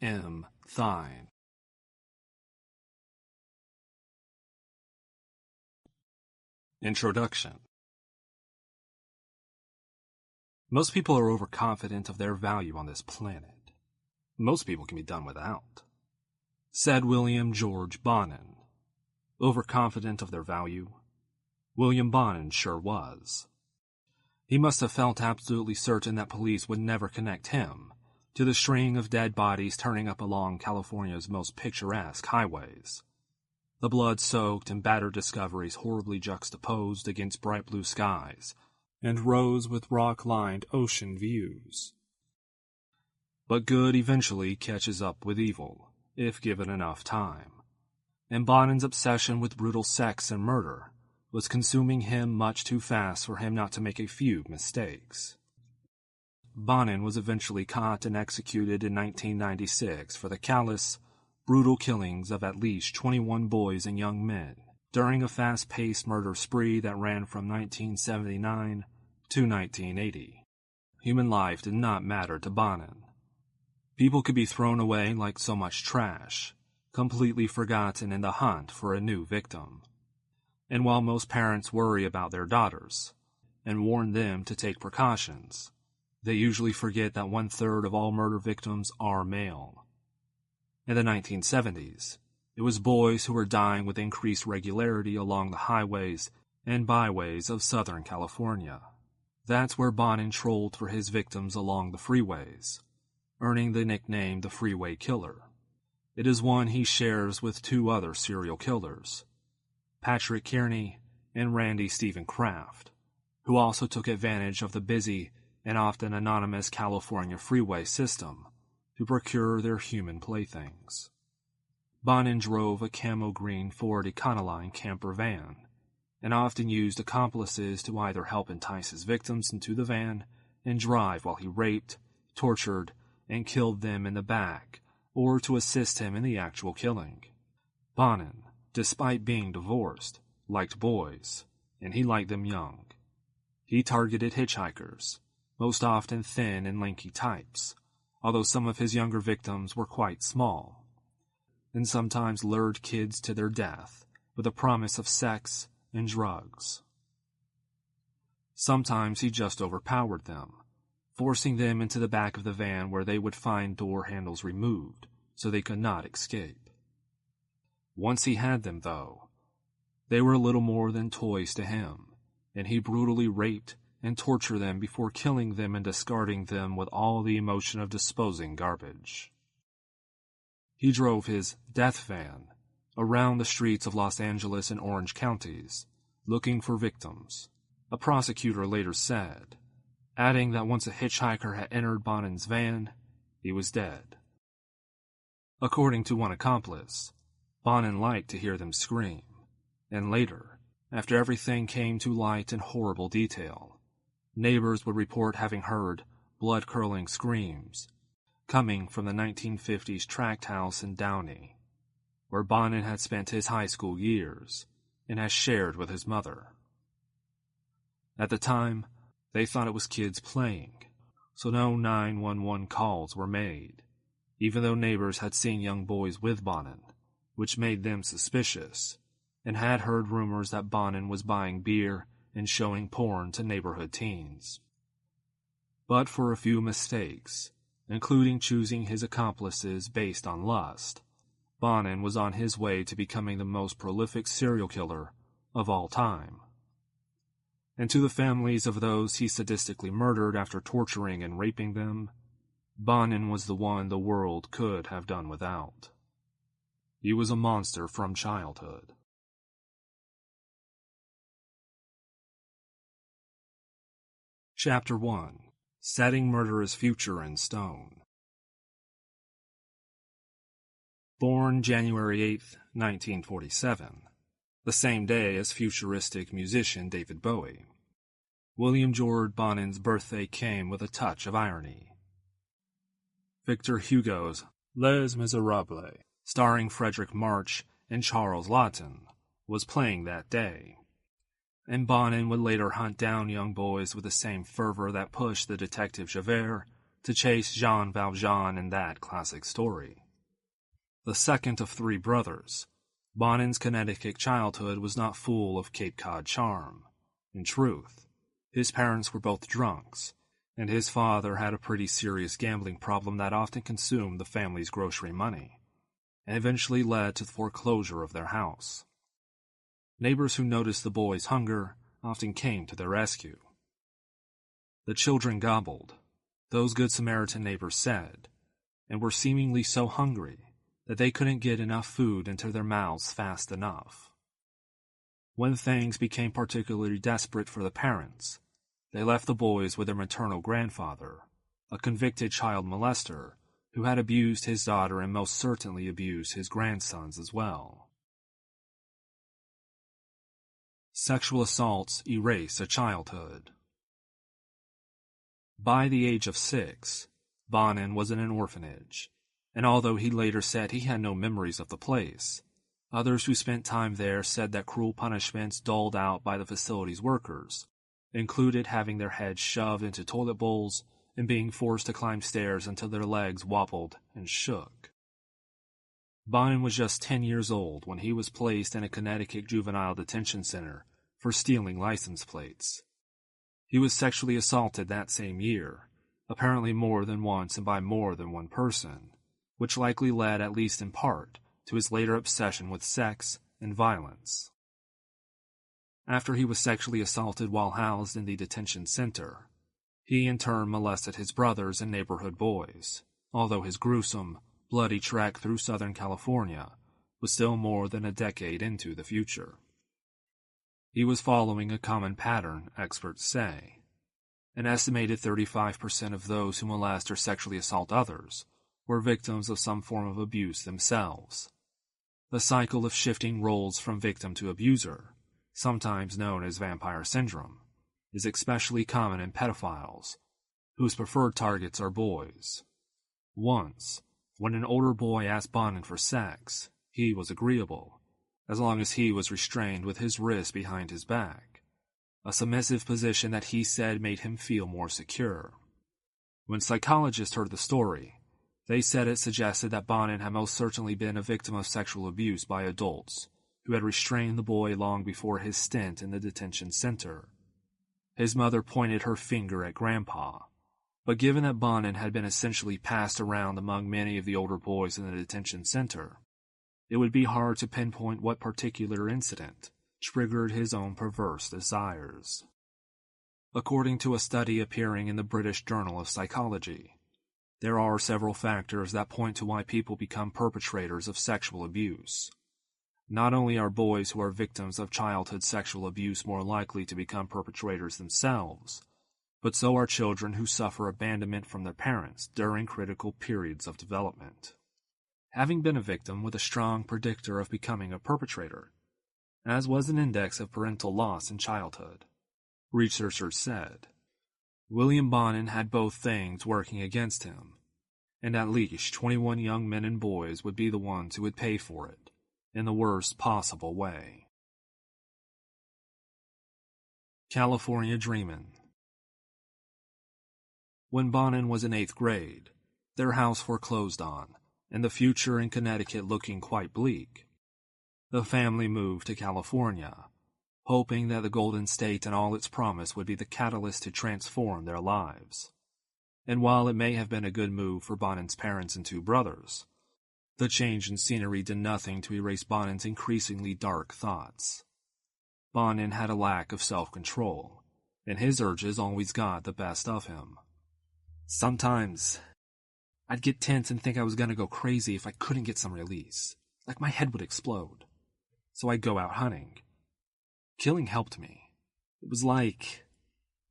M. Thine. Introduction. Most people are overconfident of their value on this planet. Most people can be done without. Said William George Bonin. Overconfident of their value? William Bonin sure was. He must have felt absolutely certain that police would never connect him to the string of dead bodies turning up along California's most picturesque highways. The blood-soaked and battered discoveries horribly juxtaposed against bright blue skies and rose with rock-lined ocean views. But good eventually catches up with evil, if given enough time, and Bonin's obsession with brutal sex and murder was consuming him much too fast for him not to make a few mistakes. Bonin was eventually caught and executed in 1996 for the callous, brutal killings of at least 21 boys and young men during a fast-paced murder spree that ran from 1979 to 1980. Human life did not matter to Bonin. People could be thrown away like so much trash, completely forgotten in the hunt for a new victim. And while most parents worry about their daughters and warn them to take precautions, they usually forget that 1/3 of all murder victims are male. In the 1970s, it was boys who were dying with increased regularity along the highways and byways of Southern California. That's where Bonin trolled for his victims along the freeways, earning the nickname the Freeway Killer. It is one he shares with two other serial killers, Patrick Kearney and Randy Stephen Kraft, who also took advantage of the busy and often anonymous California freeway system to procure their human playthings. Bonin drove a camo green Ford Econoline camper van, and often used accomplices to either help entice his victims into the van and drive while he raped, tortured, and killed them in the back, or to assist him in the actual killing. Bonin, despite being divorced, liked boys, and he liked them young. He targeted hitchhikers, most often thin and lanky types, although some of his younger victims were quite small, and sometimes lured kids to their death with the promise of sex and drugs. Sometimes he just overpowered them, forcing them into the back of the van where they would find door handles removed so they could not escape. Once he had them, though, they were little more than toys to him, and he brutally raped and tortured them before killing them and discarding them with all the emotion of disposing garbage. He drove his death van around the streets of Los Angeles and Orange counties, looking for victims, a prosecutor later said, adding that once a hitchhiker had entered Bonin's van, he was dead. According to one accomplice, Bonin liked to hear them scream, and later, after everything came to light in horrible detail, neighbors would report having heard blood-curdling screams coming from the 1950s tract house in Downey, where Bonin had spent his high school years and has shared with his mother. At the time, they thought it was kids playing, so no 911 calls were made, even though neighbors had seen young boys with Bonin, which made them suspicious, and had heard rumors that Bonin was buying beer and showing porn to neighborhood teens. But for a few mistakes, including choosing his accomplices based on lust, Bonin was on his way to becoming the most prolific serial killer of all time. And to the families of those he sadistically murdered after torturing and raping them, Bonin was the one the world could have done without. He was a monster from childhood. Chapter 1. Setting Murderous Future in Stone. Born January 8, 1947, the same day as futuristic musician David Bowie, William George Bonin's birthday came with a touch of irony. Victor Hugo's Les Miserables, starring Frederick March and Charles Laughton, was playing that day, and Bonin would later hunt down young boys with the same fervor that pushed the detective Javert to chase Jean Valjean in that classic story. The second of three brothers, Bonin's Connecticut childhood was not full of Cape Cod charm. In truth, his parents were both drunks, and his father had a pretty serious gambling problem that often consumed the family's grocery money, and eventually led to the foreclosure of their house. Neighbors who noticed the boys' hunger often came to their rescue. The children gobbled, those Good Samaritan neighbors said, and were seemingly so hungry that they couldn't get enough food into their mouths fast enough. When things became particularly desperate for the parents, they left the boys with their maternal grandfather, a convicted child molester who had abused his daughter and most certainly abused his grandsons as well. Sexual assaults erase a childhood. By the age of 6, Bonin was in an orphanage, and although he later said he had no memories of the place, others who spent time there said that cruel punishments doled out by the facility's workers included having their heads shoved into toilet bowls and being forced to climb stairs until their legs wobbled and shook. Bonin was just 10 years old when he was placed in a Connecticut juvenile detention center for stealing license plates. He was sexually assaulted that same year, apparently more than once and by more than one person, which likely led, at least in part, to his later obsession with sex and violence. After he was sexually assaulted while housed in the detention center, he in turn molested his brothers and neighborhood boys, although his gruesome, bloody trek through Southern California was still more than a decade into the future. He was following a common pattern, experts say. An estimated 35% of those who molest or sexually assault others were victims of some form of abuse themselves. The cycle of shifting roles from victim to abuser, sometimes known as vampire syndrome, is especially common in pedophiles, whose preferred targets are boys. Once, when an older boy asked Bonin for sex, he was agreeable, as long as he was restrained with his wrist behind his back, a submissive position that he said made him feel more secure. When psychologists heard the story, they said it suggested that Bonin had most certainly been a victim of sexual abuse by adults, who had restrained the boy long before his stint in the detention center. His mother pointed her finger at Grandpa, but given that Bonin had been essentially passed around among many of the older boys in the detention center, it would be hard to pinpoint what particular incident triggered his own perverse desires. According to a study appearing in the British Journal of Psychology, there are several factors that point to why people become perpetrators of sexual abuse. Not only are boys who are victims of childhood sexual abuse more likely to become perpetrators themselves, but so are children who suffer abandonment from their parents during critical periods of development. Having been a victim was a strong predictor of becoming a perpetrator, as was an index of parental loss in childhood, researchers said. William Bonin had both things working against him, and at least 21 young men and boys would be the ones who would pay for it, in the worst possible way. California Dreamin'. When Bonin was in 8th grade, their house foreclosed on, and the future in Connecticut looking quite bleak. The family moved to California, hoping that the Golden State and all its promise would be the catalyst to transform their lives. And while it may have been a good move for Bonin's parents and 2 brothers, the change in scenery did nothing to erase Bonin's increasingly dark thoughts. Bonin had a lack of self-control, and his urges always got the best of him. Sometimes, I'd get tense and think I was gonna go crazy if I couldn't get some release, like my head would explode. So I'd go out hunting. Killing helped me. It was like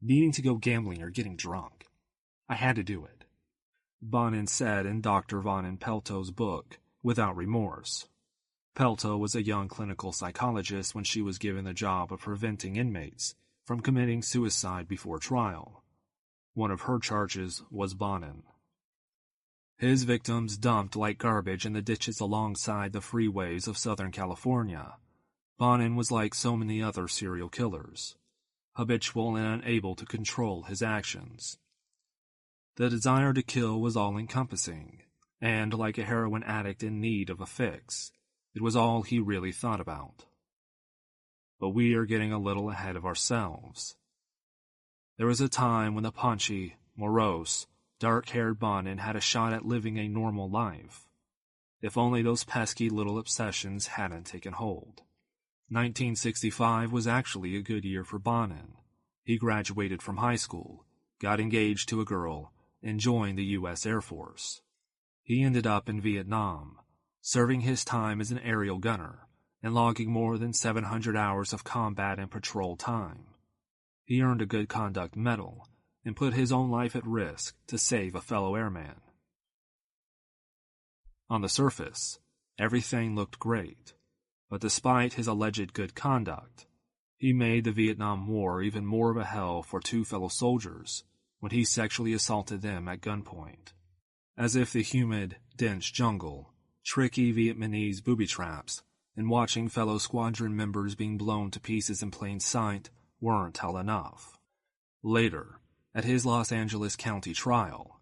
needing to go gambling or getting drunk. I had to do it, Bonin said in Dr. Von Pelto's book, Without Remorse. Pelto was a young clinical psychologist when she was given the job of preventing inmates from committing suicide before trial. One of her charges was Bonin. His victims dumped like garbage in the ditches alongside the freeways of Southern California. Bonin was like so many other serial killers, habitual and unable to control his actions. The desire to kill was all-encompassing, and like a heroin addict in need of a fix, it was all he really thought about. But we are getting a little ahead of ourselves. There was a time when the paunchy, morose, dark-haired Bonin had a shot at living a normal life. If only those pesky little obsessions hadn't taken hold. 1965 was actually a good year for Bonin. He graduated from high school, got engaged to a girl, and joined the U.S. Air Force. He ended up in Vietnam, serving his time as an aerial gunner, and logging more than 700 hours of combat and patrol time. He earned a Good Conduct Medal and put his own life at risk to save a fellow airman. On the surface, everything looked great, but despite his alleged good conduct, he made the Vietnam War even more of a hell for two fellow soldiers when he sexually assaulted them at gunpoint. As if the humid, dense jungle, tricky Vietnamese booby traps, and watching fellow squadron members being blown to pieces in plain sight weren't hell enough. Later, at his Los Angeles County trial,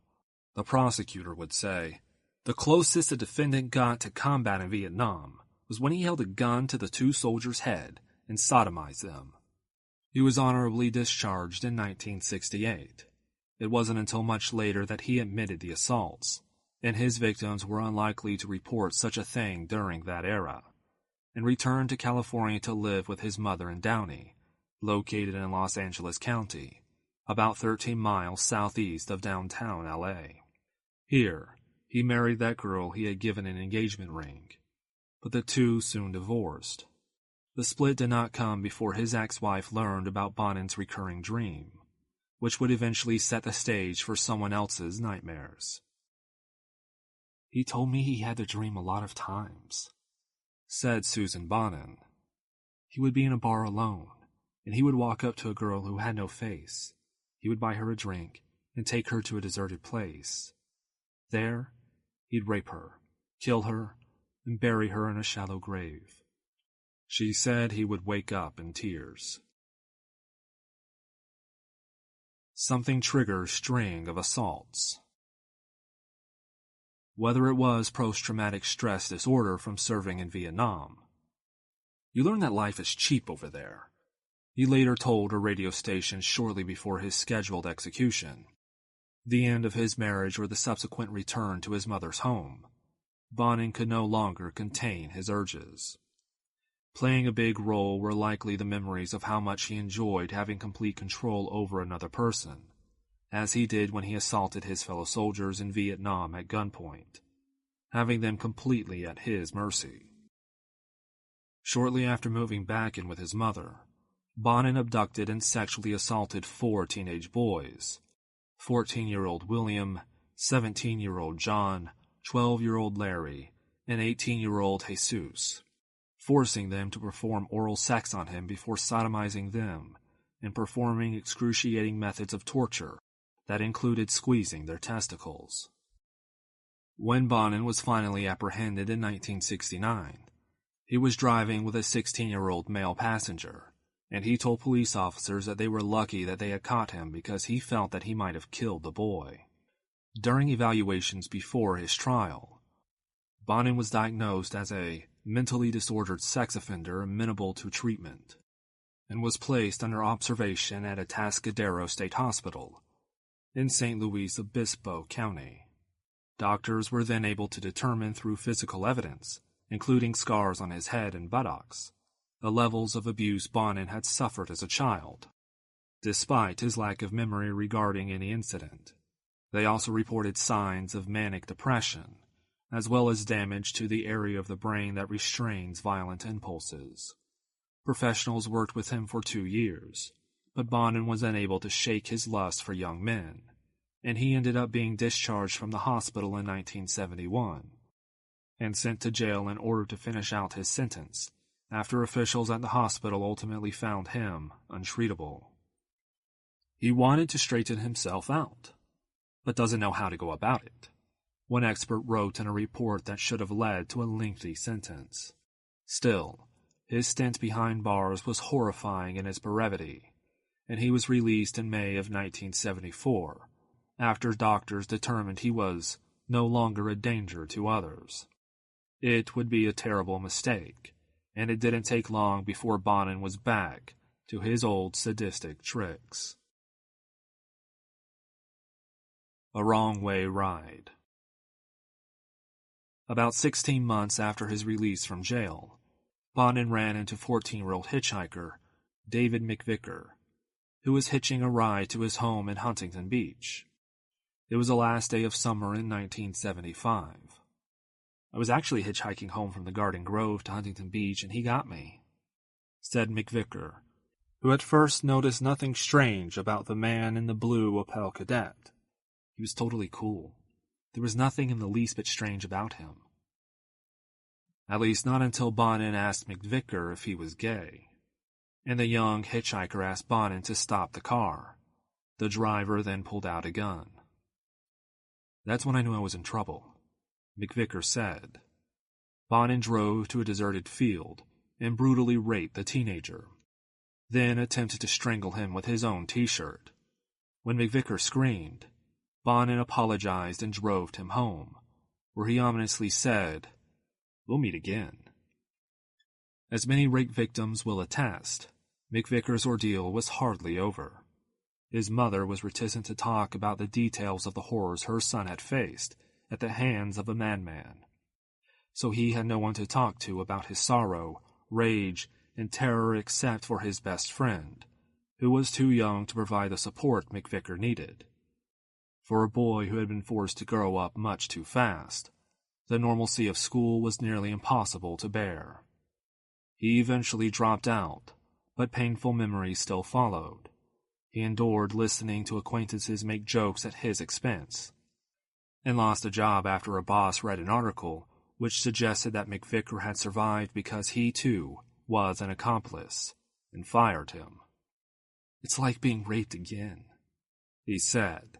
the prosecutor would say, the closest the defendant got to combat in Vietnam was when he held a gun to the two soldiers' head and sodomized them. He was honorably discharged in 1968. It wasn't until much later that he admitted the assaults, and his victims were unlikely to report such a thing during that era, and returned to California to live with his mother in Downey, located in Los Angeles County, about 13 miles southeast of downtown L.A. Here, he married that girl he had given an engagement ring, but the two soon divorced. The split did not come before his ex-wife learned about Bonin's recurring dream, which would eventually set the stage for someone else's nightmares. He told me he had the dream a lot of times, said Susan Bonin. He would be in a bar alone, and he would walk up to a girl who had no face. He would buy her a drink and take her to a deserted place. There, he'd rape her, kill her, and bury her in a shallow grave. She said he would wake up in tears. Something triggers string of assaults. Whether it was post-traumatic stress disorder from serving in Vietnam. You learn that life is cheap over there, he later told a radio station shortly before his scheduled execution. The end of his marriage or the subsequent return to his mother's home, Bonin could no longer contain his urges. Playing a big role were likely the memories of how much he enjoyed having complete control over another person, as he did when he assaulted his fellow soldiers in Vietnam at gunpoint, having them completely at his mercy. Shortly after moving back in with his mother, Bonin abducted and sexually assaulted 4 teenage boys, 14-year-old William, 17-year-old John, 12-year-old Larry, and 18-year-old Jesus, forcing them to perform oral sex on him before sodomizing them and performing excruciating methods of torture that included squeezing their testicles. When Bonin was finally apprehended in 1969, he was driving with a 16-year-old male passenger, and he told police officers that they were lucky that they had caught him because he felt that he might have killed the boy. During evaluations before his trial, Bonin was diagnosed as a mentally disordered sex offender amenable to treatment, and was placed under observation at Atascadero State Hospital in St. Luis Obispo County. Doctors were then able to determine through physical evidence, including scars on his head and buttocks, the levels of abuse Bonin had suffered as a child, despite his lack of memory regarding any incident. They also reported signs of manic depression, as well as damage to the area of the brain that restrains violent impulses. Professionals worked with him for 2 years, but Bonin was unable to shake his lust for young men, and he ended up being discharged from the hospital in 1971 and sent to jail in order to finish out his sentence after officials at the hospital ultimately found him untreatable. He wanted to straighten himself out, but doesn't know how to go about it. One expert wrote in a report that should have led to a lengthy sentence. Still, his stint behind bars was horrifying in its brevity, and he was released in May of 1974 after doctors determined he was no longer a danger to others. It would be a terrible mistake, and it didn't take long before Bonin was back to his old sadistic tricks. A Wrong Way Ride. About 16 months after his release from jail, Bonin ran into 14-year-old hitchhiker David McVicker, who was hitching a ride to his home in Huntington Beach. It was the last day of summer in 1975. "I was actually hitchhiking home from the Garden Grove to Huntington Beach, and he got me," said McVicker, who at first noticed nothing strange about the man in the blue Opel Kadett. He was totally cool. There was nothing in the least bit strange about him. At least not until Bonin asked McVicker if he was gay, and the young hitchhiker asked Bonin to stop the car. The driver then pulled out a gun. "That's when I knew I was in trouble," McVicker said. Bonin drove to a deserted field and brutally raped the teenager, then attempted to strangle him with his own t-shirt. When McVicker screamed, Bonin apologized and drove him home, where he ominously said, "We'll meet again." As many rape victims will attest, McVicker's ordeal was hardly over. His mother was reticent to talk about the details of the horrors her son had faced at the hands of a madman, so he had no one to talk to about his sorrow, rage, and terror except for his best friend, who was too young to provide the support McVicker needed. For a boy who had been forced to grow up much too fast, the normalcy of school was nearly impossible to bear. He eventually dropped out, but painful memories still followed. He endured listening to acquaintances make jokes at his expense, and lost a job after a boss read an article which suggested that McVicker had survived because he, too, was an accomplice, and fired him. "It's like being raped again," he said.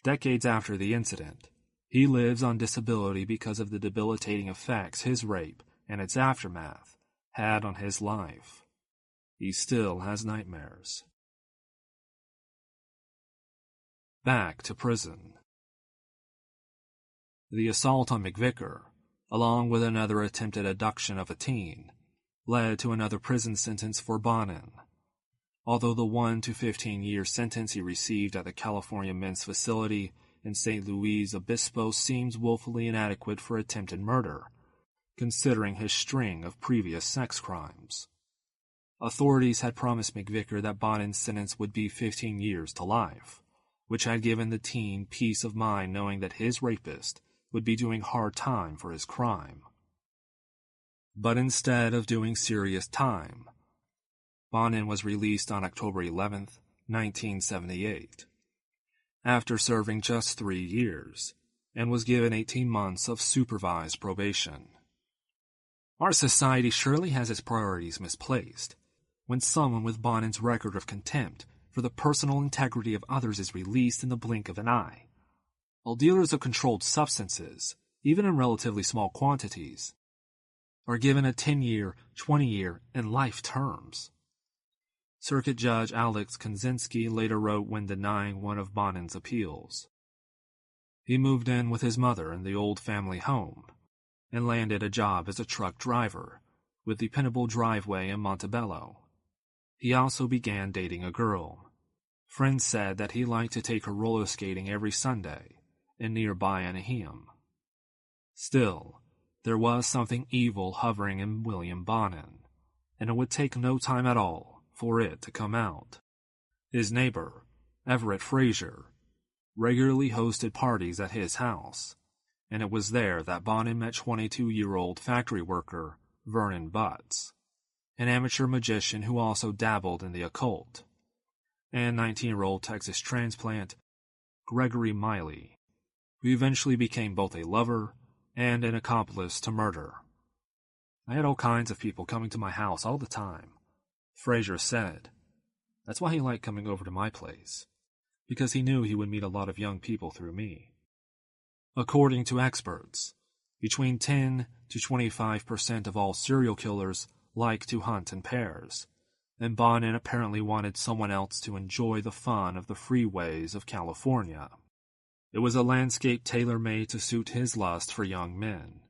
Decades after the incident, he lives on disability because of the debilitating effects his rape and its aftermath had on his life. He still has nightmares. Back to prison. The assault on McVicker, along with another attempted abduction of a teen, led to another prison sentence for Bonin. Although the 1 to 15-year sentence he received at the California Men's Facility in St. Luis Obispo seems woefully inadequate for attempted murder, considering his string of previous sex crimes. Authorities had promised McVicker that Bonin's sentence would be 15 years to life, which had given the teen peace of mind knowing that his rapist would be doing hard time for his crime. But instead of doing serious time, Bonin was released on October 11, 1978, after serving just 3 years, and was given 18 months of supervised probation. Our society surely has its priorities misplaced when someone with Bonin's record of contempt for the personal integrity of others is released in the blink of an eye, while dealers of controlled substances, even in relatively small quantities, are given a 10-year, 20-year, and life terms. Circuit Judge Alex Konzinski later wrote when denying one of Bonin's appeals. He moved in with his mother in the old family home and landed a job as a truck driver with the Pinnable Driveway in Montebello. He also began dating a girl. Friends said that he liked to take her roller skating every Sunday in nearby Anaheim. Still, there was something evil hovering in William Bonin, and it would take no time at all for it to come out. His neighbor, Everett Frazier, regularly hosted parties at his house, and it was there that Bonin met 22-year-old factory worker Vernon Butts, an amateur magician who also dabbled in the occult, and 19-year-old Texas transplant Gregory Miley, who eventually became both a lover and an accomplice to murder. "I had all kinds of people coming to my house all the time," Frazier said. "That's why he liked coming over to my place, because he knew he would meet a lot of young people through me." According to experts, between 10 to 25% of all serial killers like to hunt in pairs, and Bonin apparently wanted someone else to enjoy the fun of the freeways of California. It was a landscape tailor-made to suit his lust for young men,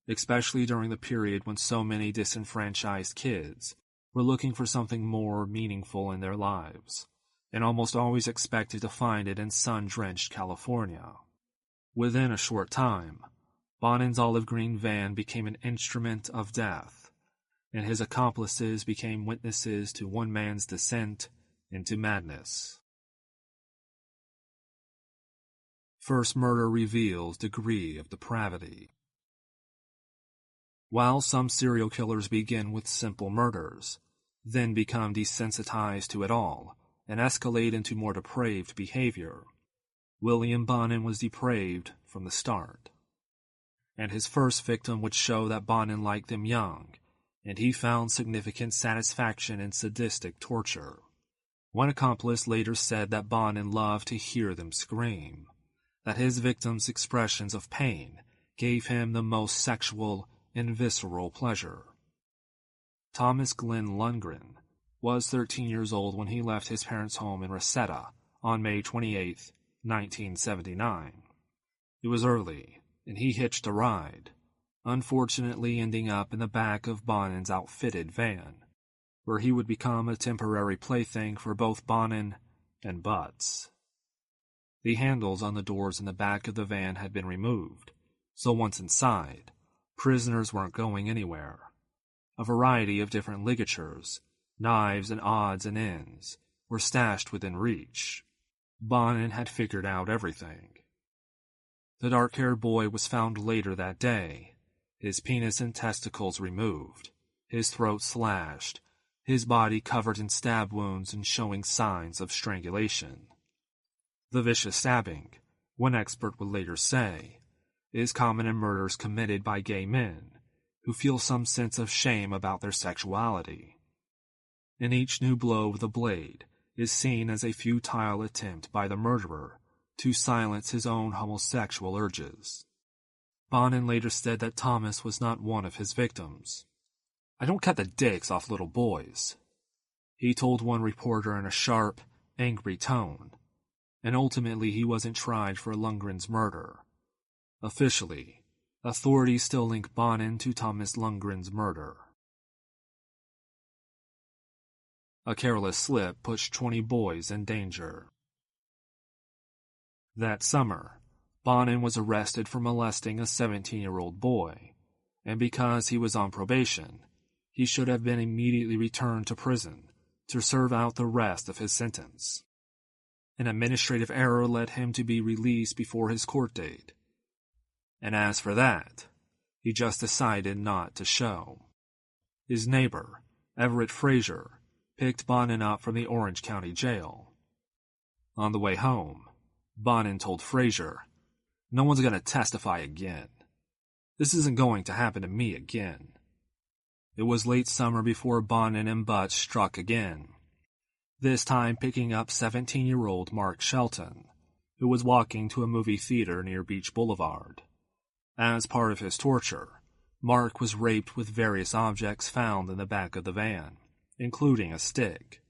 especially during the period when so many disenfranchised kids were looking for something more meaningful in their lives, and almost always expected to find it in sun-drenched California. Within a short time, Bonin's olive green van became an instrument of death, and his accomplices became witnesses to one man's descent into madness. First murder reveals degree of depravity. While some serial killers begin with simple murders, then become desensitized to it all, and escalate into more depraved behavior, William Bonin was depraved from the start. And his first victim would show that Bonin liked them young, and he found significant satisfaction in sadistic torture. One accomplice later said that Bonin loved to hear them scream, that his victims' expressions of pain gave him the most sexual and visceral pleasure. Thomas Glenn Lundgren was 13 years old when he left his parents' home in Reseda on May 28, 1979. It was early, and he hitched a ride, unfortunately ending up in the back of Bonin's outfitted van, where he would become a temporary plaything for both Bonin and Butts. The handles on the doors in the back of the van had been removed, so once inside, prisoners weren't going anywhere. A variety of different ligatures, knives and odds and ends were stashed within reach. Bonin had figured out everything. The dark-haired boy was found later that day, his penis and testicles removed, his throat slashed, his body covered in stab wounds and showing signs of strangulation. The vicious stabbing, one expert would later say, is common in murders committed by gay men who feel some sense of shame about their sexuality. And each new blow of the blade is seen as a futile attempt by the murderer to silence his own homosexual urges. Bonin later said that Thomas was not one of his victims. "I don't cut the dicks off little boys," he told one reporter in a sharp, angry tone, and ultimately he wasn't tried for Lundgren's murder. Officially, authorities still link Bonin to Thomas Lundgren's murder. A careless slip pushed 20 boys in danger. That summer, Bonin was arrested for molesting a 17-year-old boy, and because he was on probation, he should have been immediately returned to prison to serve out the rest of his sentence. An administrative error led him to be released before his court date. And as for that, he just decided not to show. His neighbor, Everett Frazier, picked Bonin up from the Orange County Jail. On the way home, Bonin told Frazier, "No one's going to testify again. This isn't going to happen to me again." It was late summer before Bonin and Butts struck again, this time picking up 17-year-old Mark Shelton, who was walking to a movie theater near Beach Boulevard. As part of his torture, Mark was raped with various objects found in the back of the van, including a stick.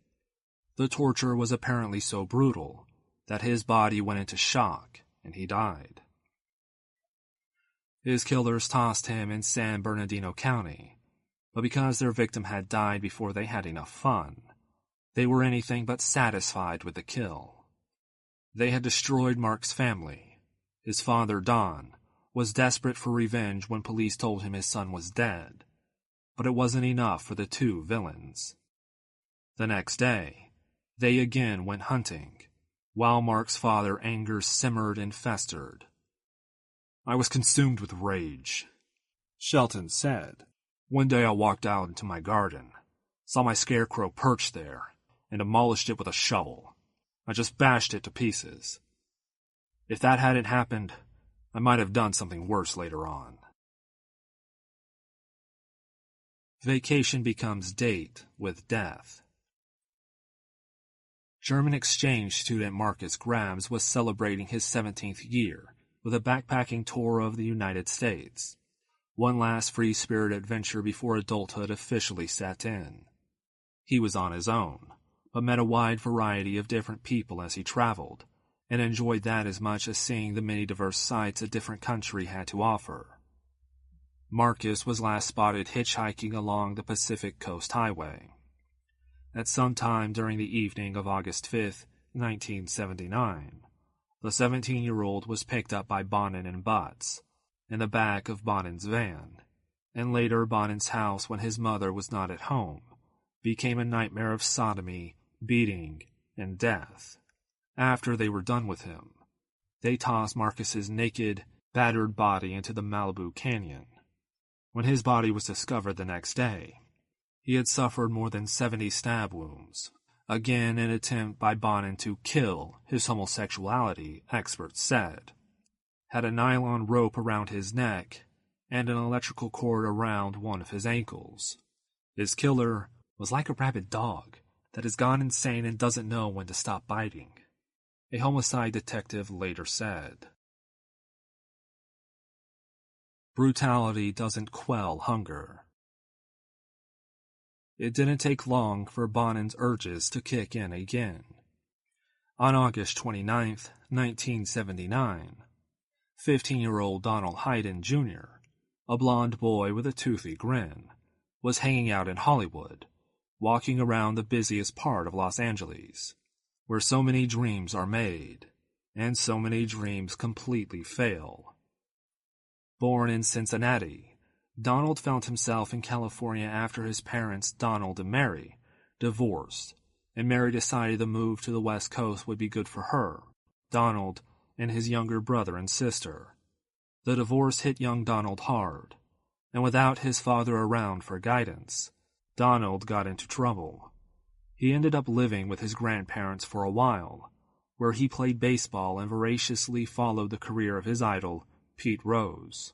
The torture was apparently so brutal that his body went into shock and he died. His killers tossed him in San Bernardino County, but because their victim had died before they had enough fun, they were anything but satisfied with the kill. They had destroyed Mark's family. His father, Don, was desperate for revenge when police told him his son was dead, but it wasn't enough for the two villains. The next day, they again went hunting, while Mark's father's anger simmered and festered. "I was consumed with rage," Shelton said. "One day I walked out into my garden, saw my scarecrow perched there, and demolished it with a shovel. I just bashed it to pieces. If that hadn't happened, I might have done something worse later on." Vacation becomes date with death. German exchange student Marcus Grabs was celebrating his 17th year with a backpacking tour of the United States, one last free-spirit adventure before adulthood officially set in. He was on his own, but met a wide variety of different people as he traveled, and enjoyed that as much as seeing the many diverse sights a different country had to offer. Marcus was last spotted hitchhiking along the Pacific Coast Highway. At some time during the evening of August 5th, 1979, the 17-year-old was picked up by Bonin and Butts in the back of Bonin's van, and later Bonin's house, when his mother was not at home, became a nightmare of sodomy, beating, and death. After they were done with him, they tossed Marcus's naked, battered body into the Malibu Canyon. When his body was discovered the next day, he had suffered more than 70 stab wounds, again an attempt by Bonin to kill his homosexuality, experts said. Had a nylon rope around his neck and an electrical cord around one of his ankles. His killer was like a rabid dog that has gone insane and doesn't know when to stop biting, a homicide detective later said. Brutality doesn't quell hunger. It didn't take long for Bonin's urges to kick in again. On August 29, 1979, 15-year-old Donald Hayden Jr., a blond boy with a toothy grin, was hanging out in Hollywood, walking around the busiest part of Los Angeles, where so many dreams are made, and so many dreams completely fail. Born in Cincinnati, Donald found himself in California after his parents, Donald and Mary, divorced, and Mary decided the move to the West Coast would be good for her, Donald, and his younger brother and sister. The divorce hit young Donald hard, and without his father around for guidance, Donald got into trouble. He ended up living with his grandparents for a while, where he played baseball and voraciously followed the career of his idol, Pete Rose.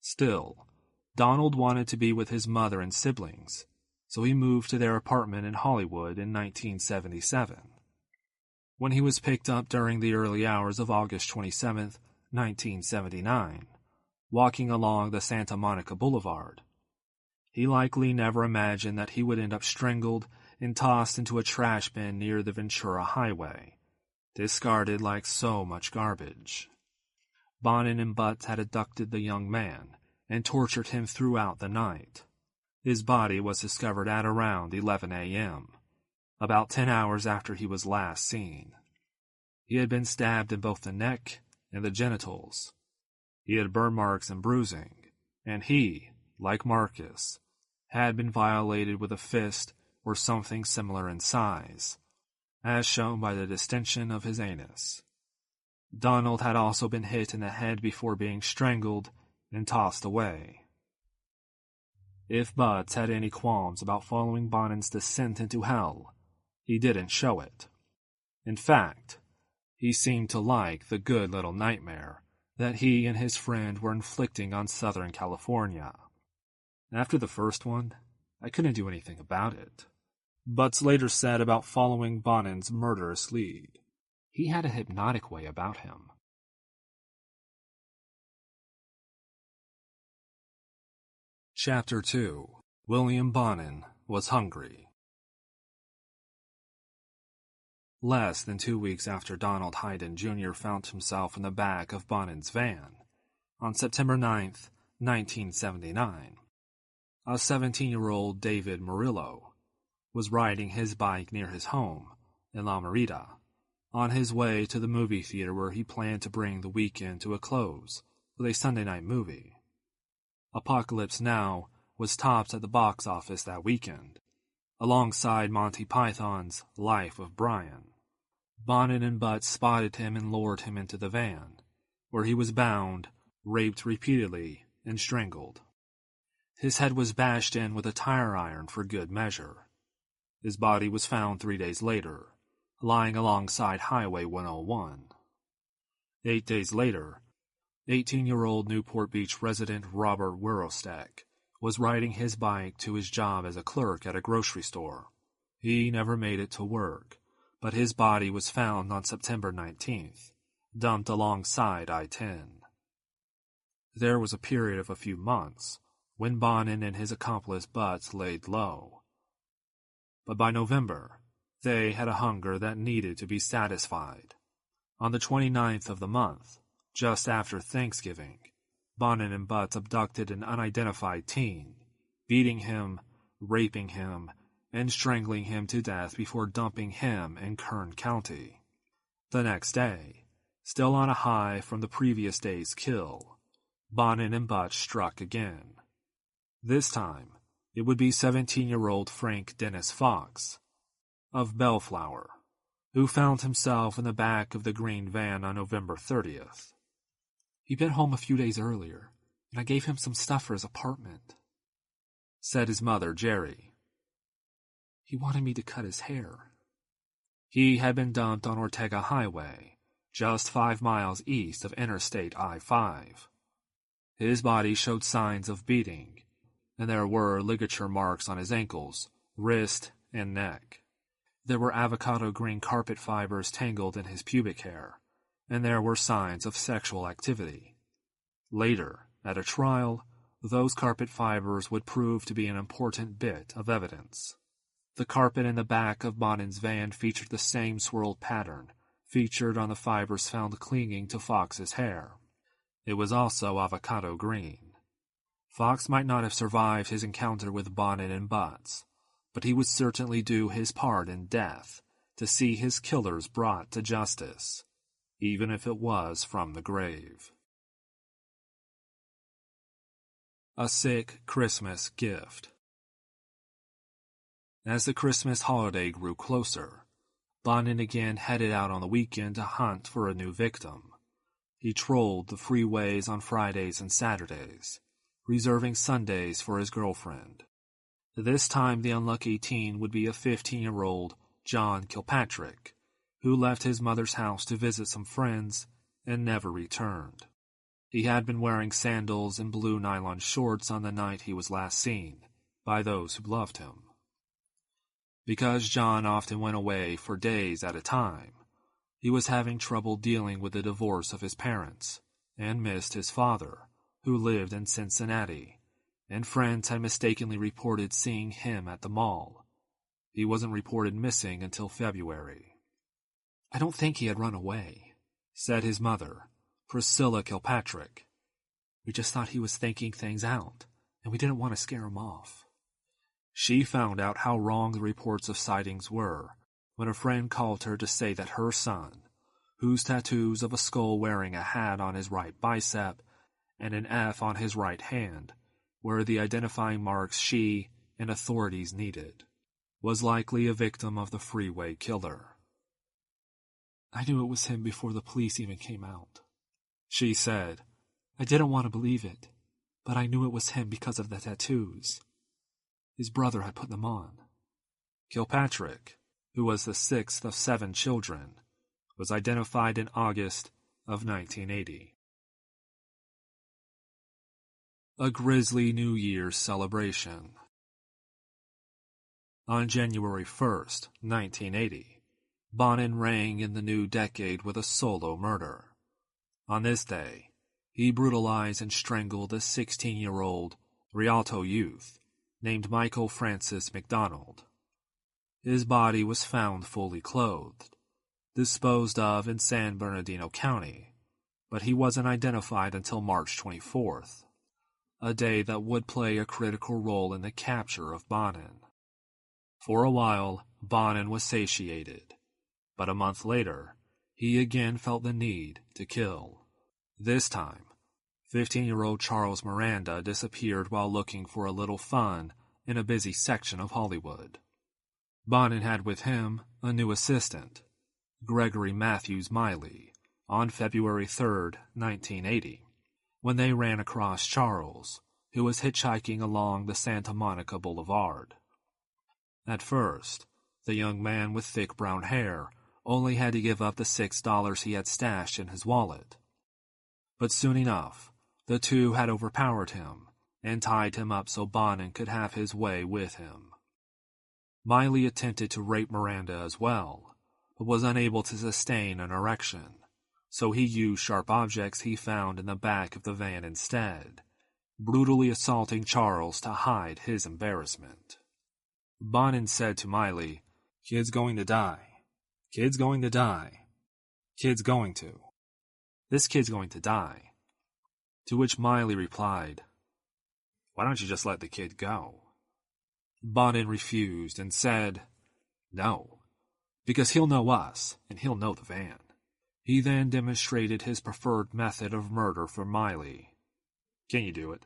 Still, Donald wanted to be with his mother and siblings, so he moved to their apartment in Hollywood in 1977. When he was picked up during the early hours of August 27, 1979, walking along the Santa Monica Boulevard, he likely never imagined that he would end up strangled and tossed into a trash bin near the Ventura Highway, discarded like so much garbage. Bonin and Butts had abducted the young man and tortured him throughout the night. His body was discovered at around 11 a.m., about 10 hours after he was last seen. He had been stabbed in both the neck and the genitals. He had burn marks and bruising, and he, like Marcus, had been violated with a fist or something similar in size, as shown by the distension of his anus. Donald had also been hit in the head before being strangled and tossed away. If Butts had any qualms about following Bonin's descent into hell, he didn't show it. In fact, he seemed to like the good little nightmare that he and his friend were inflicting on Southern California. After the first one, I couldn't do anything about it. Butts later said about following Bonin's murderous lead. He had a hypnotic way about him. Chapter 2. William Bonin was hungry. Less than 2 weeks after Donald Hayden Jr. found himself in the back of Bonin's van, on September 9, 1979, a 17-year-old David Murillo was riding his bike near his home in La Merida, on his way to the movie theater where he planned to bring the weekend to a close with a Sunday night movie. Apocalypse Now was topped at the box office that weekend, alongside Monty Python's Life of Brian. Bonin and Butts spotted him and lured him into the van, where he was bound, raped repeatedly, and strangled. His head was bashed in with a tire iron for good measure. His body was found 3 days later, lying alongside Highway 101. 8 days later, 18-year-old Newport Beach resident Robert Wirostek was riding his bike to his job as a clerk at a grocery store. He never made it to work, but his body was found on September 19th, dumped alongside I-10. There was a period of a few months when Bonin and his accomplice Butts laid low. But by November, they had a hunger that needed to be satisfied. On the 29th of the month, just after Thanksgiving, Bonin and Butts abducted an unidentified teen, beating him, raping him, and strangling him to death before dumping him in Kern County. The next day, still on a high from the previous day's kill, Bonin and Butts struck again. This time, it would be 17-year-old Frank Dennis Fox, of Bellflower, who found himself in the back of the green van on November 30th. "He'd been home a few days earlier, and I gave him some stuff for his apartment," said his mother, Jerry. "He wanted me to cut his hair." He had been dumped on Ortega Highway, just 5 miles east of Interstate I-5. His body showed signs of beating, and there were ligature marks on his ankles, wrist, and neck. There were avocado green carpet fibers tangled in his pubic hair, and there were signs of sexual activity. Later, at a trial, those carpet fibers would prove to be an important bit of evidence. The carpet in the back of Bonin's van featured the same swirled pattern featured on the fibers found clinging to Fox's hair. It was also avocado green. Fox might not have survived his encounter with Bonin and Butts, but he would certainly do his part in death to see his killers brought to justice, even if it was from the grave. A sick Christmas gift. As the Christmas holiday grew closer, Bonin again headed out on the weekend to hunt for a new victim. He trolled the freeways on Fridays and Saturdays, reserving Sundays for his girlfriend. This time the unlucky teen would be a 15-year-old John Kilpatrick, who left his mother's house to visit some friends and never returned. He had been wearing sandals and blue nylon shorts on the night he was last seen by those who loved him. Because John often went away for days at a time, he was having trouble dealing with the divorce of his parents and missed his father, who lived in Cincinnati, and friends had mistakenly reported seeing him at the mall. He wasn't reported missing until February. "I don't think he had run away," said his mother, Priscilla Kilpatrick. "We just thought he was thinking things out, and we didn't want to scare him off." She found out how wrong the reports of sightings were when a friend called her to say that her son, whose tattoos of a skull wearing a hat on his right bicep and an F on his right hand were the identifying marks she and authorities needed, was likely a victim of the Freeway Killer. "I knew it was him before the police even came out," she said. "I didn't want to believe it, but I knew it was him because of the tattoos. His brother had put them on." Kilpatrick, who was the 6th of 7 children, was identified in August of 1980. A grisly New Year's celebration. On January 1st, 1980, Bonin rang in the new decade with a solo murder. On this day, he brutalized and strangled a 16-year-old Rialto youth named Michael Francis McDonald. His body was found fully clothed, disposed of in San Bernardino County, but he wasn't identified until March 24th, a day that would play a critical role in the capture of Bonin. For a while, Bonin was satiated, but a month later, he again felt the need to kill. This time, 15-year-old Charles Miranda disappeared while looking for a little fun in a busy section of Hollywood. Bonin had with him a new assistant, Gregory Matthews Miley, on February 3rd, 1980, when they ran across Charles, who was hitchhiking along the Santa Monica Boulevard. At first, the young man with thick brown hair only had to give up the $6 he had stashed in his wallet. But soon enough, the two had overpowered him and tied him up so Bonin could have his way with him. Miley attempted to rape Miranda as well, but was unable to sustain an erection, so he used sharp objects he found in the back of the van instead, brutally assaulting Charles to hide his embarrassment. Bonin said to Miley, "Kid's going to die. Kid's going to die." Kid's going to. This kid's going to die. To which Miley replied, "Why don't you just let the kid go?" Bonin refused and said, "No, because he'll know us, and he'll know the van." He then demonstrated his preferred method of murder for Miley. "Can you do it?"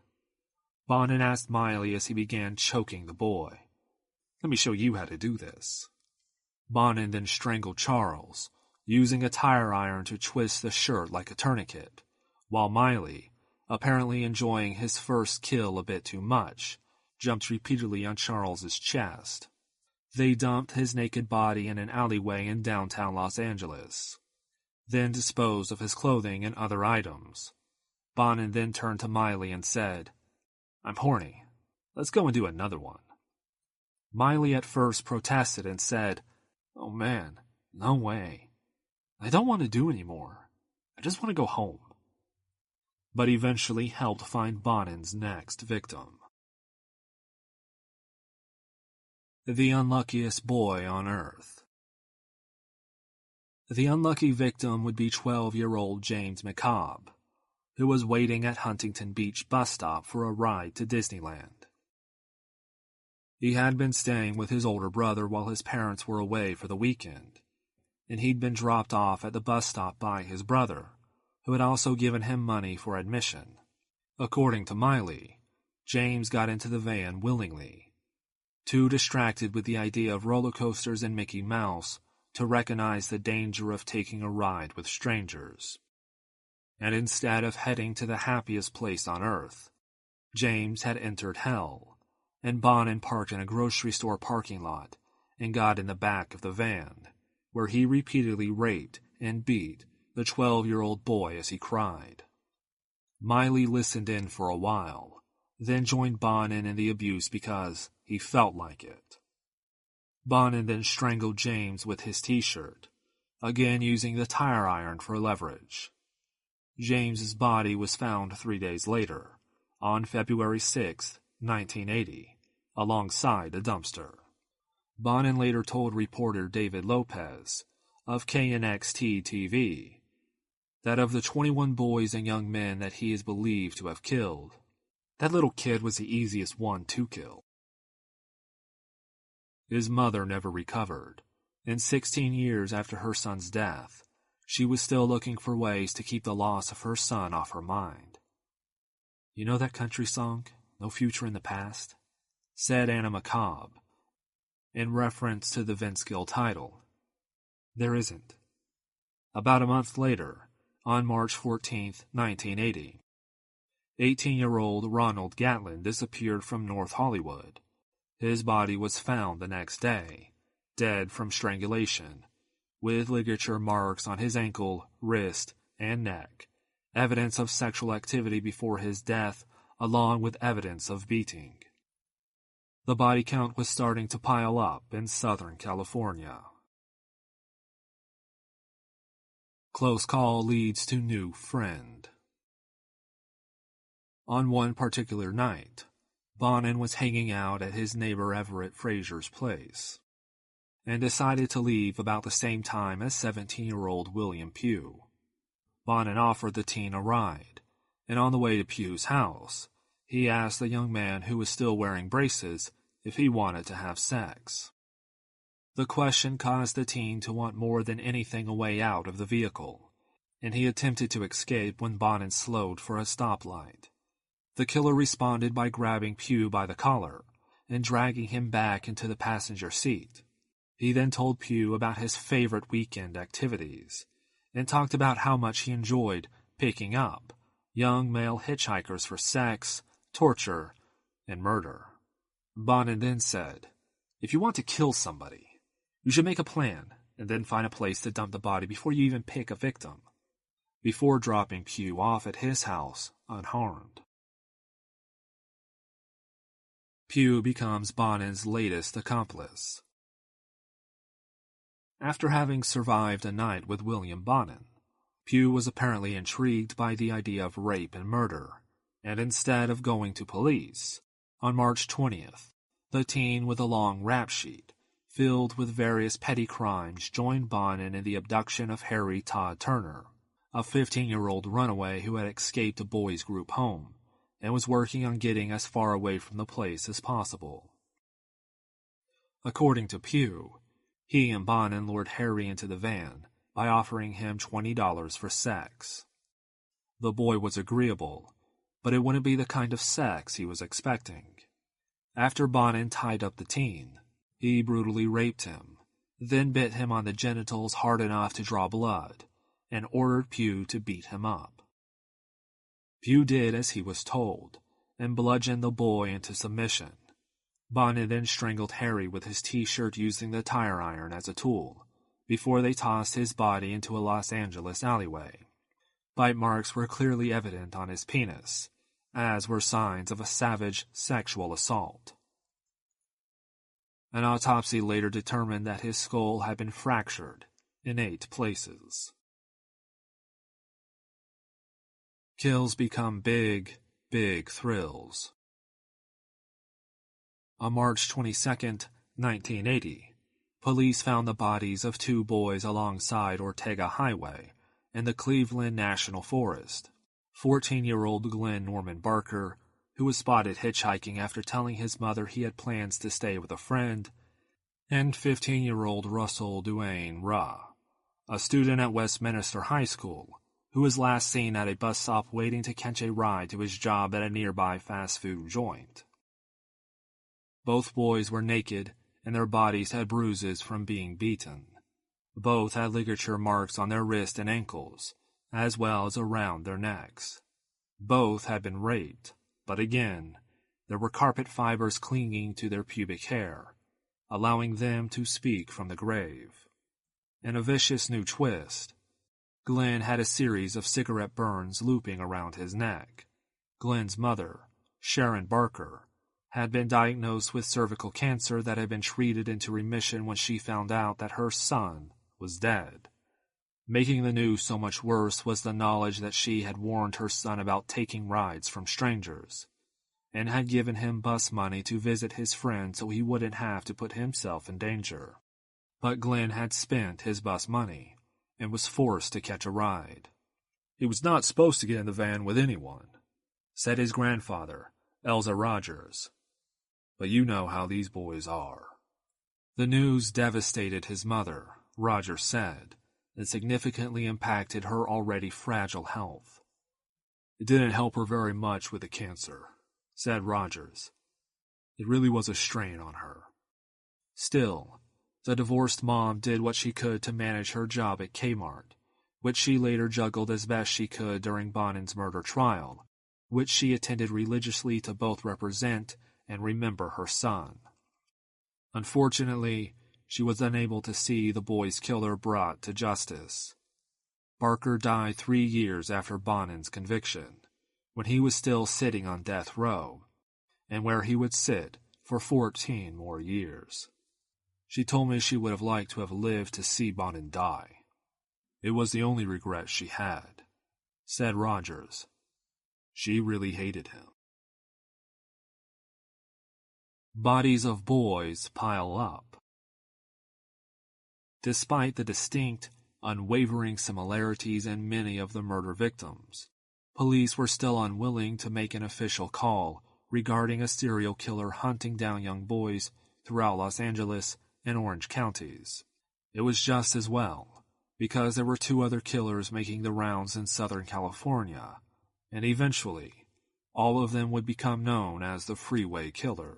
Bonin asked Miley as he began choking the boy. "Let me show you how to do this." Bonin then strangled Charles, using a tire iron to twist the shirt like a tourniquet, while Miley, apparently enjoying his first kill a bit too much, jumped repeatedly on Charles's chest. They dumped his naked body in an alleyway in downtown Los Angeles, then disposed of his clothing and other items. Bonin then turned to Miley and said, "I'm horny. Let's go and do another one." Miley at first protested and said, "Oh man, no way. I don't want to do any more. I just want to go home." But eventually helped find Bonin's next victim. The unluckiest boy on earth. The unlucky victim would be 12-year-old James McCobb, who was waiting at Huntington Beach bus stop for a ride to Disneyland. He had been staying with his older brother while his parents were away for the weekend, and he'd been dropped off at the bus stop by his brother, who had also given him money for admission. According to Miley, James got into the van willingly, too distracted with the idea of roller coasters and Mickey Mouse to recognize the danger of taking a ride with strangers. And instead of heading to the happiest place on earth, James had entered hell, and Bonin parked in a grocery store parking lot and got in the back of the van, where he repeatedly raped and beat the 12-year-old boy as he cried. Miley listened in for a while, then joined Bonin in the abuse because he felt like it. Bonin then strangled James with his t-shirt, again using the tire iron for leverage. James's body was found 3 days later, on February 6, 1980, alongside a dumpster. Bonin later told reporter David Lopez of KNXT-TV that of the 21 boys and young men that he is believed to have killed, that little kid was the easiest one to kill. His mother never recovered, and 16 years after her son's death, she was still looking for ways to keep the loss of her son off her mind. "You know that country song, No Future in the Past?" said Anna McCobb, in reference to the Vince Gill title. There isn't. About a month later, on March 14, 1980, 18-year-old Ronald Gatlin disappeared from North Hollywood. His body was found the next day, dead from strangulation, with ligature marks on his ankle, wrist, and neck, evidence of sexual activity before his death, along with evidence of beating. The body count was starting to pile up in Southern California. Close call leads to new friend. On one particular night, Bonin was hanging out at his neighbor Everett Frazier's place, and decided to leave about the same time as 17-year-old William Pugh. Bonin offered the teen a ride, and on the way to Pugh's house, he asked the young man who was still wearing braces if he wanted to have sex. The question caused the teen to want more than anything a way out of the vehicle, and he attempted to escape when Bonin slowed for a stoplight. The killer responded by grabbing Pugh by the collar and dragging him back into the passenger seat. He then told Pugh about his favorite weekend activities and talked about how much he enjoyed picking up young male hitchhikers for sex, torture, and murder. Bonin then said, "If you want to kill somebody, you should make a plan and then find a place to dump the body before you even pick a victim," before dropping Pugh off at his house unharmed. Pugh becomes Bonin's latest accomplice. After having survived a night with William Bonin, Pugh was apparently intrigued by the idea of rape and murder, and instead of going to police, on March 20th, the teen with a long rap sheet filled with various petty crimes, joined Bonin in the abduction of Harry Todd Turner, a 15-year-old runaway who had escaped a boys' group home and was working on getting as far away from the place as possible. According to Pugh, he and Bonin lured Harry into the van by offering him $20 for sex. The boy was agreeable, but it wouldn't be the kind of sex he was expecting. After Bonin tied up the teen, he brutally raped him, then bit him on the genitals hard enough to draw blood, and ordered Pugh to beat him up. Pugh did as he was told, and bludgeoned the boy into submission. Bonin then strangled Harry with his t-shirt using the tire iron as a tool, before they tossed his body into a Los Angeles alleyway. Bite marks were clearly evident on his penis, as were signs of a savage sexual assault. An autopsy later determined that his skull had been fractured in 8 places. Kills become big, big thrills. On March 22, 1980, police found the bodies of 2 boys alongside Ortega Highway in the Cleveland National Forest. 14-year-old Glenn Norman Barker, who was spotted hitchhiking after telling his mother he had plans to stay with a friend, and 15-year-old Russell Duane Ra, a student at Westminster High School, who was last seen at a bus stop waiting to catch a ride to his job at a nearby fast food joint. Both boys were naked, and their bodies had bruises from being beaten. Both had ligature marks on their wrists and ankles, as well as around their necks. Both had been raped, but again, there were carpet fibers clinging to their pubic hair, allowing them to speak from the grave. In a vicious new twist, Glenn had a series of cigarette burns looping around his neck. Glenn's mother, Sharon Barker, had been diagnosed with cervical cancer that had been treated into remission when she found out that her son was dead. Making the news so much worse was the knowledge that she had warned her son about taking rides from strangers, and had given him bus money to visit his friend so he wouldn't have to put himself in danger. But Glenn had spent his bus money, and was forced to catch a ride. He was not supposed to get in the van with anyone, said his grandfather, Elza Rogers. But you know how these boys are. The news devastated his mother, Rogers said, and significantly impacted her already fragile health. It didn't help her very much with the cancer, said Rogers. It really was a strain on her. Still, the divorced mom did what she could to manage her job at Kmart, which she later juggled as best she could during Bonin's murder trial, which she attended religiously to both represent and remember her son. Unfortunately, she was unable to see the boy's killer brought to justice. Barker died 3 years after Bonin's conviction, when he was still sitting on death row, and where he would sit for 14 more years. She told me she would have liked to have lived to see Bonin die. It was the only regret she had, said Rogers. She really hated him. Bodies of boys pile up. Despite the distinct, unwavering similarities in many of the murder victims, police were still unwilling to make an official call regarding a serial killer hunting down young boys throughout Los Angeles and Orange counties. It was just as well, because there were 2 other killers making the rounds in Southern California, and eventually, all of them would become known as the Freeway Killer.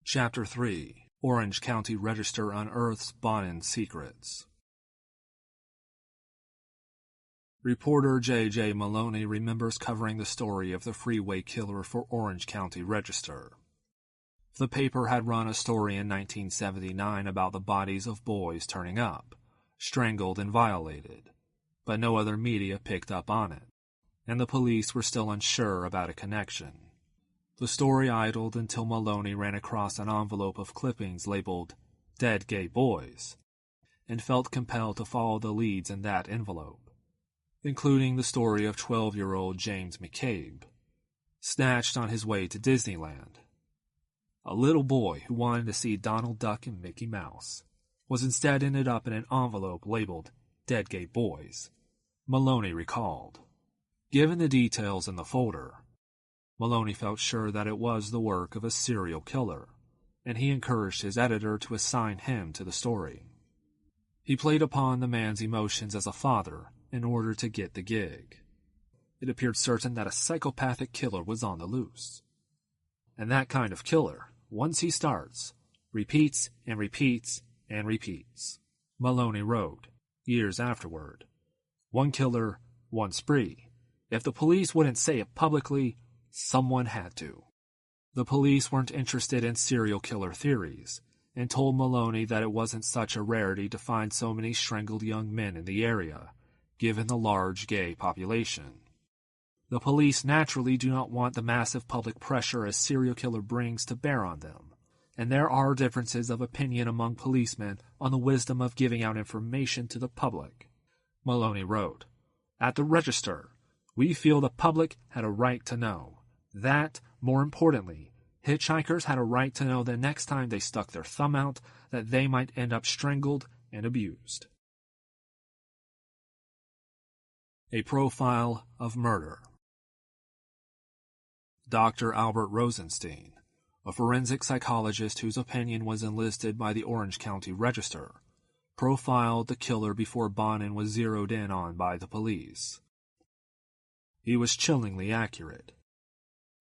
Chapter 3: Orange County Register unearths Bonin secrets. Reporter J.J. Maloney remembers covering the story of the Freeway Killer for Orange County Register. The paper had run a story in 1979 about the bodies of boys turning up, strangled and violated, but no other media picked up on it, and the police were still unsure about a connection. The story idled until Maloney ran across an envelope of clippings labeled "Dead Gay Boys," and felt compelled to follow the leads in that envelope, including the story of 12-year-old James McCabe. snatched on his way to Disneyland. A little boy who wanted to see Donald Duck and Mickey Mouse was instead ended up in an envelope labeled Dead Gay Boys, Maloney recalled. Given the details in the folder, Maloney felt sure that it was the work of a serial killer, and he encouraged his editor to assign him to the story. He played upon the man's emotions as a father in order to get the gig. It appeared certain that a psychopathic killer was on the loose. And that kind of killer, once he starts, repeats and repeats and repeats. Maloney wrote, years afterward, "One killer, one spree. If the police wouldn't say it publicly, someone had to." The police weren't interested in serial killer theories, and told Maloney that it wasn't such a rarity to find so many strangled young men in the area, given the large gay population. The police naturally do not want the massive public pressure a serial killer brings to bear on them, and there are differences of opinion among policemen on the wisdom of giving out information to the public. Maloney wrote, "At the Register, we feel the public had a right to know. That, more importantly, hitchhikers had a right to know the next time they stuck their thumb out that they might end up strangled and abused." A profile of murder. Dr. Albert Rosenstein, a forensic psychologist whose opinion was enlisted by the Orange County Register, profiled the killer before Bonin was zeroed in on by the police. He was chillingly accurate.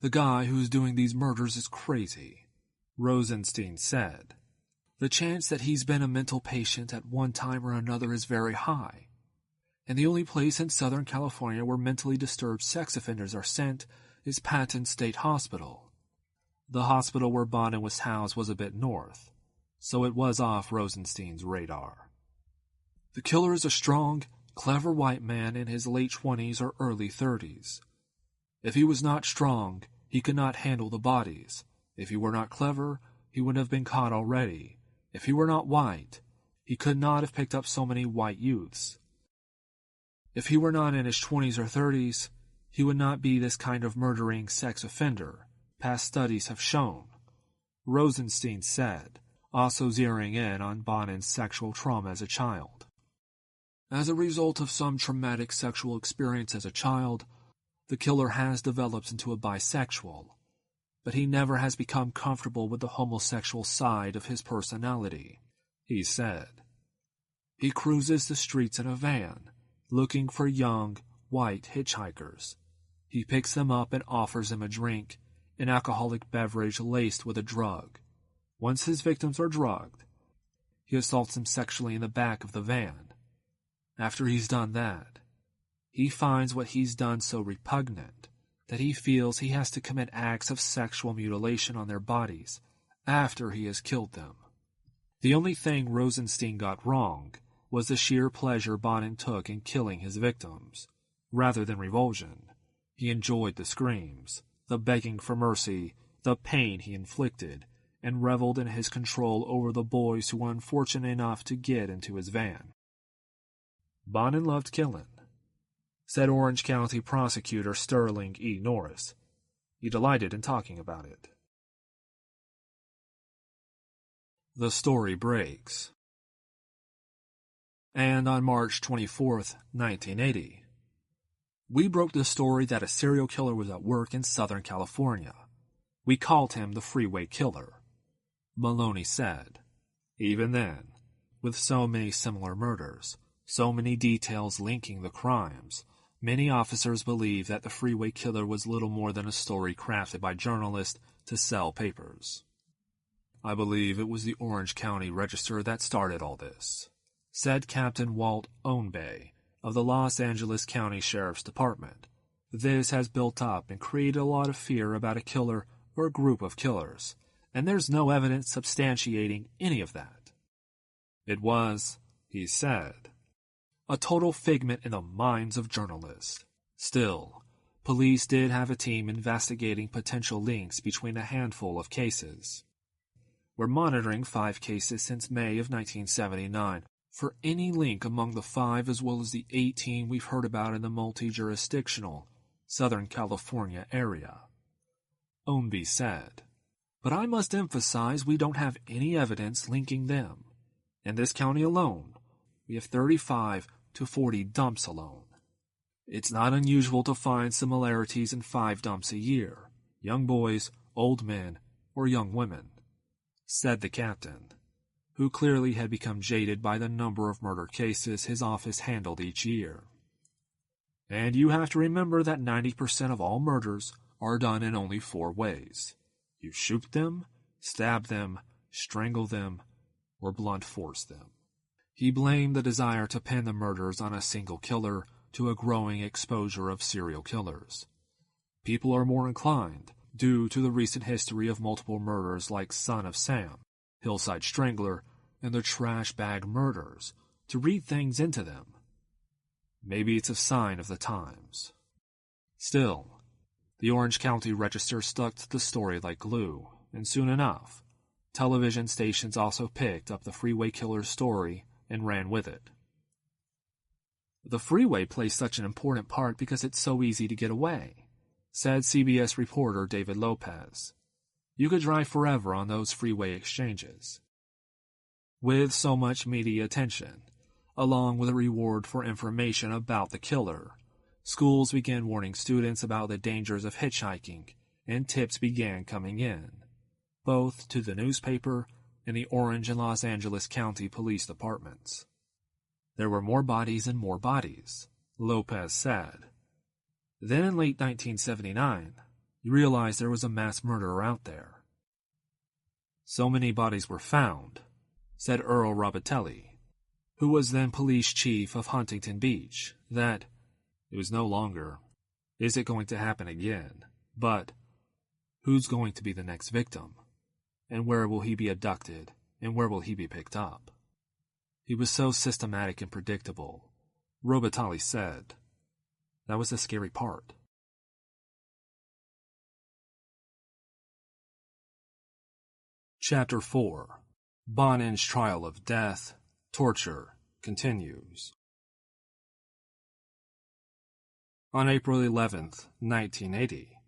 "The guy who's doing these murders is crazy," Rosenstein said. "The chance that he's been a mental patient at one time or another is very high. And the only place in Southern California where mentally disturbed sex offenders are sent is Patton State Hospital." The hospital where Bonin was housed was a bit north, so it was off Rosenstein's radar. "The killer is a strong, clever white man in his late 20s or early 30s. If he was not strong, he could not handle the bodies. If he were not clever, he would have been caught already. If he were not white, he could not have picked up so many white youths. If he were not in his 20s or 30s, he would not be this kind of murdering sex offender, past studies have shown," Rosenstein said, also zeroing in on Bonin's sexual trauma as a child. "As a result of some traumatic sexual experience as a child, the killer has developed into a bisexual, but he never has become comfortable with the homosexual side of his personality," he said. "He cruises the streets in a van, looking for young, white hitchhikers. He picks them up and offers them a drink, an alcoholic beverage laced with a drug. Once his victims are drugged, he assaults them sexually in the back of the van. After he's done that, he finds what he's done so repugnant that he feels he has to commit acts of sexual mutilation on their bodies after he has killed them." The only thing Rosenstein got wrong was the sheer pleasure Bonin took in killing his victims. Rather than revulsion, he enjoyed the screams, the begging for mercy, the pain he inflicted, and reveled in his control over the boys who were unfortunate enough to get into his van. "Bonin loved killing," said Orange County Prosecutor Sterling E. Norris. He delighted in talking about it. The story breaks. And on March 24th, 1980, we broke the story that a serial killer was at work in Southern California. We called him the Freeway Killer, Maloney said. Even then, with so many similar murders, so many details linking the crimes, many officers believed that the Freeway Killer was little more than a story crafted by journalists to sell papers. "I believe it was the Orange County Register that started all this," said Captain Walt Ownbay of the Los Angeles County Sheriff's Department. "This has built up and created a lot of fear about a killer or a group of killers, and there's no evidence substantiating any of that." It was, he said, a total figment in the minds of journalists. Still, police did have a team investigating potential links between a handful of cases. "We're monitoring 5 cases since May of 1979 for any link among the 5 as well as the 18 we've heard about in the multi-jurisdictional Southern California area," Ownby said. But I must emphasize we don't have any evidence linking them. In this county alone, we have 35 to 40 dumps alone. It's not unusual to find similarities in 5 dumps a year, young boys, old men, or young women, said the captain, who clearly had become jaded by the number of murder cases his office handled each year. And you have to remember that 90% of all murders are done in only 4 ways. You shoot them, stab them, strangle them, or blunt force them. He blamed the desire to pin the murders on a single killer to a growing exposure of serial killers. People are more inclined, due to the recent history of multiple murders like Son of Sam, Hillside Strangler, and the trash bag murders, to read things into them. Maybe it's a sign of the times. Still, the Orange County Register stuck to the story like glue, and soon enough, television stations also picked up the Freeway Killer story and ran with it. The freeway plays such an important part because it's so easy to get away, said CBS reporter David Lopez. You could drive forever on those freeway exchanges. With so much media attention, along with a reward for information about the killer, schools began warning students about the dangers of hitchhiking, and tips began coming in, both to the newspaper and the Orange and Los Angeles County Police Departments. There were more bodies and more bodies, Lopez said. Then in late 1979, you realized there was a mass murderer out there. So many bodies were found, said Earl Robitelli, who was then police chief of Huntington Beach, that it was no longer, is it going to happen again, but who's going to be the next victim? And where will he be abducted? And where will he be picked up? He was so systematic and predictable, Robitelli said. That was the scary part. Chapter 4. Bonin's Trial of Death, Torture, continues. On April 11, 1980,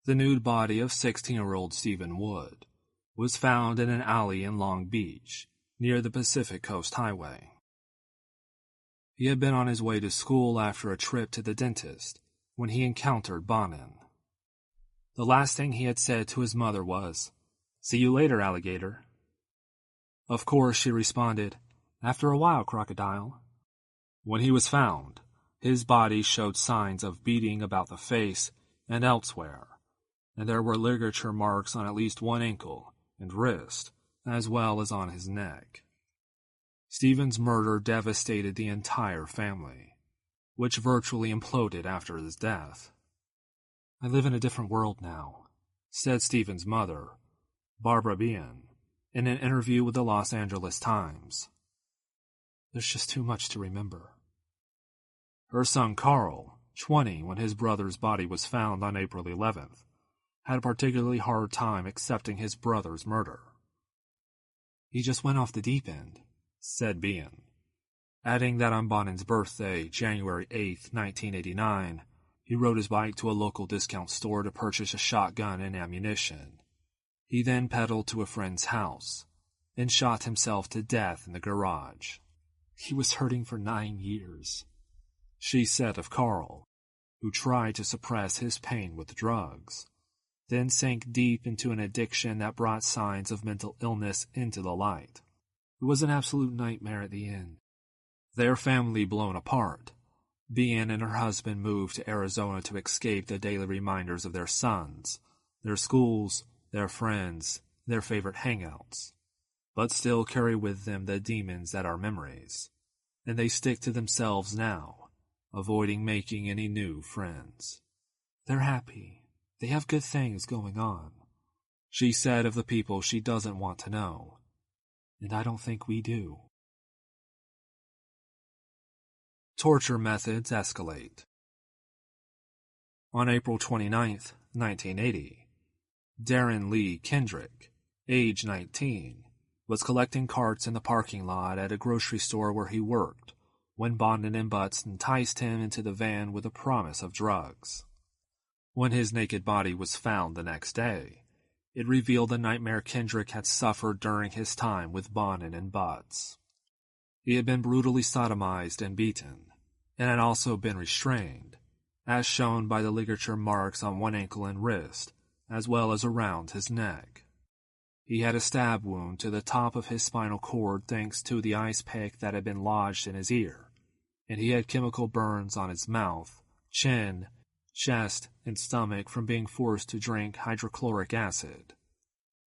the nude body of 16-year-old Stephen Wood was found in an alley in Long Beach, near the Pacific Coast Highway. He had been on his way to school after a trip to the dentist when he encountered Bonin. The last thing he had said to his mother was, "See you later, alligator." Of course, she responded, "After a while, crocodile." When he was found, his body showed signs of beating about the face and elsewhere, and there were ligature marks on at least one ankle and wrist, as well as on his neck. Stephen's murder devastated the entire family, which virtually imploded after his death. "I live in a different world now," said Stephen's mother, Barbara Bien, in an interview with the Los Angeles Times. "There's just too much to remember." Her son Carl, 20 when his brother's body was found on April 11th, had a particularly hard time accepting his brother's murder. "He just went off the deep end," said Bien, adding that on Bonin's birthday, January 8, 1989, he rode his bike to a local discount store to purchase a shotgun and ammunition. He then pedaled to a friend's house and shot himself to death in the garage. "He was hurting for 9 years, she said of Carl, who tried to suppress his pain with drugs, then sank deep into an addiction that brought signs of mental illness into the light. It was an absolute nightmare at the end." Their family blown apart, Bien and her husband moved to Arizona to escape the daily reminders of their sons, their schools, their friends, their favorite hangouts, but still carry with them the demons that are memories, and they stick to themselves now, avoiding making any new friends. "They're happy. They have good things going on," she said of the people she doesn't want to know. "And I don't think we do." Torture methods escalate. On April 29, 1980, Darren Lee Kendrick, age 19, was collecting carts in the parking lot at a grocery store where he worked when Bonin and Butts enticed him into the van with a promise of drugs. When his naked body was found the next day, it revealed the nightmare Kendrick had suffered during his time with Bonin and Butts. He had been brutally sodomized and beaten, and had also been restrained, as shown by the ligature marks on one ankle and wrist, as well as around his neck. He had a stab wound to the top of his spinal cord thanks to the ice pick that had been lodged in his ear, and he had chemical burns on his mouth, chin, chest, and stomach from being forced to drink hydrochloric acid.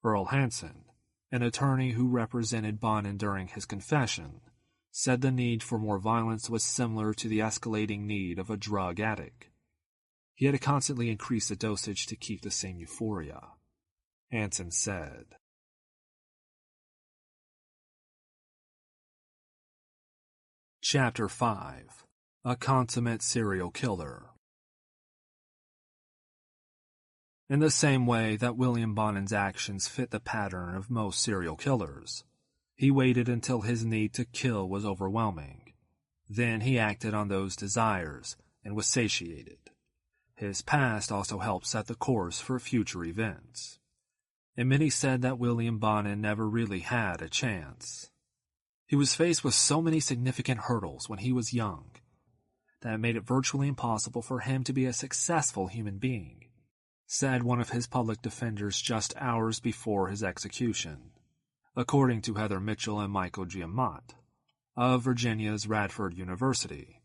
Earl Hansen, an attorney who represented Bonin during his confession, said the need for more violence was similar to the escalating need of a drug addict. He had to constantly increase the dosage to keep the same euphoria. Hansen said. Chapter 5. A Consummate Serial Killer. In the same way that William Bonin's actions fit the pattern of most serial killers, he waited until his need to kill was overwhelming. Then he acted on those desires and was satiated. His past also helped set the course for future events. And many said that William Bonin never really had a chance. He was faced with so many significant hurdles when he was young that it made it virtually impossible for him to be a successful human being, said one of his public defenders just hours before his execution, according to Heather Mitchell and Michael Giamott of Virginia's Radford University.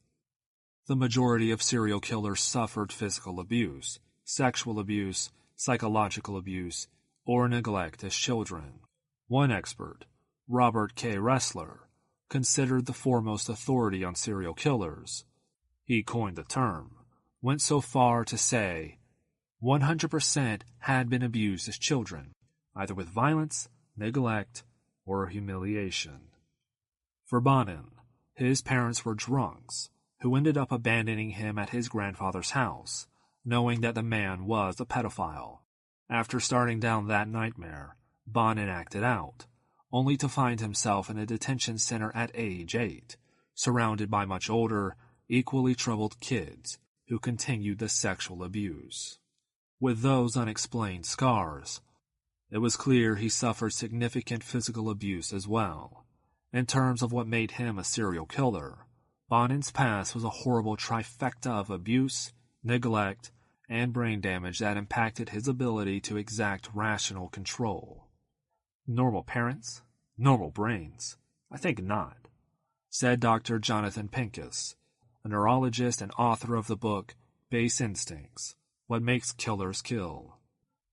The majority of serial killers suffered physical abuse, sexual abuse, psychological abuse, or neglect as children. One expert, Robert K. Ressler, considered the foremost authority on serial killers. He coined the term, went so far to say 100% had been abused as children, either with violence, neglect, or humiliation. For Bonin, his parents were drunks who ended up abandoning him at his grandfather's house, knowing that the man was a pedophile. After starting down that nightmare, Bonin acted out, only to find himself in a detention center at age 8, surrounded by much older, equally troubled kids who continued the sexual abuse. With those unexplained scars, it was clear he suffered significant physical abuse as well. In terms of what made him a serial killer, Bonin's past was a horrible trifecta of abuse, neglect, and brain damage that impacted his ability to exact rational control. Normal parents? Normal brains? I think not, said Dr. Jonathan Pincus, a neurologist and author of the book Base Instincts, What Makes Killers Kill.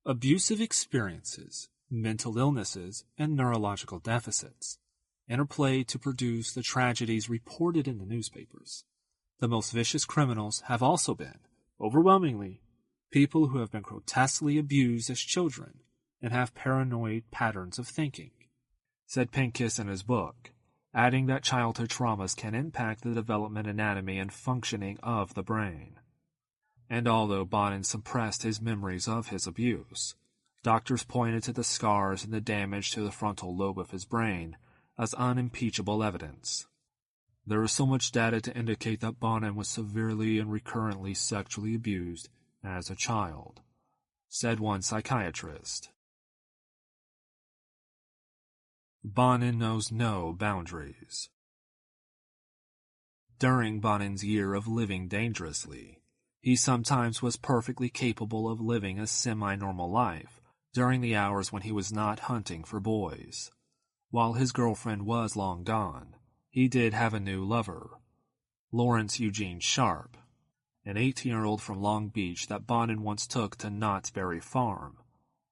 Abusive experiences, mental illnesses, and neurological deficits interplay to produce the tragedies reported in the newspapers. The most vicious criminals have also been, overwhelmingly, people who have been grotesquely abused as children and have paranoid patterns of thinking, said Pincus in his book, adding that childhood traumas can impact the development, anatomy, and functioning of the brain. And although Bonin suppressed his memories of his abuse, doctors pointed to the scars and the damage to the frontal lobe of his brain as unimpeachable evidence. There is so much data to indicate that Bonin was severely and recurrently sexually abused as a child, said one psychiatrist. Bonin knows no boundaries. During Bonin's year of living dangerously, he sometimes was perfectly capable of living a semi-normal life during the hours when he was not hunting for boys. While his girlfriend was long gone, he did have a new lover, Lawrence Eugene Sharp, an 18-year-old from Long Beach that Bonin once took to Knott's Berry Farm,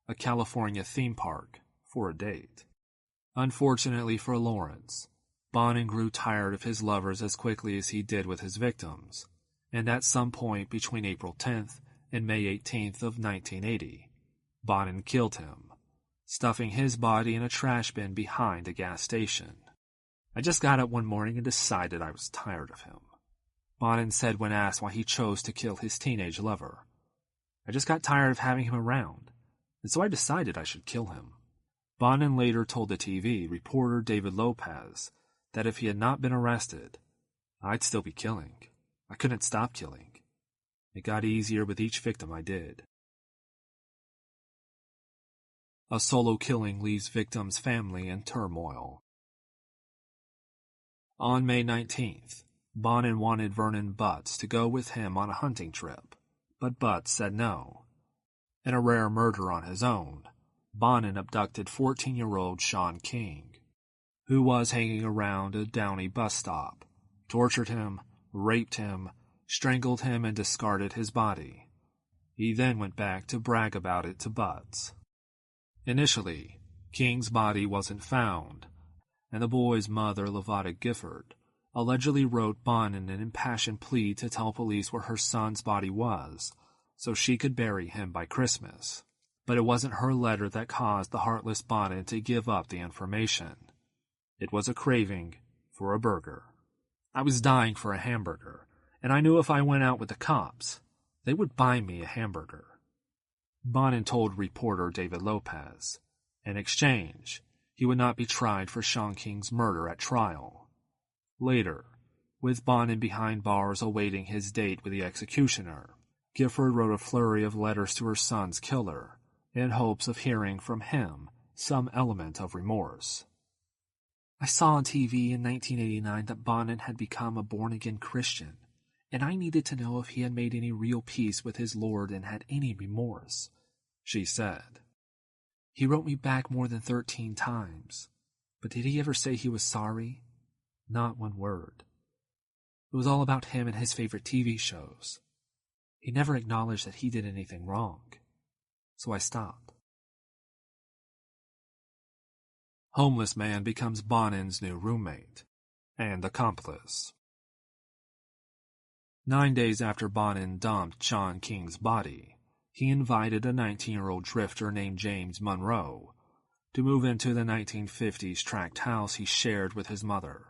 a California theme park, for a date. Unfortunately for Lawrence, Bonin grew tired of his lovers as quickly as he did with his victims, and at some point between April 10th and May 18th of 1980, Bonin killed him, stuffing his body in a trash bin behind a gas station. I just got up one morning and decided I was tired of him, Bonin said when asked why he chose to kill his teenage lover. I just got tired of having him around, and so I decided I should kill him. Bonin later told the TV reporter David Lopez that if he had not been arrested, I'd still be killing. I couldn't stop killing. It got easier with each victim I did. A solo killing leaves victim's family in turmoil. On May 19th, Bonin wanted Vernon Butts to go with him on a hunting trip, but Butts said no. In a rare murder on his own, Bonin abducted 14-year-old Sean King, who was hanging around a Downey bus stop, tortured him, raped him, strangled him, and discarded his body. He then went back to brag about it to Butts. Initially, King's body wasn't found, and the boy's mother, Lavada Gifford, allegedly wrote Bonin an impassioned plea to tell police where her son's body was, so she could bury him by Christmas. But it wasn't her letter that caused the heartless Bonin to give up the information. It was a craving for a burger. I was dying for a hamburger, and I knew if I went out with the cops, they would buy me a hamburger. Bonin told reporter David Lopez. In exchange, he would not be tried for Sean King's murder at trial. Later, with Bonin behind bars awaiting his date with the executioner, Gifford wrote a flurry of letters to her son's killer, in hopes of hearing from him some element of remorse. I saw on TV in 1989 that Bonin had become a born-again Christian, and I needed to know if he had made any real peace with his Lord and had any remorse, she said. He wrote me back more than 13 times, but did he ever say he was sorry? Not one word. It was all about him and his favorite TV shows. He never acknowledged that he did anything wrong, so I stopped. Homeless man becomes Bonin's new roommate and accomplice. 9 days after Bonin dumped Sean King's body, he invited a 19-year-old drifter named James Monroe to move into the 1950s tract house he shared with his mother.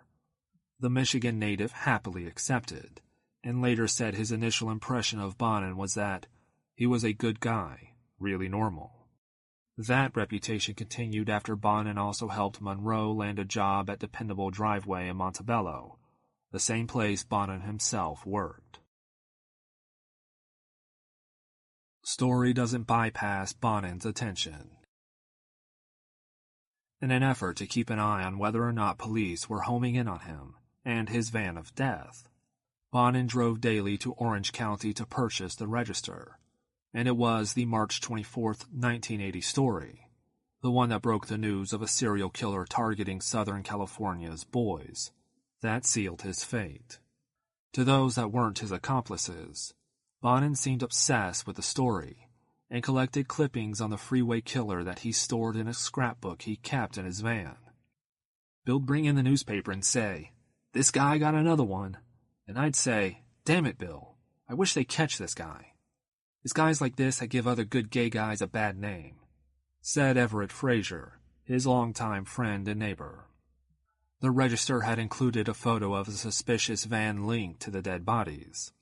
The Michigan native happily accepted, and later said his initial impression of Bonin was that he was a good guy, really normal. That reputation continued after Bonin also helped Monroe land a job at Dependable Driveway in Montebello, the same place Bonin himself worked. Story doesn't bypass Bonin's attention. In an effort to keep an eye on whether or not police were homing in on him and his van of death, Bonin drove daily to Orange County to purchase the Register, and it was the March 24, 1980 story, the one that broke the news of a serial killer targeting Southern California's boys, that sealed his fate. To those that weren't his accomplices, Bonin seemed obsessed with the story and collected clippings on the Freeway Killer that he stored in a scrapbook he kept in his van. Bill'd bring in the newspaper and say, "This guy got another one," and I'd say, "Damn it, Bill, I wish they'd catch this guy. It's guys like this that give other good gay guys a bad name," said Everett Frazier, his longtime friend and neighbor. The Register had included a photo of a suspicious van linked to the dead bodies.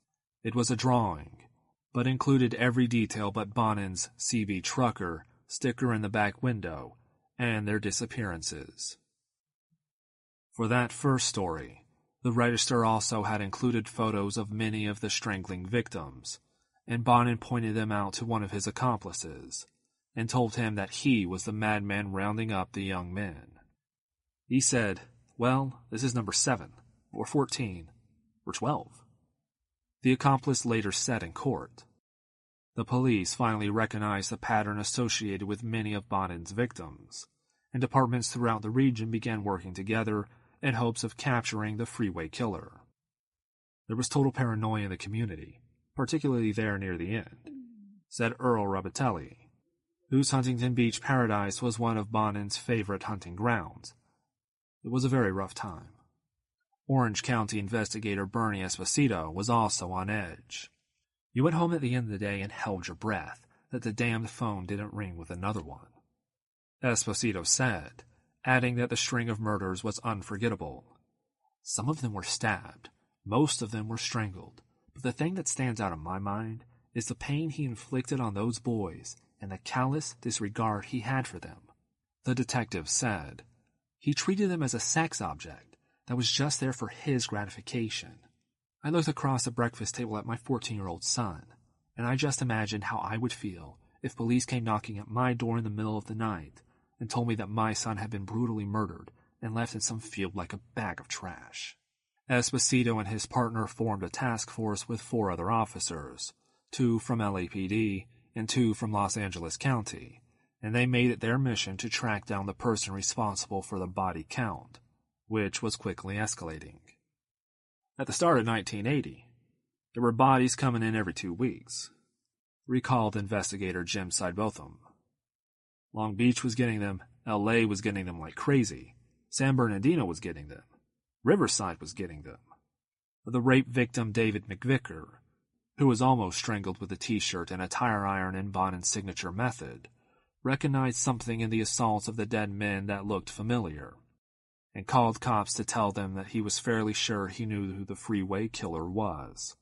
It was a drawing, but included every detail but Bonin's CB Trucker sticker in the back window and their disappearances. For that first story, the Register also had included photos of many of the strangling victims, and Bonin pointed them out to one of his accomplices, and told him that he was the madman rounding up the young men. He said, "Well, this is number 7, or 14, or 12. The accomplice later said in court. The police finally recognized the pattern associated with many of Bonin's victims, and departments throughout the region began working together in hopes of capturing the Freeway Killer. There was total paranoia in the community, particularly there near the end, said Earl Rabatelli, whose Huntington Beach paradise was one of Bonin's favorite hunting grounds. It was a very rough time. Orange County investigator Bernie Esposito was also on edge. You went home at the end of the day and held your breath that the damned phone didn't ring with another one, Esposito said, adding that the string of murders was unforgettable. Some of them were stabbed, most of them were strangled, but the thing that stands out in my mind is the pain he inflicted on those boys and the callous disregard he had for them. The detective said, he treated them as a sex object that was just there for his gratification. I looked across the breakfast table at my 14-year-old son, and I just imagined how I would feel if police came knocking at my door in the middle of the night and told me that my son had been brutally murdered and left in some field like a bag of trash. Esposito and his partner formed a task force with 4 other officers, 2 from LAPD and 2 from Los Angeles County, and they made it their mission to track down the person responsible for the body count, which was quickly escalating. At the start of 1980, there were bodies coming in every 2 weeks, recalled investigator Jim Sidebotham. Long Beach was getting them, LA was getting them like crazy, San Bernardino was getting them, Riverside was getting them. The rape victim David McVicker, who was almost strangled with a t-shirt and a tire iron in Bonin's signature method, recognized something in the assaults of the dead men that looked familiar, and called cops to tell them that he was fairly sure he knew who the Freeway Killer was.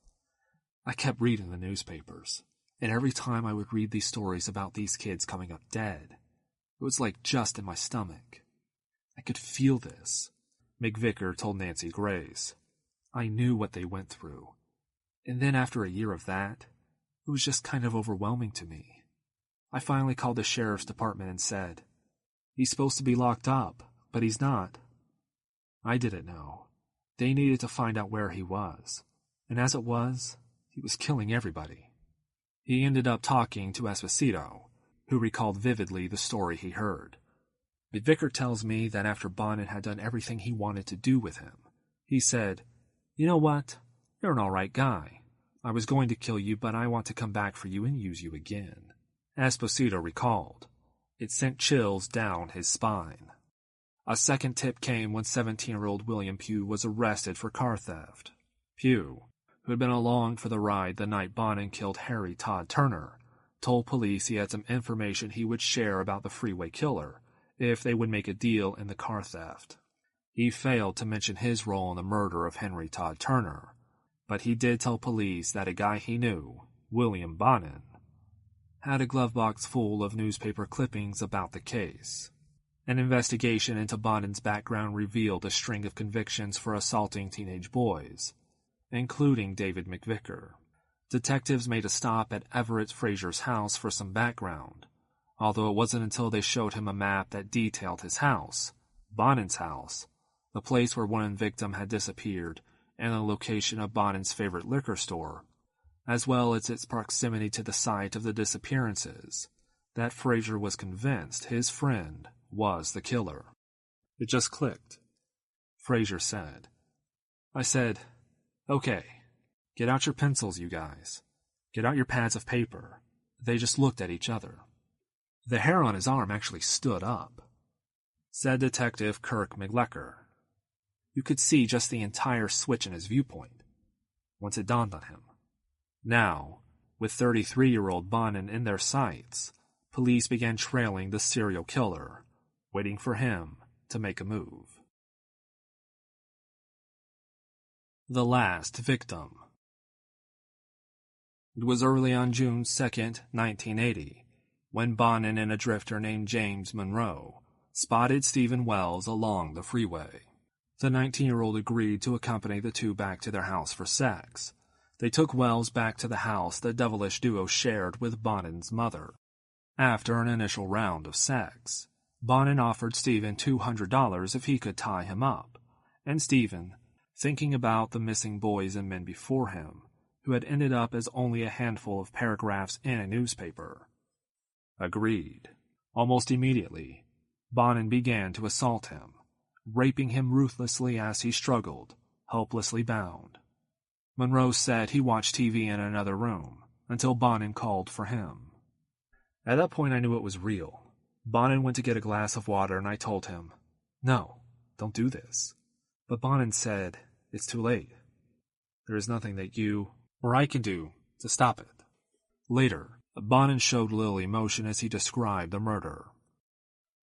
I kept reading the newspapers, and every time I would read these stories about these kids coming up dead, it was like just in my stomach. I could feel this, McVicker told Nancy Grace. I knew what they went through. And then after a year of that, it was just kind of overwhelming to me. I finally called the sheriff's department and said, "He's supposed to be locked up, but he's not." I didn't know. They needed to find out where he was. And as it was, he was killing everybody. He ended up talking to Esposito, who recalled vividly the story he heard. McVicker tells me that after Bonin had done everything he wanted to do with him, he said, "You know what? You're an alright guy. I was going to kill you, but I want to come back for you and use you again." Esposito recalled. It sent chills down his spine. A second tip came when 17-year-old William Pugh was arrested for car theft. Pugh, who had been along for the ride the night Bonin killed Harry Todd Turner, told police he had some information he would share about the Freeway Killer if they would make a deal in the car theft. He failed to mention his role in the murder of Henry Todd Turner, but he did tell police that a guy he knew, William Bonin, had a glove box full of newspaper clippings about the case. An investigation into Bonin's background revealed a string of convictions for assaulting teenage boys, including David McVicker. Detectives made a stop at Everett Frazier's house for some background, although it wasn't until they showed him a map that detailed his house, Bonin's house, the place where one victim had disappeared, and the location of Bonin's favorite liquor store, as well as its proximity to the site of the disappearances, that Frazier was convinced his friend was the killer. It just clicked, Frazier said. I said, "Okay, get out your pencils, you guys. Get out your pads of paper." They just looked at each other. The hair on his arm actually stood up, said Detective Kirk McLecker. You could see just the entire switch in his viewpoint, once it dawned on him. Now, with 33-year-old Bonin in their sights, police began trailing the serial killer, waiting for him to make a move. The last victim. It was early on June 2nd, 1980, when Bonin and a drifter named James Monroe spotted Stephen Wells along the freeway. The 19-year-old agreed to accompany the two back to their house for sex. They took Wells back to the house the devilish duo shared with Bonin's mother. After an initial round of sex, Bonin offered Stephen $200 if he could tie him up, and Stephen, thinking about the missing boys and men before him, who had ended up as only a handful of paragraphs in a newspaper, agreed. Almost immediately, Bonin began to assault him, raping him ruthlessly as he struggled, hopelessly bound. Monroe said he watched TV in another room until Bonin called for him. At that point I knew it was real. Bonin went to get a glass of water and I told him, "No, don't do this." But Bonin said, "It's too late. There is nothing that you or I can do to stop it." Later, Bonin showed little emotion as he described the murder.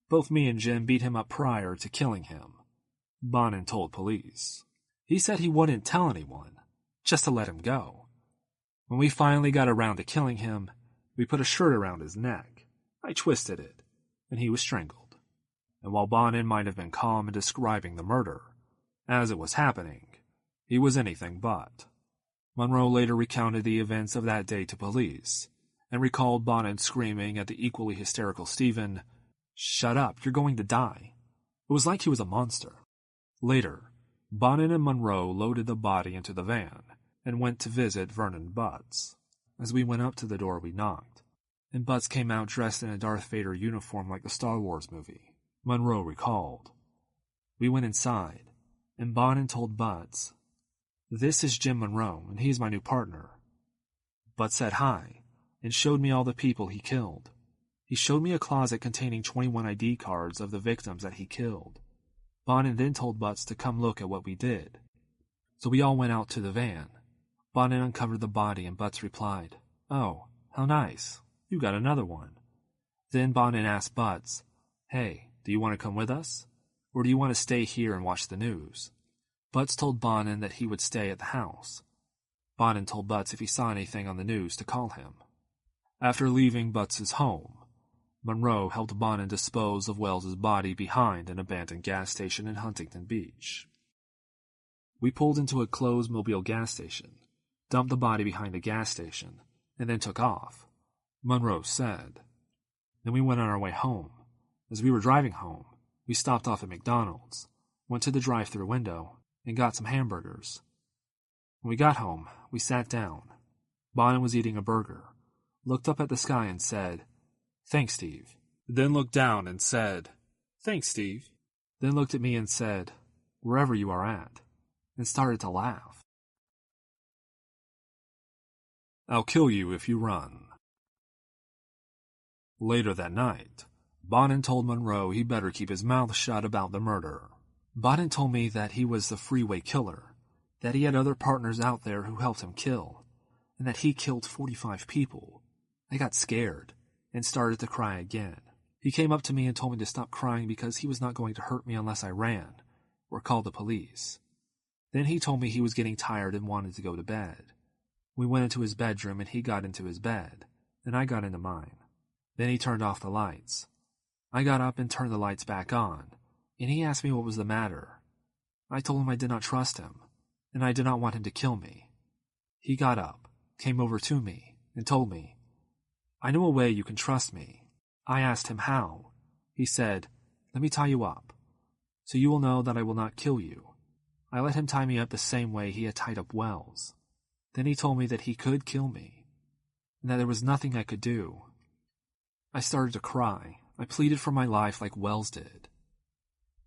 "Both me and Jim beat him up prior to killing him," Bonin told police. "He said he wouldn't tell anyone, just to let him go. When we finally got around to killing him, we put a shirt around his neck. I twisted it, and he was strangled." And while Bonin might have been calm in describing the murder, as it was happening, he was anything but. Monroe later recounted the events of that day to police, and recalled Bonin screaming at the equally hysterical Stephen, "Shut up, you're going to die." It was like he was a monster. Later, Bonin and Monroe loaded the body into the van and went to visit Vernon Butts. As we went up to the door, we knocked, and Butts came out dressed in a Darth Vader uniform like the Star Wars movie. Monroe recalled. We went inside, and Bonin told Butts, "This is Jim Monroe, and he's my new partner." Butts said hi, and showed me all the people he killed. He showed me a closet containing 21 ID cards of the victims that he killed. Bonin then told Butts to come look at what we did. So we all went out to the van. Bonin uncovered the body, and Butts replied, "Oh, how nice. You got another one." Then Bonin asked Butts, "Hey, do you want to come with us? Or do you want to stay here and watch the news?" Butts told Bonin that he would stay at the house. Bonin told Butts if he saw anything on the news to call him. After leaving Butts's home, Monroe helped Bonin dispose of Wells's body behind an abandoned gas station in Huntington Beach. We pulled into a closed Mobile gas station, dumped the body behind a gas station, and then took off, Monroe said. Then we went on our way home. As we were driving home, we stopped off at McDonald's, went to the drive-thru window, and got some hamburgers. When we got home, we sat down. Bonin was eating a burger, looked up at the sky and said, "Thanks, Steve." Then looked down and said, "Thanks, Steve." Then looked at me and said, "Wherever you are at," and started to laugh. "I'll kill you if you run." Later that night, Bonin told Monroe he better keep his mouth shut about the murder. Bonin told me that he was the Freeway Killer, that he had other partners out there who helped him kill, and that he killed 45 people. I got scared and started to cry again. He came up to me and told me to stop crying because he was not going to hurt me unless I ran or called the police. Then he told me he was getting tired and wanted to go to bed. We went into his bedroom and he got into his bed, and I got into mine. Then he turned off the lights. I got up and turned the lights back on, and he asked me what was the matter. I told him I did not trust him, and I did not want him to kill me. He got up, came over to me, and told me, "I know a way you can trust me." I asked him how. He said, "Let me tie you up, so you will know that I will not kill you." I let him tie me up the same way he had tied up Wells. Then he told me that he could kill me, and that there was nothing I could do. I started to cry. I pleaded for my life like Wells did.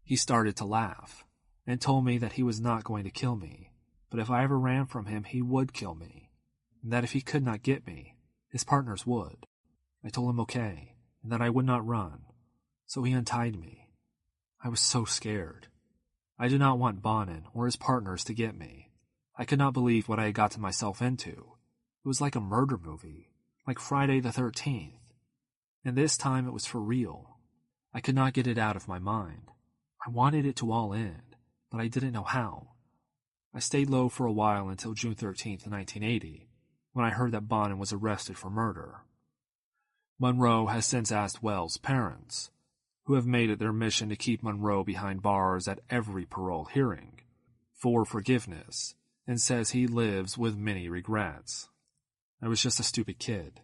He started to laugh, and told me that he was not going to kill me, but if I ever ran from him, he would kill me, and that if he could not get me, his partners would. I told him okay, and that I would not run, so he untied me. I was so scared. I did not want Bonin or his partners to get me. I could not believe what I had gotten myself into. It was like a murder movie, like Friday the 13th. And this time it was for real. I could not get it out of my mind. I wanted it to all end, but I didn't know how. I stayed low for a while until June 13th, 1980, when I heard that Bonin was arrested for murder. Monroe has since asked Wells' parents, who have made it their mission to keep Monroe behind bars at every parole hearing, for forgiveness, and says he lives with many regrets. I was just a stupid kid.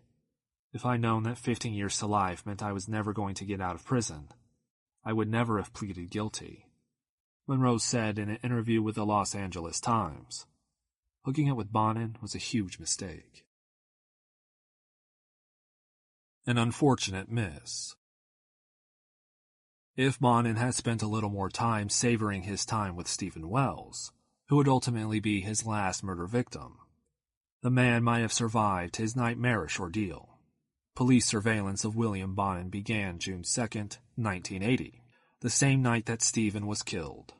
If I'd known that 15 years to life meant I was never going to get out of prison, I would never have pleaded guilty. Monroe said in an interview with the Los Angeles Times, "Hooking up with Bonin was a huge mistake." An unfortunate miss. If Bonin had spent a little more time savoring his time with Stephen Wells, who would ultimately be his last murder victim, the man might have survived his nightmarish ordeal. Police surveillance of William Bonin began June 2nd, 1980, the same night that Stephen was killed.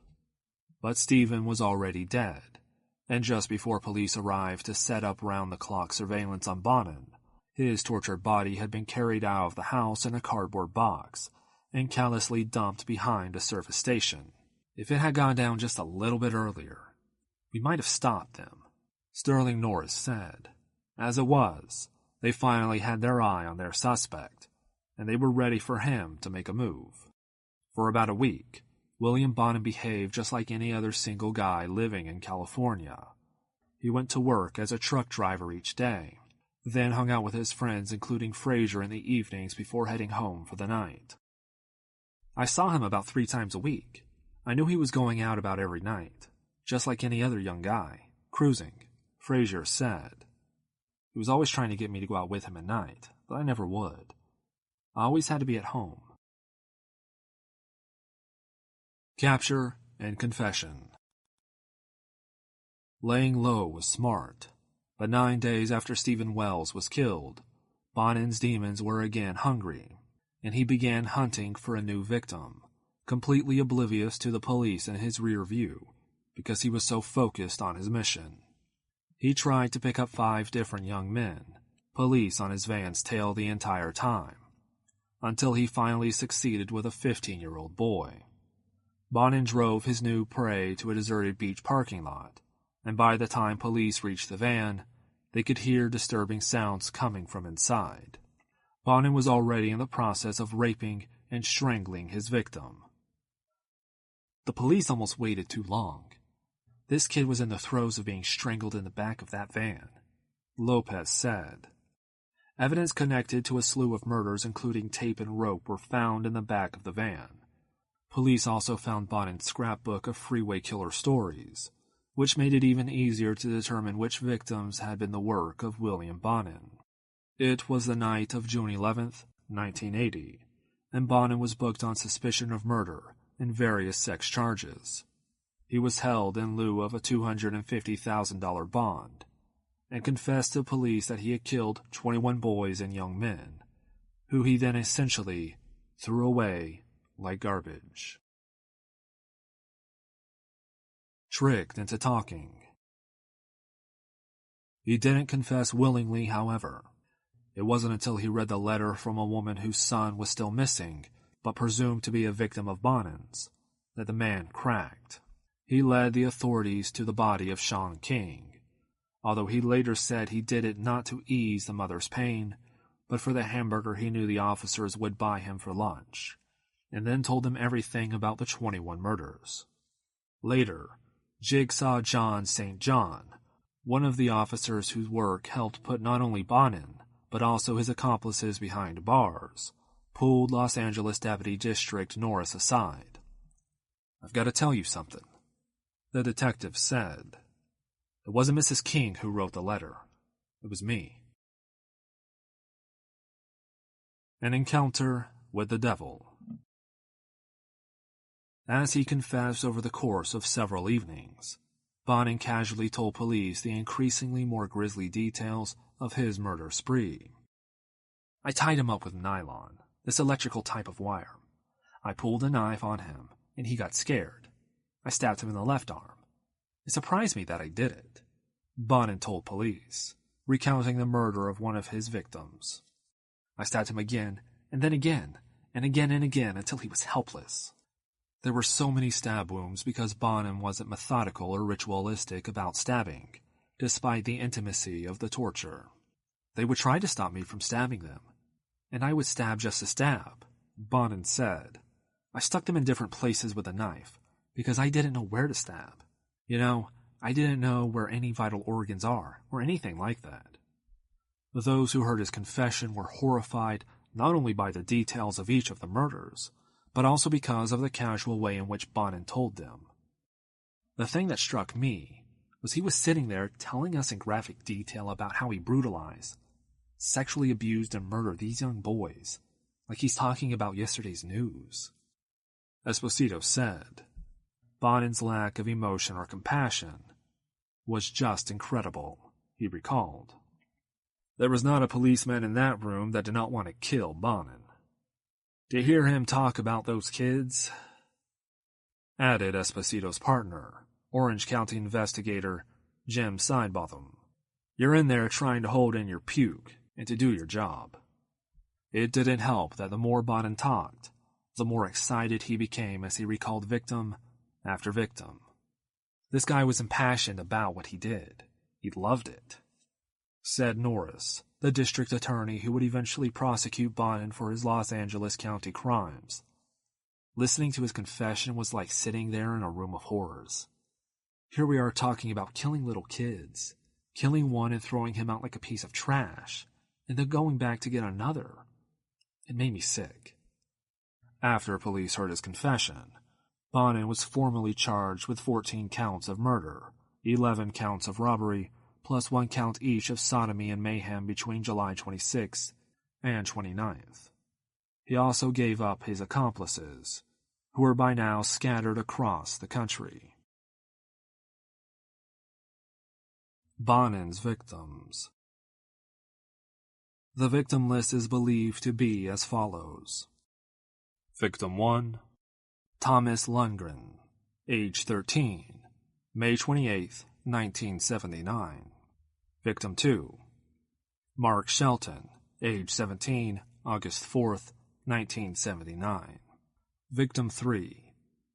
But Stephen was already dead, and just before police arrived to set up round-the-clock surveillance on Bonin, his tortured body had been carried out of the house in a cardboard box and callously dumped behind a service station. If it had gone down just a little bit earlier, we might have stopped them, Sterling Norris said. As it was, they finally had their eye on their suspect, and they were ready for him to make a move. For about a week, William Bonin behaved just like any other single guy living in California. He went to work as a truck driver each day, then hung out with his friends including Frazier in the evenings before heading home for the night. I saw him about 3 times a week. I knew he was going out about every night, just like any other young guy, cruising, Frazier said. He was always trying to get me to go out with him at night, but I never would. I always had to be at home. Capture and confession. Laying low was smart, but 9 days after Stephen Wells was killed, Bonin's demons were again hungry, and he began hunting for a new victim, completely oblivious to the police in his rear view, because he was so focused on his mission. He tried to pick up 5 different young men, police on his van's tail the entire time, until he finally succeeded with a 15-year-old boy. Bonin drove his new prey to a deserted beach parking lot, and by the time police reached the van, they could hear disturbing sounds coming from inside. Bonin was already in the process of raping and strangling his victim. The police almost waited too long. This kid was in the throes of being strangled in the back of that van, Lopez said. Evidence connected to a slew of murders, including tape and rope, were found in the back of the van. Police also found Bonin's scrapbook of Freeway Killer stories, which made it even easier to determine which victims had been the work of William Bonin. It was the night of June 11th, 1980, and Bonin was booked on suspicion of murder and various sex charges. He was held in lieu of a $250,000 bond, and confessed to police that he had killed 21 boys and young men, who he then essentially threw away like garbage. Tricked into talking. He didn't confess willingly, however. It wasn't until he read the letter from a woman whose son was still missing, but presumed to be a victim of Bonin's, that the man cracked. He led the authorities to the body of Sean King, although he later said he did it not to ease the mother's pain, but for the hamburger he knew the officers would buy him for lunch, and then told them everything about the 21 murders. Later, Jigsaw John St. John, one of the officers whose work helped put not only Bonin, but also his accomplices behind bars, pulled Los Angeles Deputy District Norris aside. "I've got to tell you something," the detective said. "It wasn't Mrs. King who wrote the letter. It was me." An encounter with the devil. As he confessed over the course of several evenings, Bonin casually told police the increasingly more grisly details of his murder spree. "I tied him up with nylon, this electrical type of wire. I pulled a knife on him, and he got scared. I stabbed him in the left arm. It surprised me that I did it," Bonin told police, recounting the murder of one of his victims. "I stabbed him again, and then again, and again and again until he was helpless." There were so many stab wounds because Bonin wasn't methodical or ritualistic about stabbing, despite the intimacy of the torture. "They would try to stop me from stabbing them, and I would stab just to stab," Bonin said. "I stuck them in different places with a knife, because I didn't know where to stab. I didn't know where any vital organs are, or anything like that." Those who heard his confession were horrified not only by the details of each of the murders, but also because of the casual way in which Bonin told them. The thing that struck me was he was sitting there telling us in graphic detail about how he brutalized, sexually abused, and murdered these young boys, like he's talking about yesterday's news. Esposito said. Bonin's lack of emotion or compassion was just incredible, he recalled. There was not a policeman in that room that did not want to kill Bonin. To hear him talk about those kids, added Esposito's partner, Orange County investigator Jim Sidebotham. You're in there trying to hold in your puke and to do your job. It didn't help that the more Bonin talked, the more excited he became as he recalled victim after victim. This guy was impassioned about what he did. He loved it, said Norris, the district attorney who would eventually prosecute Bonin for his Los Angeles County crimes. Listening to his confession was like sitting there in a room of horrors. Here we are talking about killing little kids, killing one and throwing him out like a piece of trash, and then going back to get another. It made me sick. After police heard his confession, Bonin was formally charged with 14 counts of murder, 11 counts of robbery, plus 1 count each of sodomy and mayhem between July 26th and 29th. He also gave up his accomplices, who were by now scattered across the country. Bonin's victims. The victim list is believed to be as follows. Victim 1, Thomas Lundgren, age 13, May 28, 1979. Victim 2, Mark Shelton, age 17, August 4, 1979. Victim 3,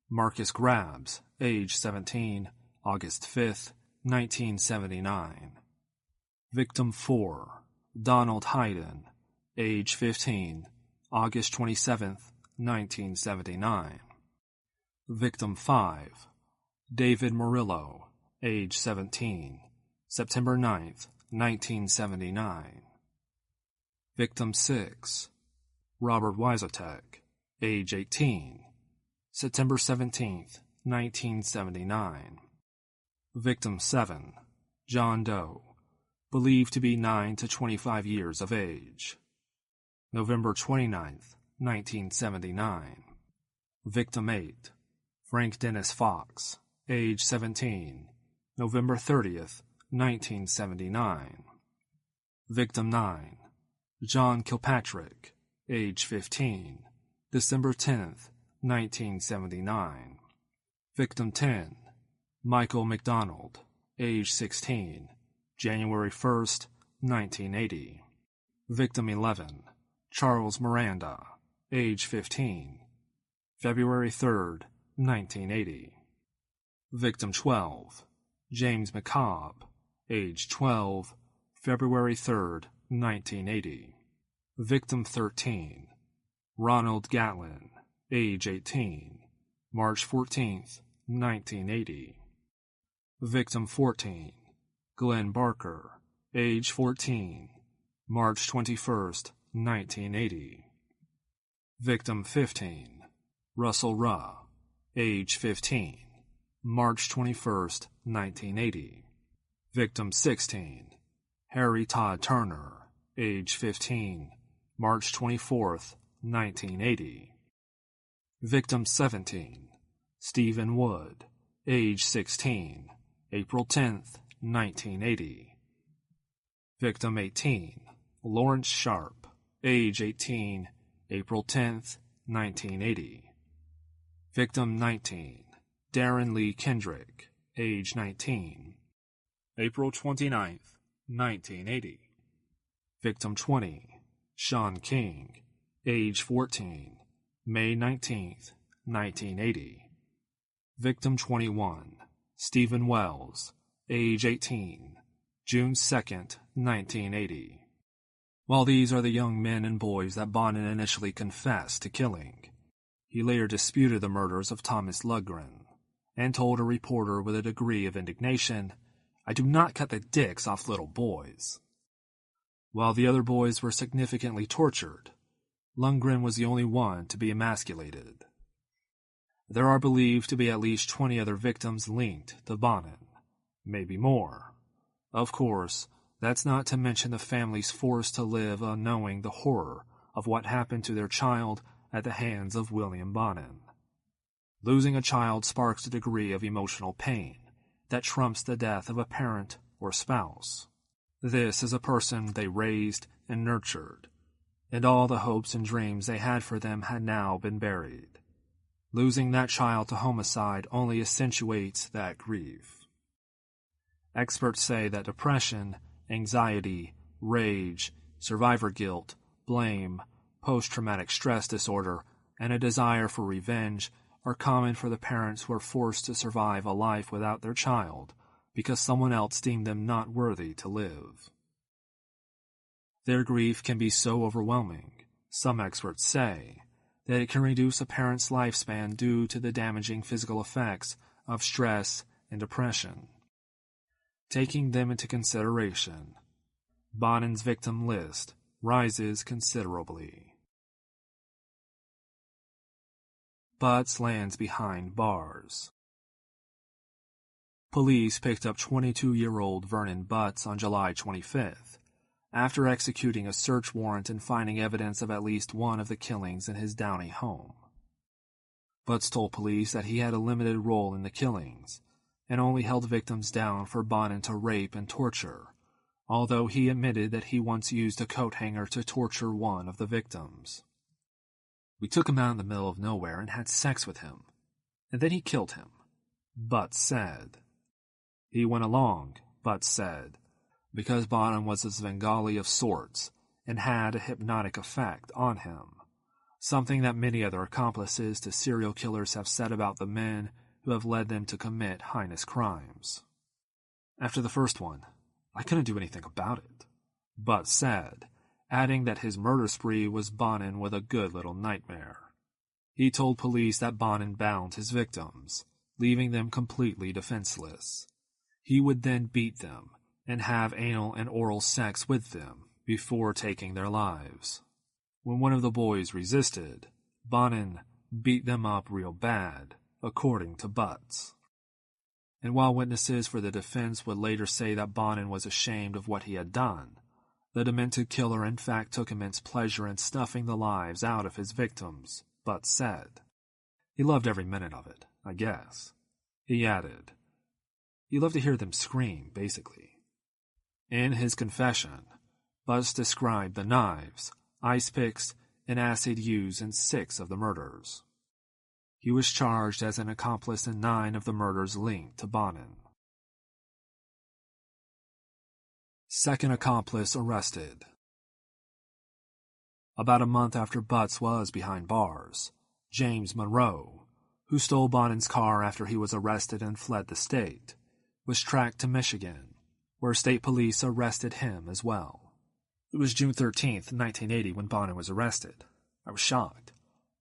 Marcus Grabs, age 17, August 5, 1979. Victim 4, Donald Hayden, age 15, August 27, 1979. Victim 5, David Murillo, age 17, September 9, 1979. Victim 6, Robert Wizotek, age 18, September 17, 1979. Victim 7, John Doe, believed to be 9 to 25 years of age, November 29, 1979. Victim 8, Frank Dennis Fox, age 17, November 30th, 1979. Victim 9, John Kilpatrick, age 15, December 10th, 1979. Victim 10, Michael McDonald, age 16, January 1st, 1980. Victim 11, Charles Miranda, age 15, February 3rd, 1980. Victim 12, James McCobb, age 12, February 3rd, 1980. Victim 13, Ronald Gatlin, age 18, March 14th, 1980. Victim 14, Glenn Barker, age 14, March 21st, 1980. Victim 15, Russell Ruh, age 15, March 21st, 1980. Victim 16, Harry Todd Turner, age 15, March 24th, 1980. Victim 17, Stephen Wood, age 16, April 10th, 1980. Victim 18, Lawrence Sharp, age 18, April 10th, 1980. Victim 19, Darren Lee Kendrick, age 19, April 29th, 1980. Victim 20, Sean King, age 14, May 19th, 1980. Victim 21, Stephen Wells, age 18, June 2nd, 1980. While these are the young men and boys that Bonin initially confessed to killing, he later disputed the murders of Thomas Lundgren and told a reporter with a degree of indignation, "I do not cut the dicks off little boys." While the other boys were significantly tortured, Lundgren was the only one to be emasculated. There are believed to be at least 20 other victims linked to Bonin, maybe more. Of course, that's not to mention the families forced to live unknowing the horror of what happened to their child at the hands of William Bonin. Losing a child sparks a degree of emotional pain that trumps the death of a parent or spouse. This is a person they raised and nurtured, and all the hopes and dreams they had for them had now been buried. Losing that child to homicide only accentuates that grief. Experts say that depression, anxiety, rage, survivor guilt, blame, post-traumatic stress disorder, and a desire for revenge are common for the parents who are forced to survive a life without their child because someone else deemed them not worthy to live. Their grief can be so overwhelming, some experts say, that it can reduce a parent's lifespan due to the damaging physical effects of stress, and depression. Taking them into consideration, Bonin's victim list rises considerably. Butts lands behind bars. Police picked up 22-year-old Vernon Butts on July 25th, after executing a search warrant and finding evidence of at least one of the killings in his Downey home. Butts told police that he had a limited role in the killings, and only held victims down for Bonin to rape and torture, although he admitted that he once used a coat hanger to torture one of the victims. "We took him out in the middle of nowhere and had sex with him, and then he killed him," Butts said. He went along, Butts said, because Bonin was a Svengali of sorts and had a hypnotic effect on him, something that many other accomplices to serial killers have said about the men who have led them to commit heinous crimes. "After the first one, I couldn't do anything about it," Butts said, adding that his murder spree was Bonin with a good little nightmare. He told police that Bonin bound his victims, leaving them completely defenseless. He would then beat them and have anal and oral sex with them before taking their lives. When one of the boys resisted, Bonin beat them up real bad, according to Butts. And while witnesses for the defense would later say that Bonin was ashamed of what he had done, the demented killer in fact took immense pleasure in snuffing the lives out of his victims, Butts said. He loved every minute of it, I guess. He added, "He loved to hear them scream, basically." In his confession, Butts described the knives, ice picks, and acid used in 6 of the murders. He was charged as an accomplice in 9 of the murders linked to Bonin. Second accomplice arrested. About a month after Butts was behind bars, James Monroe, who stole Bonin's car after he was arrested and fled the state, was tracked to Michigan, where state police arrested him as well. It was June 13th, 1980 when Bonin was arrested. I was shocked,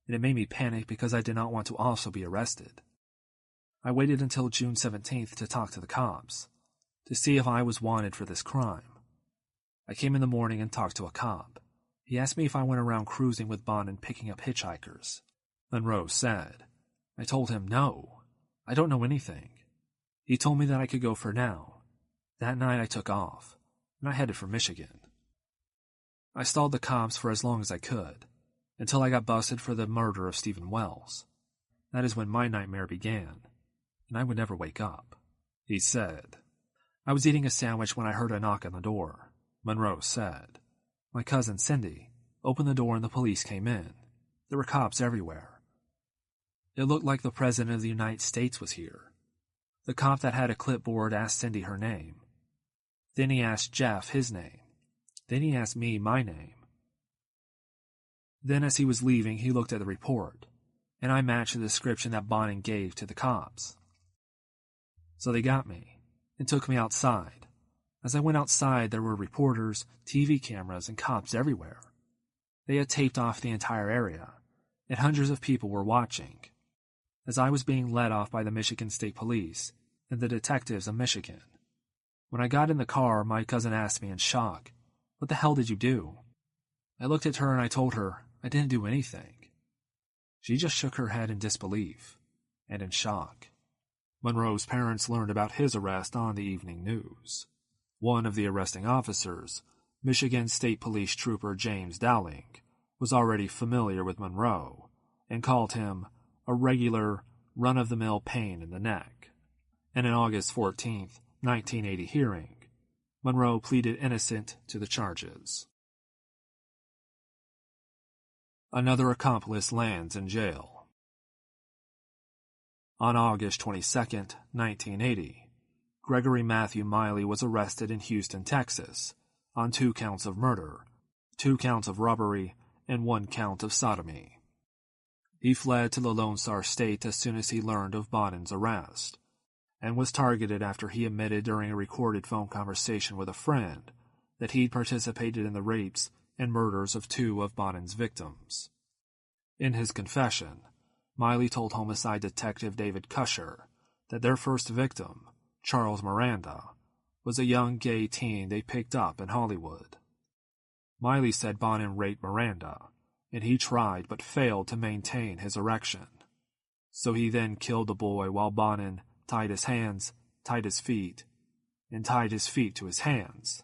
and it made me panic because I did not want to also be arrested. I waited until June 17th to talk to the cops, to see if I was wanted for this crime. I came in the morning and talked to a cop. He asked me if I went around cruising with Bonin picking up hitchhikers. Monroe said. I told him no, I don't know anything. He told me that I could go for now. That night I took off, and I headed for Michigan. I stalled the cops for as long as I could, until I got busted for the murder of Stephen Wells. That is when my nightmare began, and I would never wake up, he said. I was eating a sandwich when I heard a knock on the door, Monroe said. My cousin Cindy opened the door and the police came in. There were cops everywhere. It looked like the President of the United States was here. The cop that had a clipboard asked Cindy her name. Then he asked Jeff his name. Then he asked me my name. Then as he was leaving, he looked at the report, and I matched the description that Bonin gave to the cops. So they got me, and took me outside. As I went outside, there were reporters, TV cameras, and cops everywhere. They had taped off the entire area, and hundreds of people were watching. As I was being led off by the Michigan State Police and the detectives of Michigan. When I got in the car, my cousin asked me in shock, "What the hell did you do?" I looked at her and I told her I didn't do anything. She just shook her head in disbelief and in shock. Monroe's parents learned about his arrest on the evening news. One of the arresting officers, Michigan State Police Trooper James Dowling, was already familiar with Monroe and called him a regular, run-of-the-mill pain in the neck. In an August 14th, 1980 hearing, Monroe pleaded innocent to the charges. Another accomplice lands in jail. On August 22nd, 1980, Gregory Matthew Miley was arrested in Houston, Texas, on 2 counts of murder, 2 counts of robbery, and 1 count of sodomy. He fled to the Lone Star State as soon as he learned of Bonin's arrest, and was targeted after he admitted during a recorded phone conversation with a friend that he'd participated in the rapes and murders of 2 of Bonin's victims. In his confession, Miley told homicide detective David Cusher that their first victim, Charles Miranda, was a young gay teen they picked up in Hollywood. Miley said Bonin raped Miranda, and he tried but failed to maintain his erection. So he then killed the boy while Bonin tied his hands, tied his feet, and tied his feet to his hands.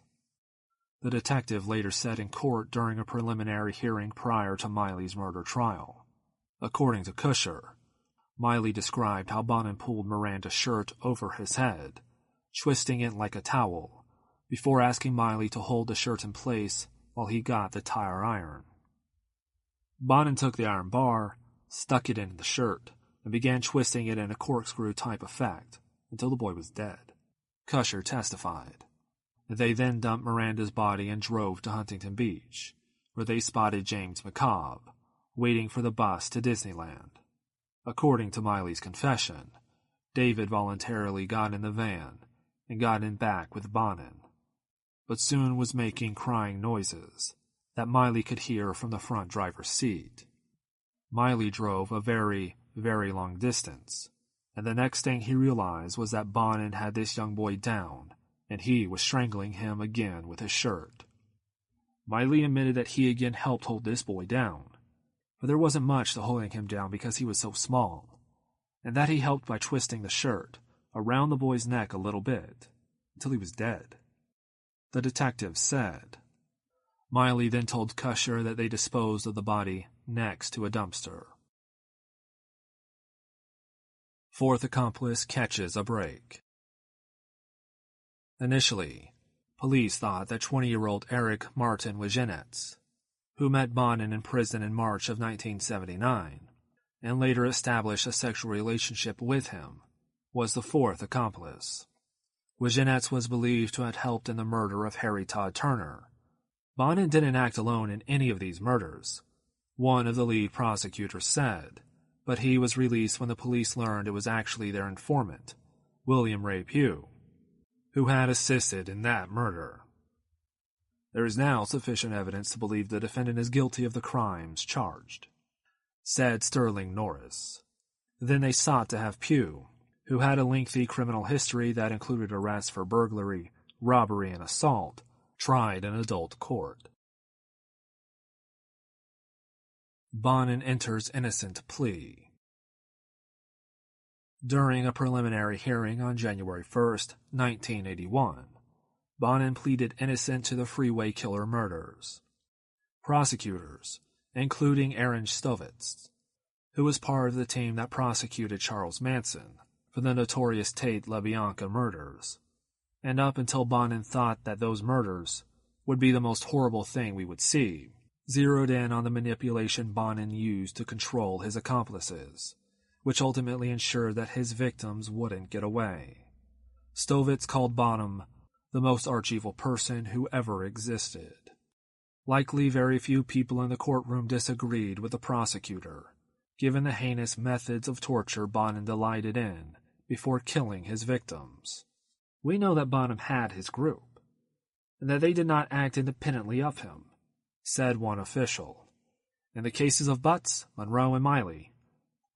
The detective later said in court during a preliminary hearing prior to Miley's murder trial. According to Kusher, Miley described how Bonin pulled Miranda's shirt over his head, twisting it like a towel, before asking Miley to hold the shirt in place while he got the tire iron. Bonin took the iron bar, stuck it in the shirt, and began twisting it in a corkscrew-type effect until the boy was dead. Kusher testified. They then dumped Miranda's body and drove to Huntington Beach, where they spotted James McCobb, waiting for the bus to Disneyland. According to Miley's confession, David voluntarily got in the van and got in back with Bonin, but soon was making crying noises that Miley could hear from the front driver's seat. Miley drove a very, very long distance, and the next thing he realized was that Bonin had this young boy down, and he was strangling him again with his shirt. Miley admitted that he again helped hold this boy down, but there wasn't much to holding him down because he was so small, and that he helped by twisting the shirt around the boy's neck a little bit, until he was dead. The detective said. Miley then told Kusher that they disposed of the body next to a dumpster. Fourth accomplice catches a break. Initially, police thought that 20-year-old Eric Martin Wigenetz, who met Bonin in prison in March of 1979, and later established a sexual relationship with him, was the fourth accomplice. Wigenetz was believed to have helped in the murder of Harry Todd Turner. Bonin didn't act alone in any of these murders, one of the lead prosecutors said, but he was released when the police learned it was actually their informant, William Ray Pugh, who had assisted in that murder. There is now sufficient evidence to believe the defendant is guilty of the crimes charged, said Sterling Norris. Then they sought to have Pugh, who had a lengthy criminal history that included arrests for burglary, robbery, and assault, tried in adult court. Bonin enters innocent plea. During a preliminary hearing on January 1, 1981, Bonin pleaded innocent to the Freeway Killer murders. Prosecutors, including Aaron Stovitz, who was part of the team that prosecuted Charles Manson for the notorious Tate LaBianca murders, and up until Bonin thought that those murders would be the most horrible thing we would see, zeroed in on the manipulation Bonin used to control his accomplices, which ultimately ensured that his victims wouldn't get away. Stovitz called Bonin the most arch-evil person who ever existed. Likely very few people in the courtroom disagreed with the prosecutor, given the heinous methods of torture Bonin delighted in before killing his victims. We know that Bonin had his group, and that they did not act independently of him, said one official. In the cases of Butts, Monroe, and Miley,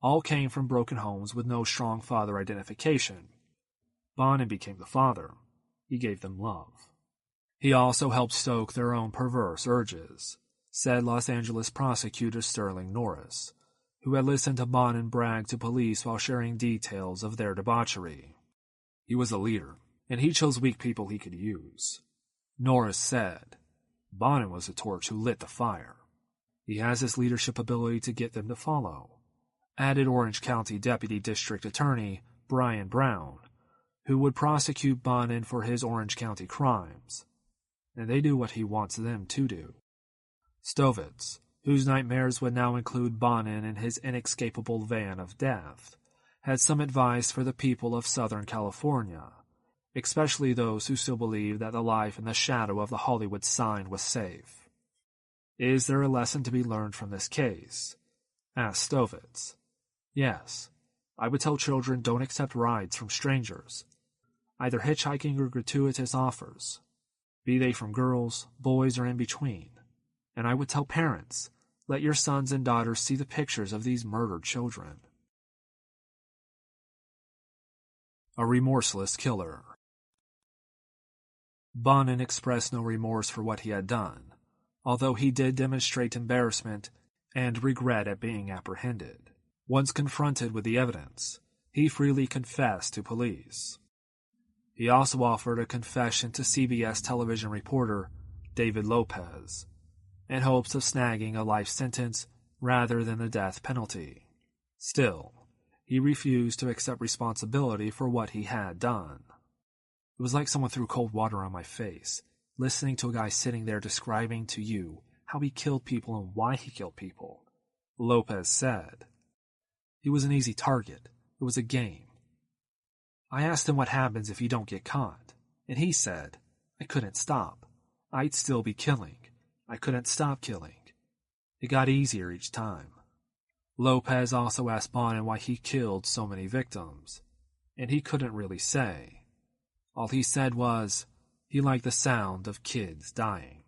all came from broken homes with no strong father identification. Bonin became the father. He gave them love. He also helped stoke their own perverse urges, said Los Angeles prosecutor Sterling Norris, who had listened to Bonin brag to police while sharing details of their debauchery. He was a leader, and he chose weak people he could use. Norris said, Bonin was the torch who lit the fire. He has this leadership ability to get them to follow, added Orange County Deputy District Attorney Brian Brown, who would prosecute Bonin for his Orange County crimes, and they do what he wants them to do. Stovitz, whose nightmares would now include Bonin in his inescapable van of death, had some advice for the people of Southern California, especially those who still believed that the life in the shadow of the Hollywood sign was safe. Is there a lesson to be learned from this case? Asked Stovitz. Yes. I would tell children don't accept rides from strangers, either hitchhiking or gratuitous offers, be they from girls, boys, or in between. And I would tell parents, let your sons and daughters see the pictures of these murdered children. a remorseless killer. Bonin expressed no remorse for what he had done, although he did demonstrate embarrassment and regret at being apprehended. Once confronted with the evidence, he freely confessed to police. He also offered a confession to CBS television reporter David Lopez, in hopes of snagging a life sentence rather than the death penalty. Still, he refused to accept responsibility for what he had done. It was like someone threw cold water on my face, listening to a guy sitting there describing to you how he killed people and why he killed people, Lopez said. He was an easy target. It was a game. I asked him what happens if you don't get caught, and he said, I couldn't stop. I'd still be killing. I couldn't stop killing. It got easier each time. Lopez also asked Bonin why he killed so many victims, and he couldn't really say. All he said was, he liked the sound of kids dying.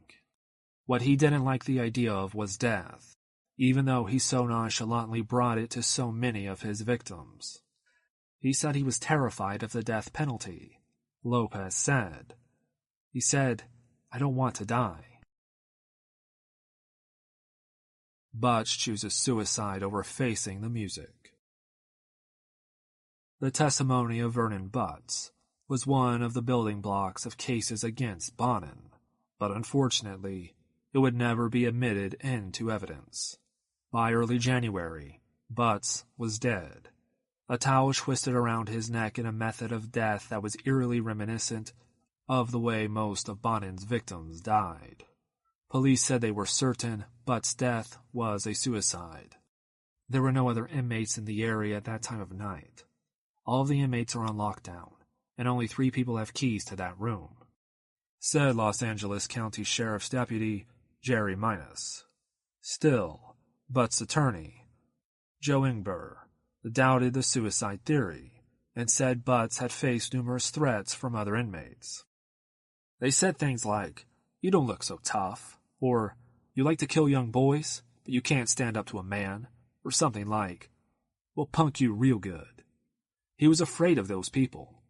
What he didn't like the idea of was death, even though he so nonchalantly brought it to so many of his victims. He said he was terrified of the death penalty, Lopez said. He said, I don't want to die. Butch chooses suicide over facing the music. The testimony of Vernon Butts was one of the building blocks of cases against Bonin, but unfortunately, it would never be admitted into evidence. By early January, Butts was dead, a towel twisted around his neck in a method of death that was eerily reminiscent of the way most of Bonin's victims died. Police said they were certain Butts' death was a suicide. There were no other inmates in the area at that time of night. All of the inmates are on lockdown, and only 3 people have keys to that room, said Los Angeles County Sheriff's Deputy Jerry Minus. Still, Butts' attorney, Joe Ingber, doubted the suicide theory and said Butts had faced numerous threats from other inmates. They said things like, you don't look so tough, or you like to kill young boys, but you can't stand up to a man, or something like, we'll punk you real good. He was afraid of those people,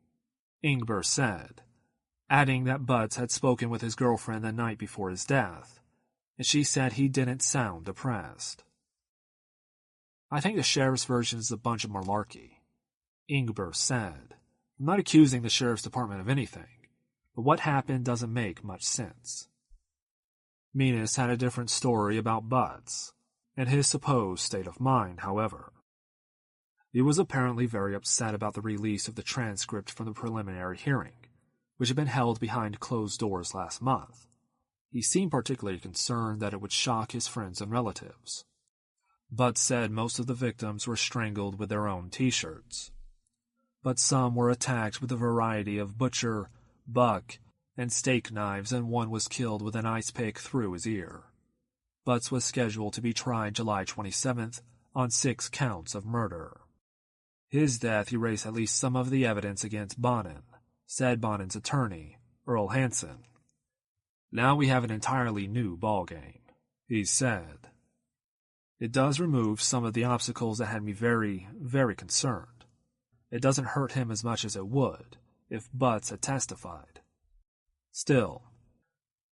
Ingber said, adding that Butts had spoken with his girlfriend the night before his death, and she said he didn't sound depressed. I think the sheriff's version is a bunch of malarkey, Ingber said. I'm not accusing the sheriff's department of anything, but what happened doesn't make much sense. Minus had a different story about Butts and his supposed state of mind, however. He was apparently very upset about the release of the transcript from the preliminary hearing, which had been held behind closed doors last month. He seemed particularly concerned that it would shock his friends and relatives. Butts said most of the victims were strangled with their own T-shirts, but some were attacked with a variety of butcher, buck, and steak knives, and one was killed with an ice pick through his ear. Butts was scheduled to be tried July 27th on 6 counts of murder. His death erased at least some of the evidence against Bonin, said Bonin's attorney, Earl Hansen. Now we have an entirely new ballgame, he said. It does remove some of the obstacles that had me very, very concerned. It doesn't hurt him as much as it would if Butts had testified. Still,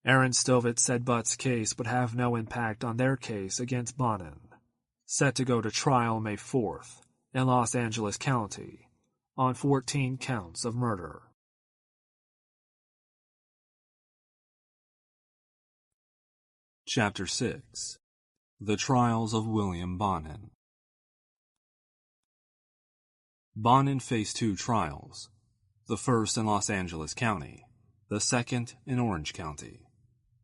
Aaron Stovitz said Butts' case would have no impact on their case against Bonin, set to go to trial May 4th in Los Angeles County on 14 counts of murder. Chapter 6. The Trials of William Bonin. Bonin faced 2 trials, the first in Los Angeles County, the second in Orange County.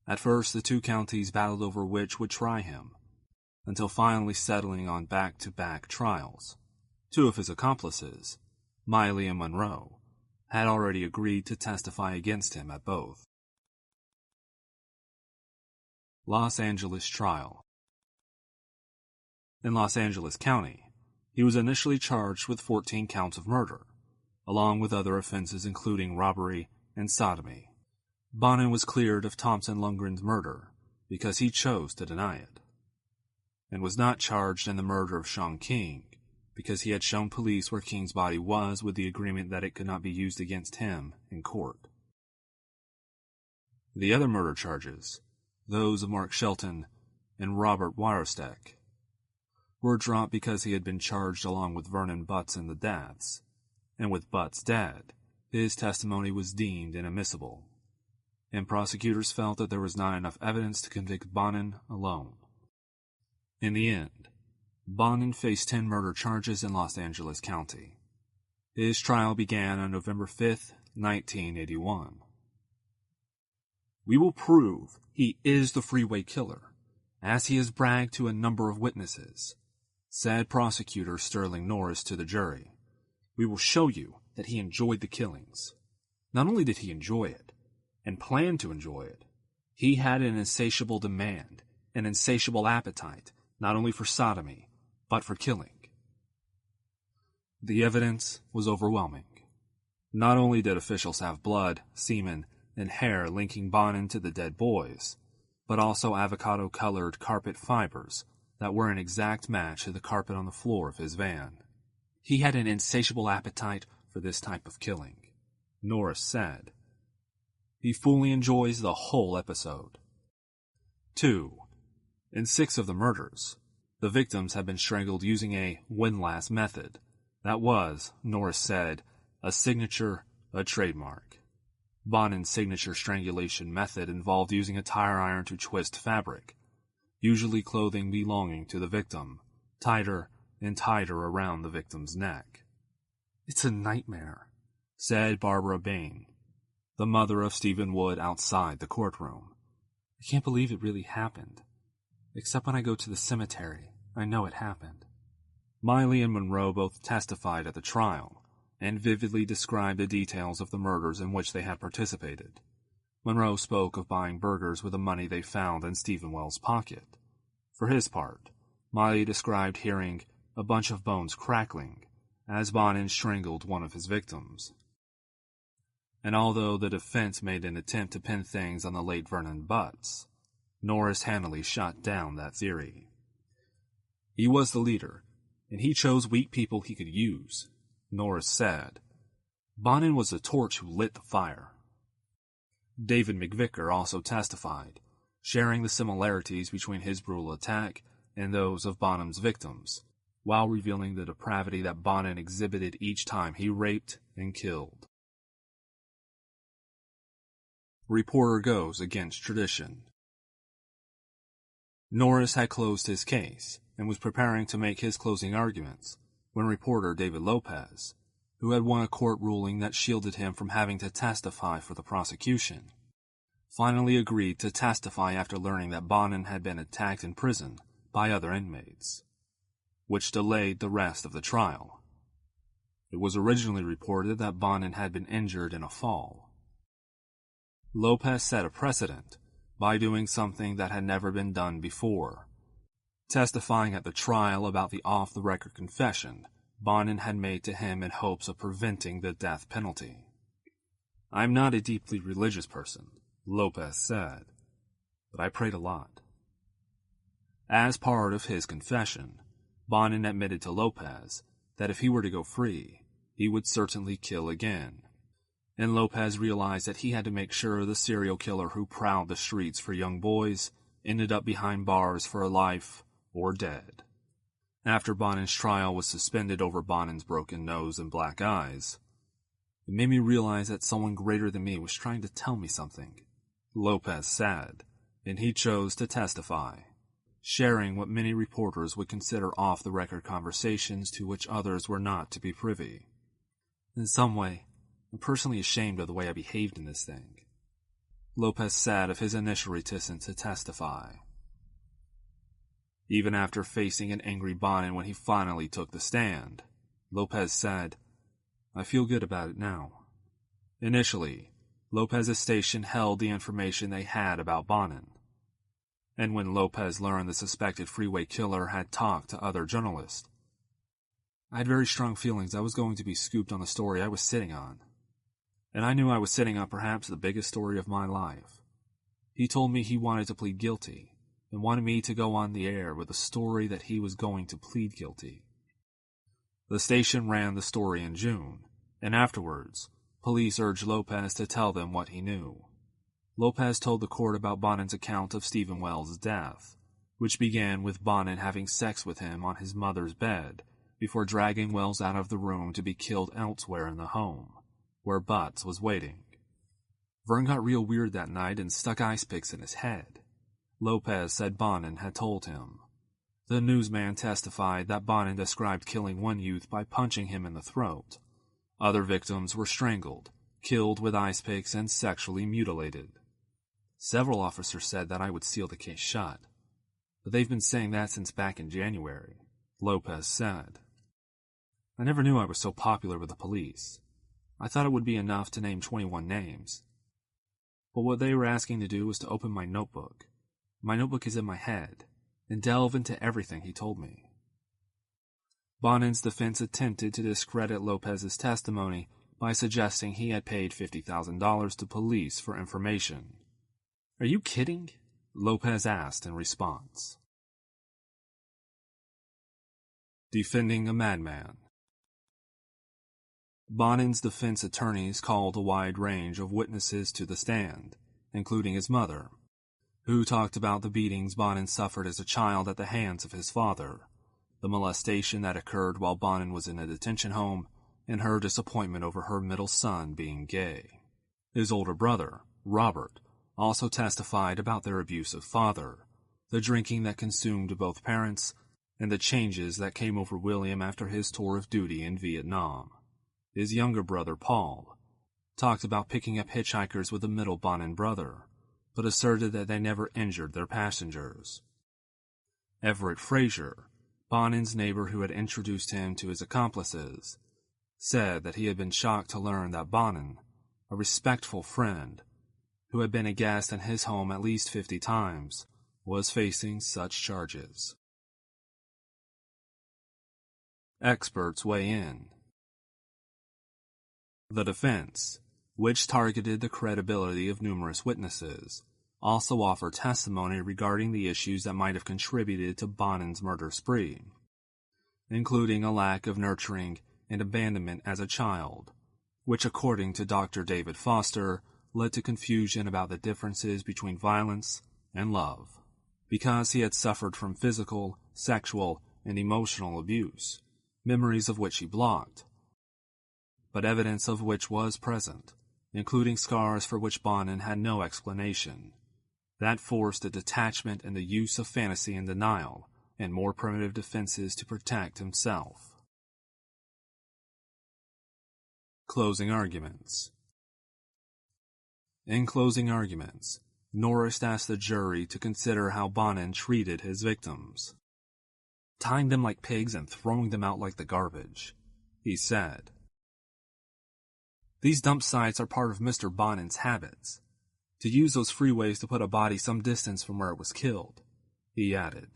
At first, the 2 counties battled over which would try him, until finally settling on back-to-back trials. 2 of his accomplices, Miley and Monroe, had already agreed to testify against him at both. Los Angeles Trial. In Los Angeles County, he was initially charged with 14 counts of murder, along with other offenses including robbery and sodomy. Bonin was cleared of Thompson Lundgren's murder because he chose to deny it, and was not charged in the murder of Sean King because he had shown police where King's body was with the agreement that it could not be used against him in court. The other murder charges, those of Mark Shelton and Robert Wyrostek, were dropped because he had been charged along with Vernon Butts in the deaths, and with Butts dead, his testimony was deemed inadmissible, and prosecutors felt that there was not enough evidence to convict Bonin alone. In the end, Bonin faced 10 murder charges in Los Angeles County. His trial began on November 5, 1981. "We will prove he is the Freeway Killer, as he has bragged to a number of witnesses," said prosecutor Sterling Norris to the jury. "We will show you that he enjoyed the killings. Not only did he enjoy it, and planned to enjoy it, he had an insatiable demand, an insatiable appetite, not only for sodomy, but for killing." The evidence was overwhelming. Not only did officials have blood, semen, and hair linking Bonin to the dead boys, but also avocado-colored carpet fibers that were an exact match to the carpet on the floor of his van. He had an insatiable appetite for this type of killing, Norris said. He fully enjoys the whole episode. 2. In 6 of the murders, the victims had been strangled using a windlass method. That was, Norris said, a signature, a trademark. Bonin's signature strangulation method involved using a tire iron to twist fabric, usually clothing belonging to the victim, tighter and tighter around the victim's neck. "It's a nightmare," said Barbara Bain, the mother of Stephen Wood, outside the courtroom. "I can't believe it really happened. Except when I go to the cemetery, I know it happened." Miley and Monroe both testified at the trial, and vividly described the details of the murders in which they had participated. Monroe spoke of buying burgers with the money they found in Stephen Wells' pocket. For his part, Miley described hearing a bunch of bones crackling as Bonin strangled one of his victims. And although the defense made an attempt to pin things on the late Vernon Butts, Norris handily shot down that theory. "He was the leader, and he chose weak people he could use," Norris said. "Bonin was the torch who lit the fire." David McVicker also testified, sharing the similarities between his brutal attack and those of Bonham's victims, while revealing the depravity that Bonin exhibited each time he raped and killed. Reporter goes against tradition. Norris had closed his case and was preparing to make his closing arguments when reporter David Lopez, who had won a court ruling that shielded him from having to testify for the prosecution, finally agreed to testify after learning that Bonin had been attacked in prison by other inmates, which delayed the rest of the trial. It was originally reported that Bonin had been injured in a fall. Lopez set a precedent by doing something that had never been done before, testifying at the trial about the off-the-record confession Bonin had made to him in hopes of preventing the death penalty. "I'm not a deeply religious person," Lopez said, "but I prayed a lot." As part of his confession, Bonin admitted to Lopez that if he were to go free, he would certainly kill again, and Lopez realized that he had to make sure the serial killer who prowled the streets for young boys ended up behind bars for life or dead. After Bonin's trial was suspended over Bonin's broken nose and black eyes, it made me realize that someone greater than me was trying to tell me something, Lopez said, and he chose to testify, sharing what many reporters would consider off-the-record conversations to which others were not to be privy. "In some way, I'm personally ashamed of the way I behaved in this thing," Lopez said of his initial reticence to testify. Even after facing an angry Bonin when he finally took the stand, Lopez said, "I feel good about it now." Initially, Lopez's station held the information they had about Bonin, and when Lopez learned the suspected Freeway Killer had talked to other journalists, "I had very strong feelings I was going to be scooped on the story I was sitting on. And I knew I was sitting on perhaps the biggest story of my life. He told me he wanted to plead guilty, and wanted me to go on the air with a story that he was going to plead guilty." The station ran the story in June, and afterwards, police urged Lopez to tell them what he knew. Lopez told the court about Bonin's account of Stephen Wells' death, which began with Bonin having sex with him on his mother's bed before dragging Wells out of the room to be killed elsewhere in the home, where Butts was waiting. Vern got real weird that night and stuck ice picks in his head, Lopez said Bonin had told him. The newsman testified that Bonin described killing one youth by punching him in the throat. Other victims were strangled, killed with ice picks, and sexually mutilated. Several officers said that I would seal the case shut, but they've been saying that since back in January, Lopez said. I never knew I was so popular with the police. I thought it would be enough to name 21 names. But what they were asking to do was to open my notebook. My notebook is in my head, and delve into everything he told me. Bonin's defense attempted to discredit Lopez's testimony by suggesting he had paid $50,000 to police for information. Are you kidding? Lopez asked in response. Defending a madman. Bonin's defense attorneys called a wide range of witnesses to the stand, including his mother, who talked about the beatings Bonin suffered as a child at the hands of his father, the molestation that occurred while Bonin was in a detention home, and her disappointment over her middle son being gay. His older brother, Robert, also testified about their abusive father, the drinking that consumed both parents, and the changes that came over William after his tour of duty in Vietnam. His younger brother, Paul, talked about picking up hitchhikers with the middle Bonin brother, but asserted that they never injured their passengers. Everett Frazier, Bonin's neighbor who had introduced him to his accomplices, said that he had been shocked to learn that Bonin, a respectful friend, who had been a guest in his home at least 50 times, was facing such charges. Experts weigh in. The defense, which targeted the credibility of numerous witnesses, also offered testimony regarding the issues that might have contributed to Bonin's murder spree, including a lack of nurturing and abandonment as a child, which according to Dr. David Foster led to confusion about the differences between violence and love, because he had suffered from physical, sexual, and emotional abuse, memories of which he blocked, but evidence of which was present, including scars for which Bonin had no explanation. That forced a detachment and the use of fantasy and denial, and more primitive defenses to protect himself. Closing arguments. In closing arguments, Norris asked the jury to consider how Bonin treated his victims. Tying them like pigs and throwing them out like the garbage, he said. These dump sites are part of Mr. Bonin's habits. To use those freeways to put a body some distance from where it was killed, he added.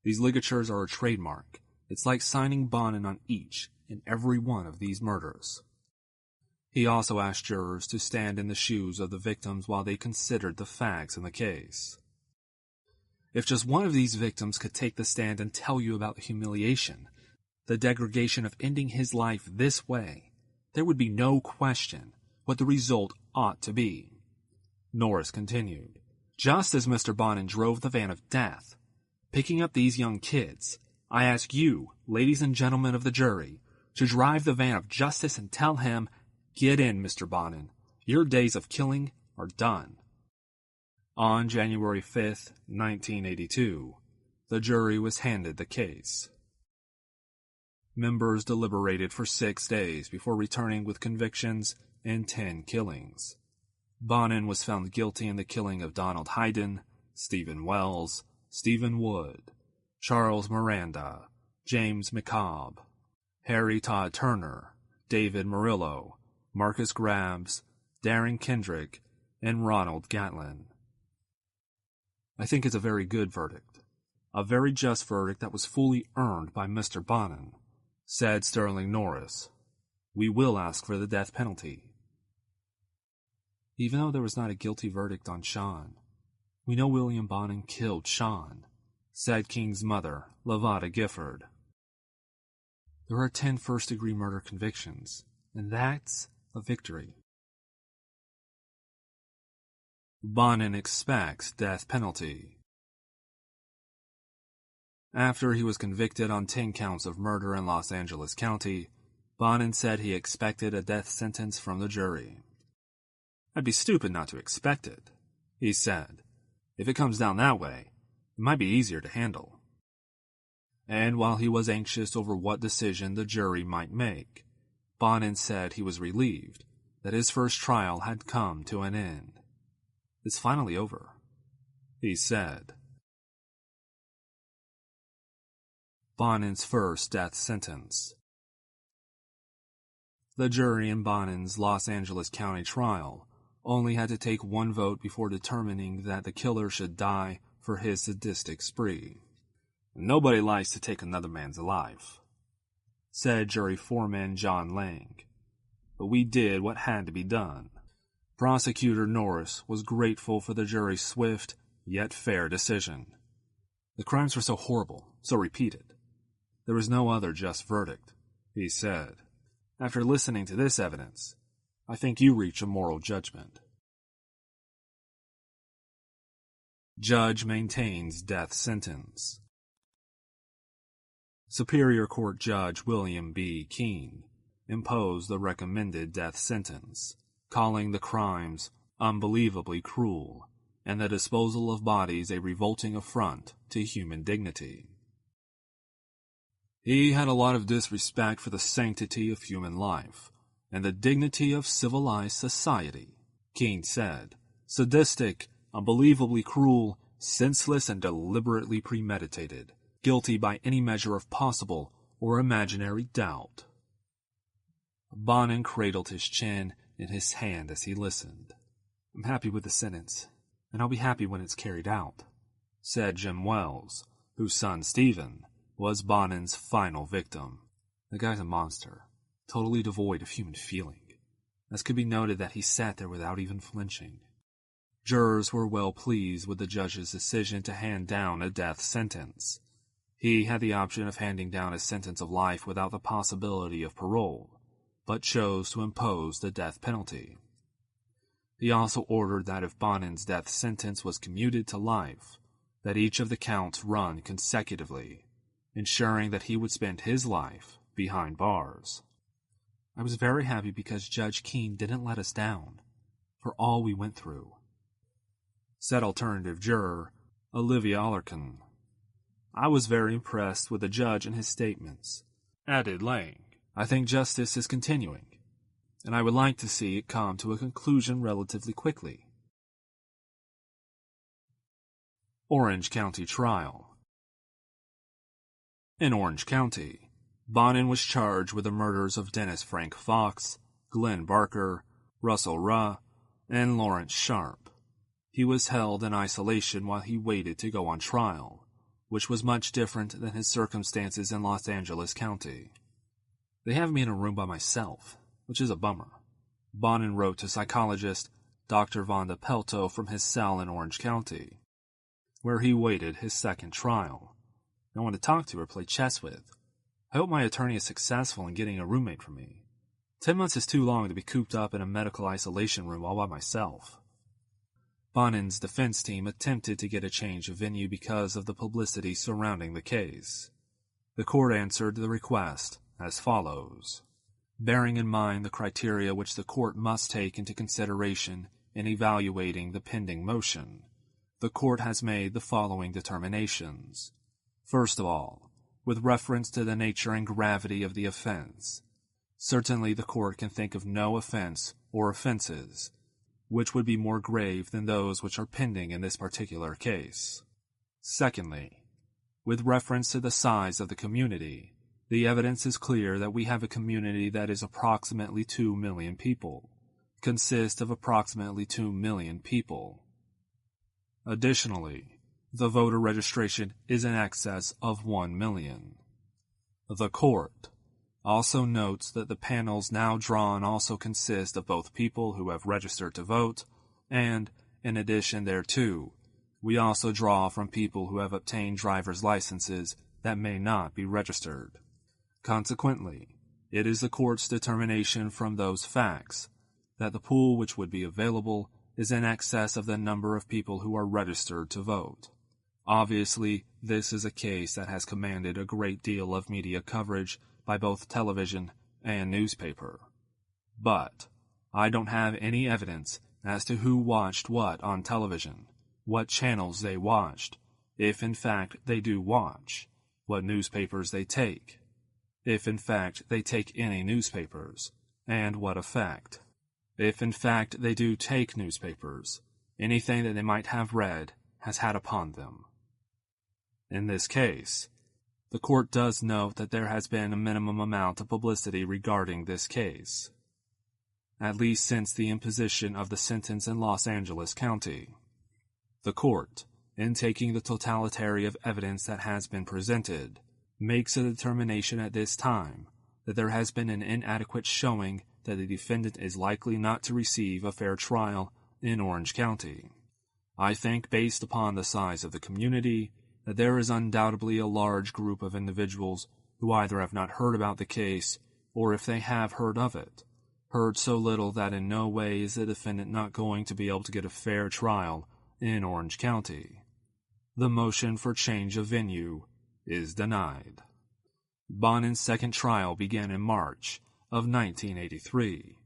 These ligatures are a trademark. It's like signing Bonin on each and every one of these murders. He also asked jurors to stand in the shoes of the victims while they considered the facts in the case. If just one of these victims could take the stand and tell you about the humiliation, the degradation of ending his life this way, there would be no question what the result ought to be. Norris continued, just as Mr. Bonin drove the van of death, picking up these young kids, I ask you, ladies and gentlemen of the jury, to drive the van of justice and tell him, get in, Mr. Bonin. Your days of killing are done. On January 5th, 1982, the jury was handed the case. Members deliberated for 6 days before returning with convictions in 10 killings. Bonin was found guilty in the killing of Donald Hayden, Stephen Wells, Stephen Wood, Charles Miranda, James McCobb, Harry Todd Turner, David Murillo, Marcus Grabbs, Darren Kendrick, and Ronald Gatlin. I think it's a very good verdict. A very just verdict that was fully earned by Mr. Bonin, said Sterling Norris. We will ask for the death penalty. Even though there was not a guilty verdict on Sean, we know William Bonin killed Sean, said King's mother, Lavada Gifford. There are 10 first-degree murder convictions, and that's a victory. Bonin expects death penalty. After he was convicted on 10 counts of murder in Los Angeles County, Bonin said he expected a death sentence from the jury. "I'd be stupid not to expect it," he said. "If it comes down that way, it might be easier to handle." And while he was anxious over what decision the jury might make, Bonin said he was relieved that his first trial had come to an end. "It's finally over," he said. Bonin's first death sentence. The jury in Bonin's Los Angeles County trial only had to take one vote before determining that the killer should die for his sadistic spree. "Nobody likes to take another man's life," said jury foreman John Lang. "But we did what had to be done." Prosecutor Norris was grateful for the jury's swift, yet fair decision. "The crimes were so horrible, so repeated. There was no other just verdict," he said. "After listening to this evidence, I think you reach a moral judgment." Judge maintains death sentence. Superior Court Judge William B. Keene imposed the recommended death sentence, calling the crimes unbelievably cruel and the disposal of bodies a revolting affront to human dignity. "He had a lot of disrespect for the sanctity of human life and the dignity of civilized society," Keene said. "Sadistic, unbelievably cruel, senseless, and deliberately premeditated, guilty by any measure of possible or imaginary doubt." Bonin cradled his chin in his hand as he listened. "I'm happy with the sentence, and I'll be happy when it's carried out," said Jim Wells, whose son Stephen was Bonin's final victim. "The guy's a monster, totally devoid of human feeling." As could be noted that he sat there without even flinching. Jurors were well pleased with the judge's decision to hand down a death sentence. He had the option of handing down a sentence of life without the possibility of parole, but chose to impose the death penalty. He also ordered that if Bonin's death sentence was commuted to life, that each of the counts run consecutively, ensuring that he would spend his life behind bars. "I was very happy because Judge Keene didn't let us down, for all we went through," said alternative juror Olivia Alarcon. "I was very impressed with the judge and his statements," added Lang. "I think justice is continuing, and I would like to see it come to a conclusion relatively quickly." Orange County Trial. In Orange County, Bonin was charged with the murders of Dennis Frank Fox, Glenn Barker, Russell Ruh, and Lawrence Sharp. He was held in isolation while he waited to go on trial, which was much different than his circumstances in Los Angeles County. "They have me in a room by myself, which is a bummer," Bonin wrote to psychologist Dr. Vonda Pelto from his cell in Orange County, where he waited his second trial. "No one to talk to or play chess with. I hope my attorney is successful in getting a roommate for me. 10 months is too long to be cooped up in a medical isolation room all by myself." Bonin's defense team attempted to get a change of venue because of the publicity surrounding the case. The court answered the request as follows. Bearing in mind the criteria which the court must take into consideration in evaluating the pending motion, the court has made the following determinations. First of all, with reference to the nature and gravity of the offense, certainly the court can think of no offense or offenses which would be more grave than those which are pending in this particular case. Secondly, with reference to the size of the community, the evidence is clear that we have a community that is approximately 2 million people, consists of approximately 2 million people. Additionally, the voter registration is in excess of 1 million. The court also notes that the panels now drawn also consist of both people who have registered to vote, and, in addition thereto, we also draw from people who have obtained driver's licenses that may not be registered. Consequently, it is the court's determination from those facts that the pool which would be available is in excess of the number of people who are registered to vote. Obviously, this is a case that has commanded a great deal of media coverage by both television and newspaper. But I don't have any evidence as to who watched what on television, what channels they watched, if in fact they do watch, what newspapers they take, if in fact they take any newspapers, and what effect. If in fact they do take newspapers, anything that they might have read has had upon them. In this case, the court does note that there has been a minimum amount of publicity regarding this case, at least since the imposition of the sentence in Los Angeles County. The court, in taking the totality of evidence that has been presented, makes a determination at this time that there has been an inadequate showing that the defendant is likely not to receive a fair trial in Orange County. I think, based upon the size of the community, that there is undoubtedly a large group of individuals who either have not heard about the case, or if they have heard of it, heard so little that in no way is the defendant not going to be able to get a fair trial in Orange County. The motion for change of venue is denied. Bonin's second trial began in March of 1983.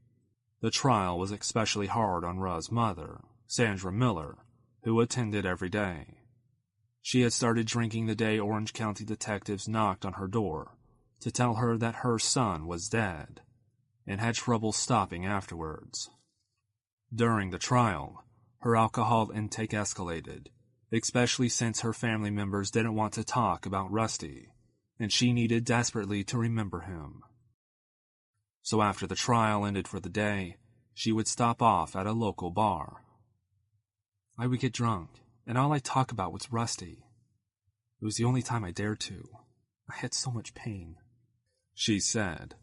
The trial was especially hard on Russ's mother, Sandra Miller, who attended every day. She had started drinking the day Orange County detectives knocked on her door to tell her that her son was dead, and had trouble stopping afterwards. During the trial, her alcohol intake escalated, especially since her family members didn't want to talk about Rusty, and she needed desperately to remember him. So after the trial ended for the day, she would stop off at a local bar. I would get drunk, and all I'd talk about was Rusty. It was the only time I dared to. I had so much pain, she said.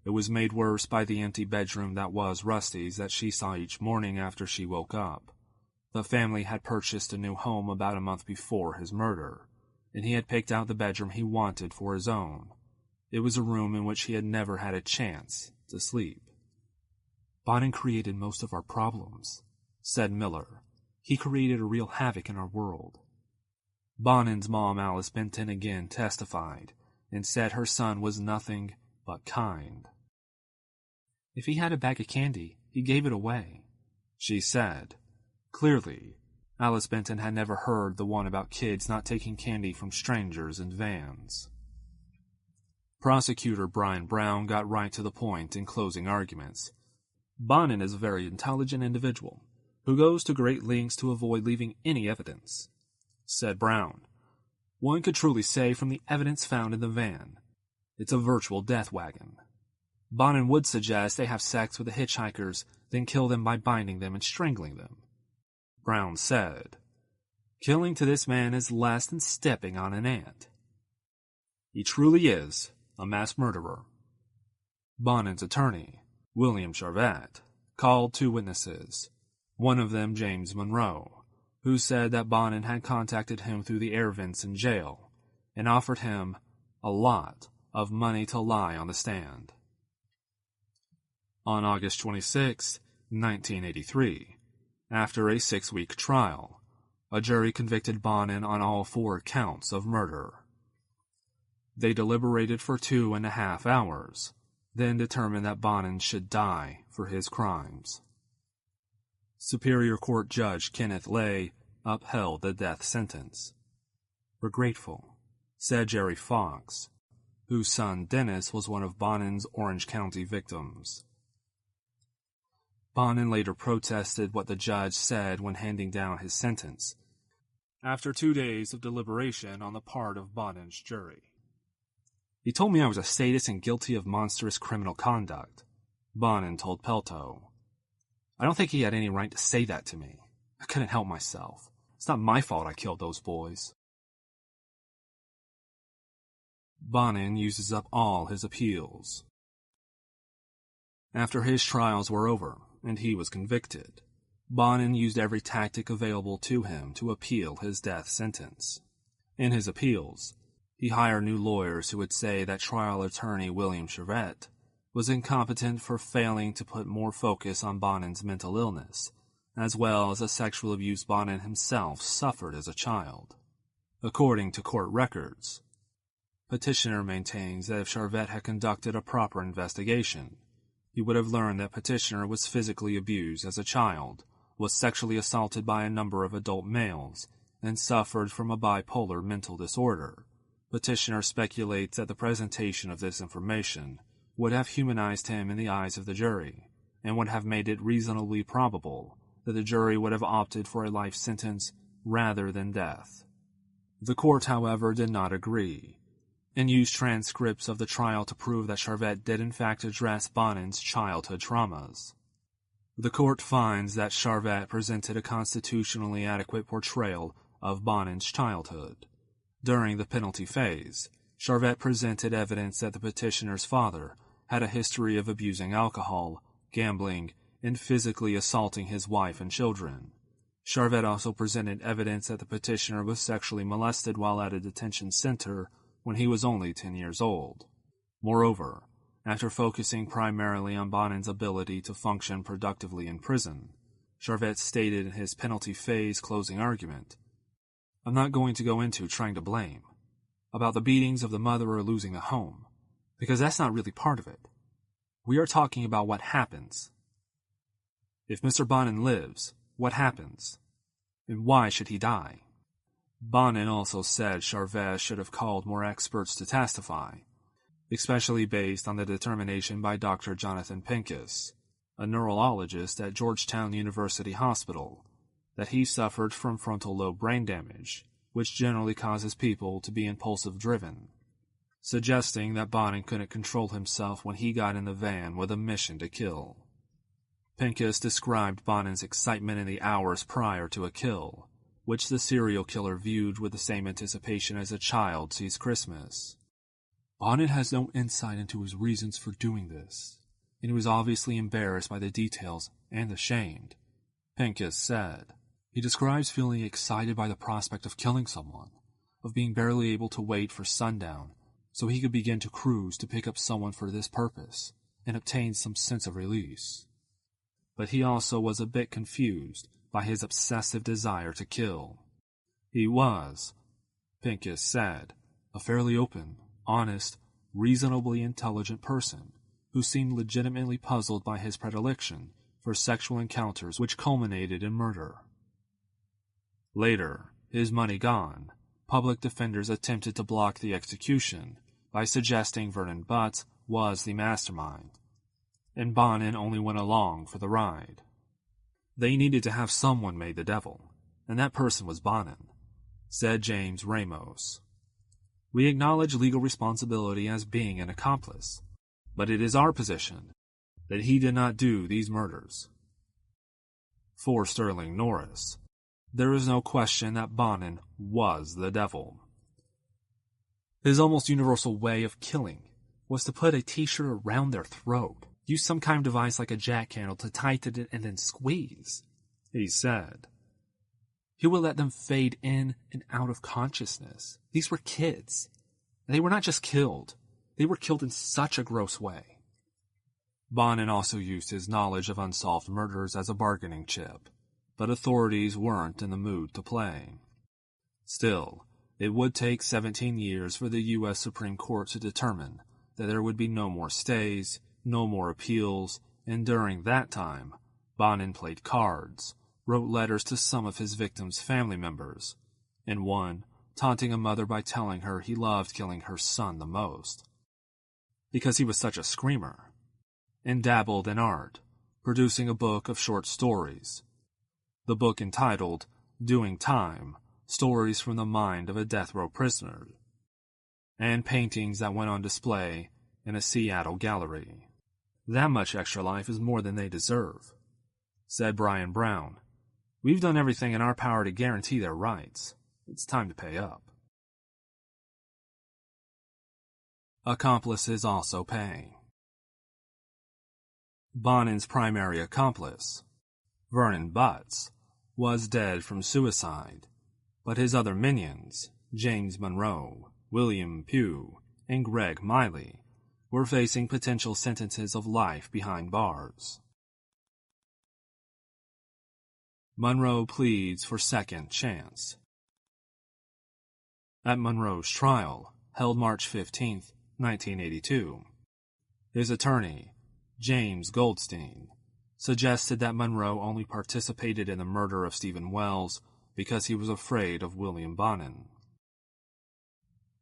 It was made worse by the empty bedroom that was Rusty's that she saw each morning after she woke up. The family had purchased a new home about a month before his murder, and he had picked out the bedroom he wanted for his own. It was a room in which he had never had a chance to sleep. Bonin created most of our problems, said Miller. He created a real havoc in our world. Bonin's mom, Alice Benton, again testified, and said her son was nothing but kind. If he had a bag of candy, he gave it away, she said. Clearly, Alice Benton had never heard the one about kids not taking candy from strangers in vans. Prosecutor Brian Brown got right to the point in closing arguments. Bonin is a very intelligent individual who goes to great lengths to avoid leaving any evidence, said Brown. One could truly say from the evidence found in the van, it's a virtual death wagon. Bonin would suggest they have sex with the hitchhikers, then kill them by binding them and strangling them. Brown said, killing to this man is less than stepping on an ant. He truly is a mass murderer. Bonin's attorney, William Charvet, called two witnesses, one of them James Monroe, who said that Bonin had contacted him through the air vents in jail and offered him a lot of money to lie on the stand. On August 26, 1983, after a 6-week trial, a jury convicted Bonin on all 4 counts of murder. They deliberated for 2.5 hours, then determined that Bonin should die for his crimes. Superior Court Judge Kenneth Lay upheld the death sentence. We're grateful, said Jerry Fox, whose son Dennis was one of Bonin's Orange County victims. Bonin later protested what the judge said when handing down his sentence, after 2 days of deliberation on the part of Bonin's jury. He told me I was a sadist and guilty of monstrous criminal conduct, Bonin told Pelto. I don't think he had any right to say that to me. I couldn't help myself. It's not my fault I killed those boys. Bonin uses up all his appeals. After his trials were over, and he was convicted, Bonin used every tactic available to him to appeal his death sentence. In his appeals, He hired new lawyers who would say that trial attorney William Charvet was incompetent for failing to put more focus on Bonin's mental illness, as well as the sexual abuse Bonin himself suffered as a child. According to court records, Petitioner maintains that if Charvet had conducted a proper investigation, he would have learned that Petitioner was physically abused as a child, was sexually assaulted by a number of adult males, and suffered from a bipolar mental disorder. Petitioner speculates that the presentation of this information would have humanized him in the eyes of the jury, and would have made it reasonably probable that the jury would have opted for a life sentence rather than death. The court, however, did not agree, and used transcripts of the trial to prove that Charvet did in fact address Bonin's childhood traumas. The court finds that Charvet presented a constitutionally adequate portrayal of Bonin's childhood. During the penalty phase, Charvet presented evidence that the petitioner's father had a history of abusing alcohol, gambling, and physically assaulting his wife and children. Charvet also presented evidence that the petitioner was sexually molested while at a detention center when he was only 10 years old. Moreover, after focusing primarily on Bonin's ability to function productively in prison, Charvet stated in his penalty phase closing argument, "I'm not going to go into trying to blame about the beatings of the mother or losing the home, because that's not really part of it. We are talking about what happens. If Mr. Bonin lives, what happens? And why should he die?" Bonin also said Charvet should have called more experts to testify, especially based on the determination by Dr. Jonathan Pincus, a neurologist at Georgetown University Hospital, that he suffered from frontal lobe brain damage, which generally causes people to be impulsive-driven, suggesting that Bonin couldn't control himself when he got in the van with a mission to kill. Pincus described Bonin's excitement in the hours prior to a kill, which the serial killer viewed with the same anticipation as a child sees Christmas. "Bonin has no insight into his reasons for doing this, and he was obviously embarrassed by the details and ashamed," Pincus said. He describes feeling excited by the prospect of killing someone, of being barely able to wait for sundown so he could begin to cruise to pick up someone for this purpose and obtain some sense of release. But he also was a bit confused by his obsessive desire to kill. He was, Pincus said, a fairly open, honest, reasonably intelligent person who seemed legitimately puzzled by his predilection for sexual encounters which culminated in murder. Later, his money gone, public defenders attempted to block the execution by suggesting Vernon Butts was the mastermind, and Bonin only went along for the ride. They needed to have someone made the devil, and that person was Bonin, said James Ramos. "We acknowledge legal responsibility as being an accomplice, but it is our position that he did not do these murders." For Sterling Norris, there is no question that Bonin was the devil. His almost universal way of killing was to put a t-shirt around their throat, use some kind of device like a jack candle to tighten it and then squeeze, he said. He would let them fade in and out of consciousness. These were kids. They were not just killed. They were killed in such a gross way. Bonin also used his knowledge of unsolved murders as a bargaining chip, but authorities weren't in the mood to play. Still, it would take 17 years for the U.S. Supreme Court to determine that there would be no more stays, no more appeals, and during that time, Bonin played cards, wrote letters to some of his victims' family members, and one taunting a mother by telling her he loved killing her son the most, because he was such a screamer, and dabbled in art, producing a book of short stories. The book entitled Doing Time, Stories from the Mind of a Death Row Prisoner, and paintings that went on display in a Seattle gallery. "That much extra life is more than they deserve," said Brian Brown. "We've done everything in our power to guarantee their rights. It's time to pay up." Accomplices also pay. Bonin's primary accomplice, Vernon Butts, was dead from suicide, but his other minions, James Monroe, William Pugh, and Greg Miley were facing potential sentences of life behind bars. Monroe pleads for second chance. At Monroe's trial, held March 15, 1982, his attorney, James Goldstein, suggested that Monroe only participated in the murder of Stephen Wells because he was afraid of William Bonin.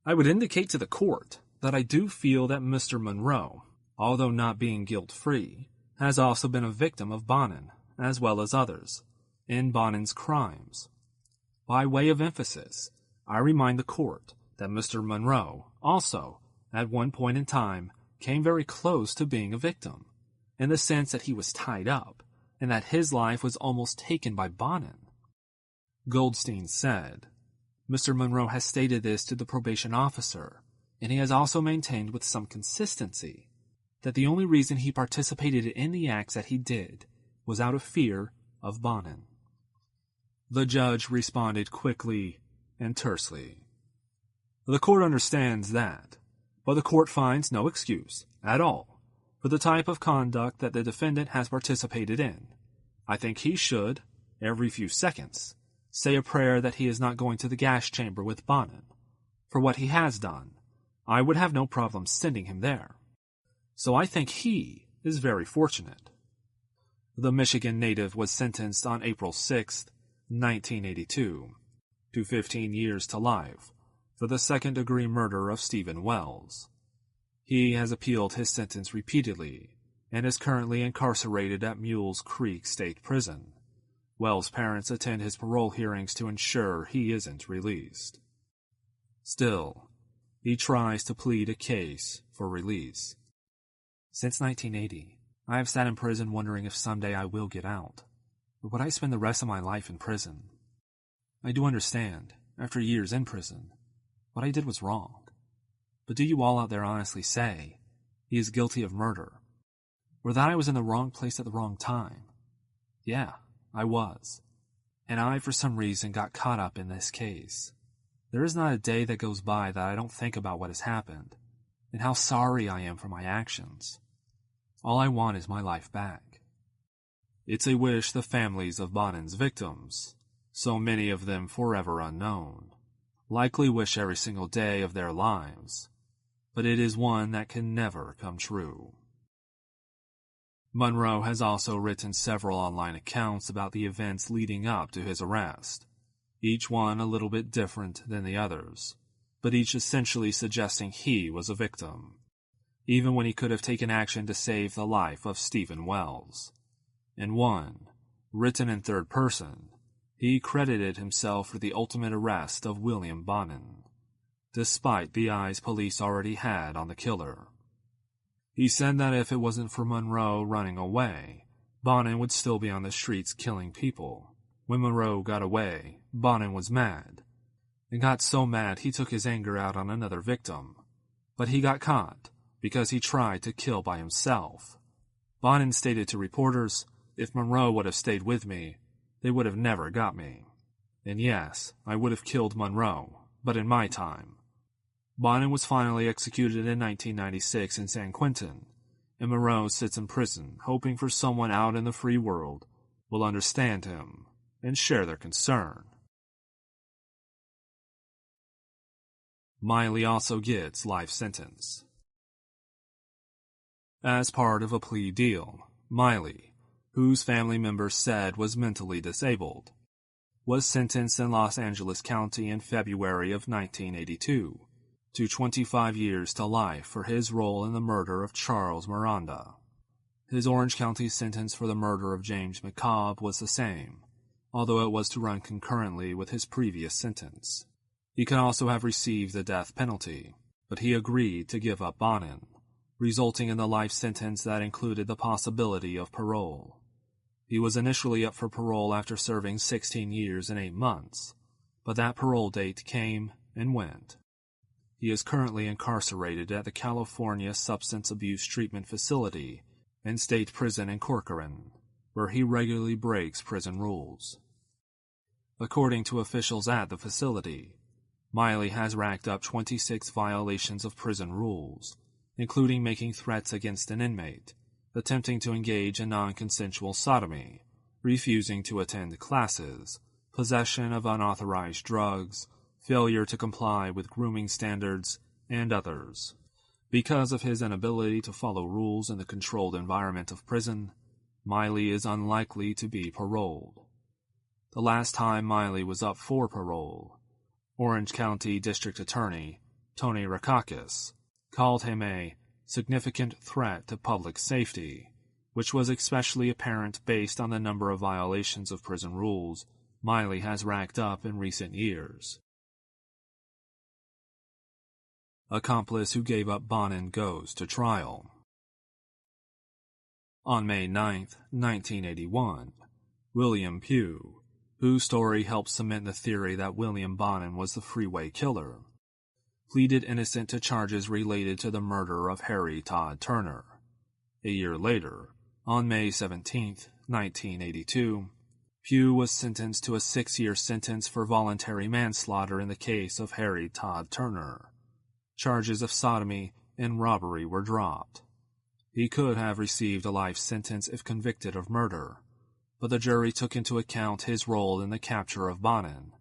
I would indicate to the court that I do feel that Mr. Monroe, although not being guilt-free, has also been a victim of Bonin, as well as others, in Bonin's crimes. By way of emphasis, I remind the court that Mr. Monroe also, at one point in time, came very close to being a victim, in the sense that he was tied up, and that his life was almost taken by Bonin. Goldstein said, Mr. Monroe has stated this to the probation officer, and he has also maintained with some consistency that the only reason he participated in the acts that he did was out of fear of Bonin. The judge responded quickly and tersely. The court understands that, but the court finds no excuse at all for the type of conduct that the defendant has participated in. I think he should, every few seconds, say a prayer that he is not going to the gas chamber with Bonin. For what he has done, I would have no problem sending him there. So I think he is very fortunate. The Michigan native was sentenced on April 6, 1982, to 15 years to life for the second-degree murder of Stephen Wells. He has appealed his sentence repeatedly and is currently incarcerated at Mules Creek State Prison. Wells' parents attend his parole hearings to ensure he isn't released. Still, he tries to plead a case for release. Since 1980, I have sat in prison wondering if someday I will get out, or would I spend the rest of my life in prison? I do understand, after years in prison, what I did was wrong. But do you all out there honestly say he is guilty of murder, or that I was in the wrong place at the wrong time? Yeah, I was. And I, for some reason, got caught up in this case. There is not a day that goes by that I don't think about what has happened, and how sorry I am for my actions. All I want is my life back. It's a wish the families of Bonin's victims, so many of them forever unknown, likely wish every single day of their lives, but it is one that can never come true. Monroe has also written several online accounts about the events leading up to his arrest, each one a little bit different than the others, but each essentially suggesting he was a victim, even when he could have taken action to save the life of Stephen Wells. In one, written in third person, he credited himself for the ultimate arrest of William Bonin, despite the eyes police already had on the killer. He said that if it wasn't for Monroe running away, Bonin would still be on the streets killing people. When Monroe got away, Bonin was mad, and got so mad he took his anger out on another victim. But he got caught because he tried to kill by himself. Bonin stated to reporters, if Monroe would have stayed with me, they would have never got me. And yes, I would have killed Monroe, but in my time. Bonin was finally executed in 1996 in San Quentin, and Monroe sits in prison hoping for someone out in the free world will understand him and share their concern. Miley also gets life sentence. As part of a plea deal, Miley, whose family members said was mentally disabled, was sentenced in Los Angeles County in February of 1982 to 25 years to life for his role in the murder of Charles Miranda. His Orange County sentence for the murder of James McCobb was the same, although it was to run concurrently with his previous sentence. He could also have received the death penalty, but he agreed to give up Bonin, resulting in the life sentence that included the possibility of parole. He was initially up for parole after serving 16 years and 8 months, but that parole date came and went. He is currently incarcerated at the California Substance Abuse Treatment Facility and State Prison in Corcoran, where he regularly breaks prison rules. According to officials at the facility, Miley has racked up 26 violations of prison rules, including making threats against an inmate, attempting to engage in non-consensual sodomy, refusing to attend classes, possession of unauthorized drugs, failure to comply with grooming standards, and others. Because of his inability to follow rules in the controlled environment of prison, Miley is unlikely to be paroled. The last time Miley was up for parole, Orange County District Attorney Tony Rakakis called him a significant threat to public safety, which was especially apparent based on the number of violations of prison rules Miley has racked up in recent years. Accomplice who gave up Bonin goes to trial. On May 9, 1981, William Pugh, whose story helped cement the theory that William Bonin was the Freeway Killer, pleaded innocent to charges related to the murder of Harry Todd Turner. A year later, on May 17, 1982, Pugh was sentenced to a 6-year sentence for voluntary manslaughter in the case of Harry Todd Turner. Charges of sodomy and robbery were dropped. He could have received a life sentence if convicted of murder, but the jury took into account his role in the capture of Bonin,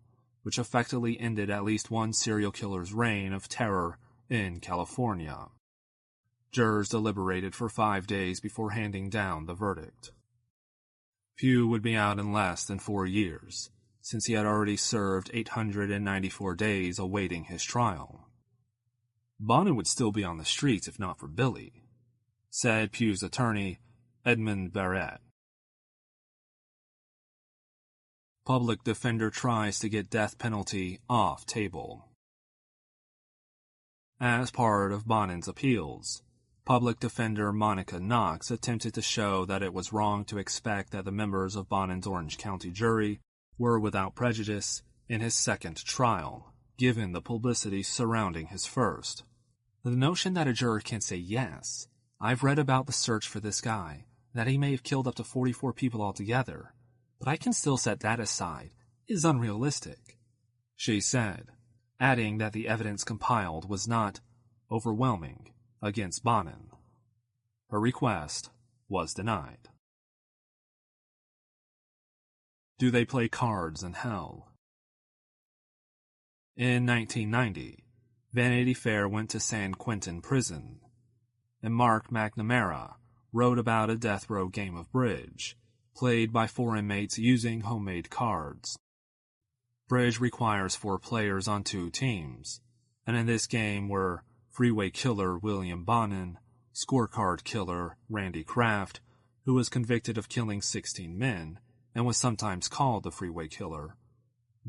which effectively ended at least one serial killer's reign of terror in California. Jurors deliberated for 5 days before handing down the verdict. Pugh would be out in less than 4 years, since he had already served 894 days awaiting his trial. Bonin would still be on the streets if not for Billy, said Pugh's attorney, Edmund Barrett. Public defender tries to get death penalty off table. As part of Bonin's appeals, public defender Monica Knox attempted to show that it was wrong to expect that the members of Bonin's Orange County jury were without prejudice in his second trial, given the publicity surrounding his first. The notion that a juror can say, yes, I've read about the search for this guy, that he may have killed up to 44 people altogether, but I can still set that aside, is unrealistic, she said, adding that the evidence compiled was not overwhelming against Bonin. Her request was denied. Do they play cards in hell? In 1990, Vanity Fair went to San Quentin Prison, and Mark McNamara wrote about a death row game of bridge, played by 4 inmates using homemade cards. Bridge requires 4 players on 2 teams, and in this game were Freeway Killer William Bonin, Scorecard Killer Randy Kraft, who was convicted of killing 16 men and was sometimes called the Freeway Killer,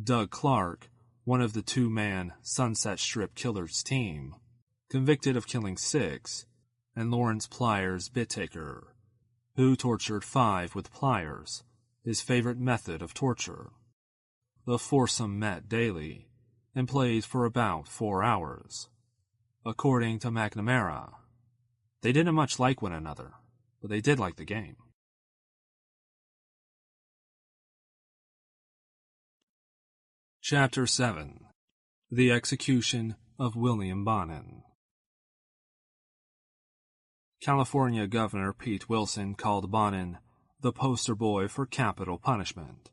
Doug Clark, one of the 2-man Sunset Strip Killers team, convicted of killing 6, and Lawrence Pliers Bittaker, who tortured 5 with pliers, his favorite method of torture. The foursome met daily and played for about 4 hours. According to McNamara, they didn't much like one another, but they did like the game. Chapter 7. The Execution of William Bonin. California Governor Pete Wilson called Bonin the poster boy for capital punishment.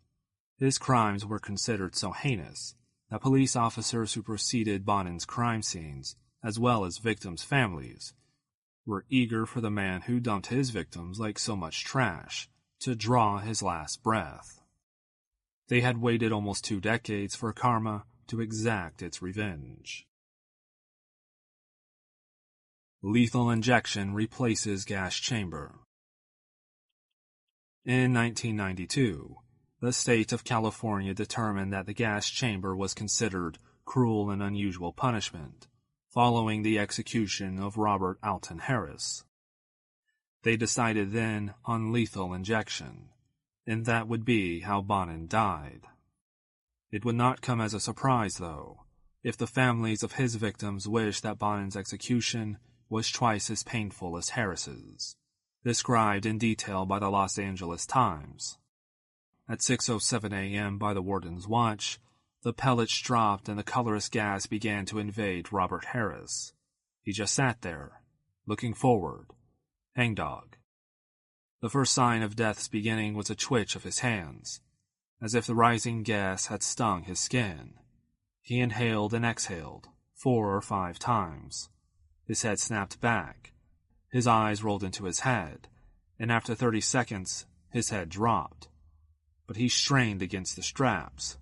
His crimes were considered so heinous that police officers who preceded Bonin's crime scenes, as well as victims' families, were eager for the man who dumped his victims like so much trash to draw his last breath. They had waited almost 2 decades for karma to exact its revenge. Lethal injection replaces gas chamber. In 1992, the state of California determined that the gas chamber was considered cruel and unusual punishment, following the execution of Robert Alton Harris. They decided then on lethal injection, and that would be how Bonin died. It would not come as a surprise, though, if the families of his victims wished that Bonin's execution was twice as painful as Harris's, described in detail by the Los Angeles Times. At 6:07 a.m. by the warden's watch, The pellets dropped and the colorless gas began to invade Robert Harris. He just sat there, looking forward, hangdog. The first sign of death's beginning was a twitch of his hands, as if the rising gas had stung his skin. He inhaled and exhaled 4 or 5 times. His head snapped back. His eyes rolled into his head, and after 30 seconds, his head dropped. But he strained against the straps.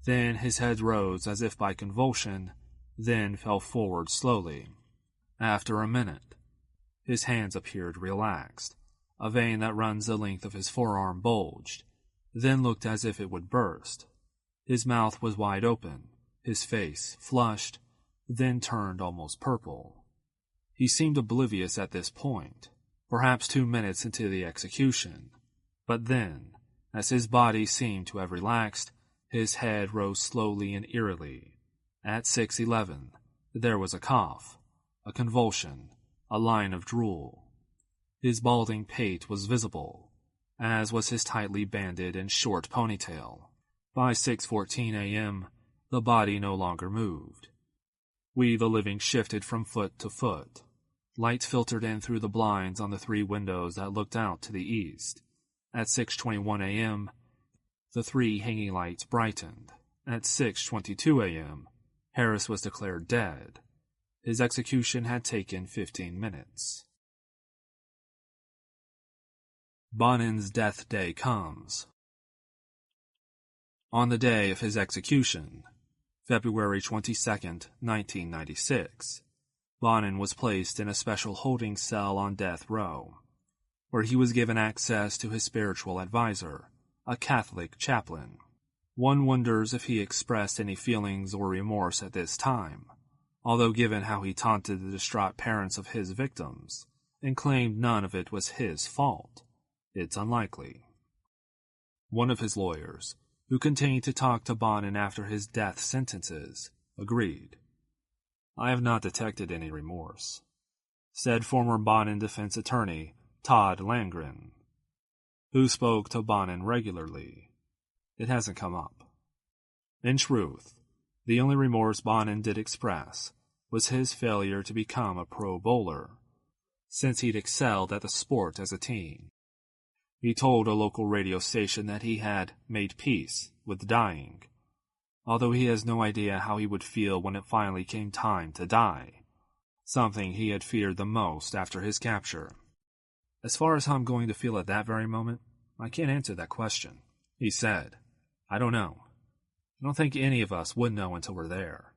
Then his head rose as if by convulsion, then fell forward slowly. After a minute, his hands appeared relaxed. A vein that runs the length of his forearm bulged, then looked as if it would burst. His mouth was wide open, his face flushed, then turned almost purple. He seemed oblivious at this point, perhaps 2 minutes into the execution. But then, as his body seemed to have relaxed, his head rose slowly and eerily. At 6:11, there was a cough, a convulsion, a line of drool. His balding pate was visible, as was his tightly banded and short ponytail. By 6:14 a.m., the body no longer moved. We, the living, shifted from foot to foot. Light filtered in through the blinds on the 3 windows that looked out to the east. At 6:21 a.m., the 3 hanging lights brightened. At 6:22 a.m., Harris was declared dead. His execution had taken 15 minutes. Bonin's death day comes. On the day of his execution, February 22, 1996, Bonin was placed in a special holding cell on death row, where he was given access to his spiritual advisor, a Catholic chaplain. One wonders if he expressed any feelings or remorse at this time, although given how he taunted the distraught parents of his victims, and claimed none of it was his fault, it's unlikely. One of his lawyers, who continued to talk to Bonin after his death sentences, agreed. "I have not detected any remorse," said former Bonin defense attorney Todd Landgren, who spoke to Bonin regularly. "It hasn't come up." In truth, the only remorse Bonin did express was his failure to become a pro bowler, since he'd excelled at the sport as a teen. He told a local radio station that he had made peace with dying, although he has no idea how he would feel when it finally came time to die, something he had feared the most after his capture. "As far as how I'm going to feel at that very moment, I can't answer that question," he said. "I don't know. I don't think any of us would know until we're there."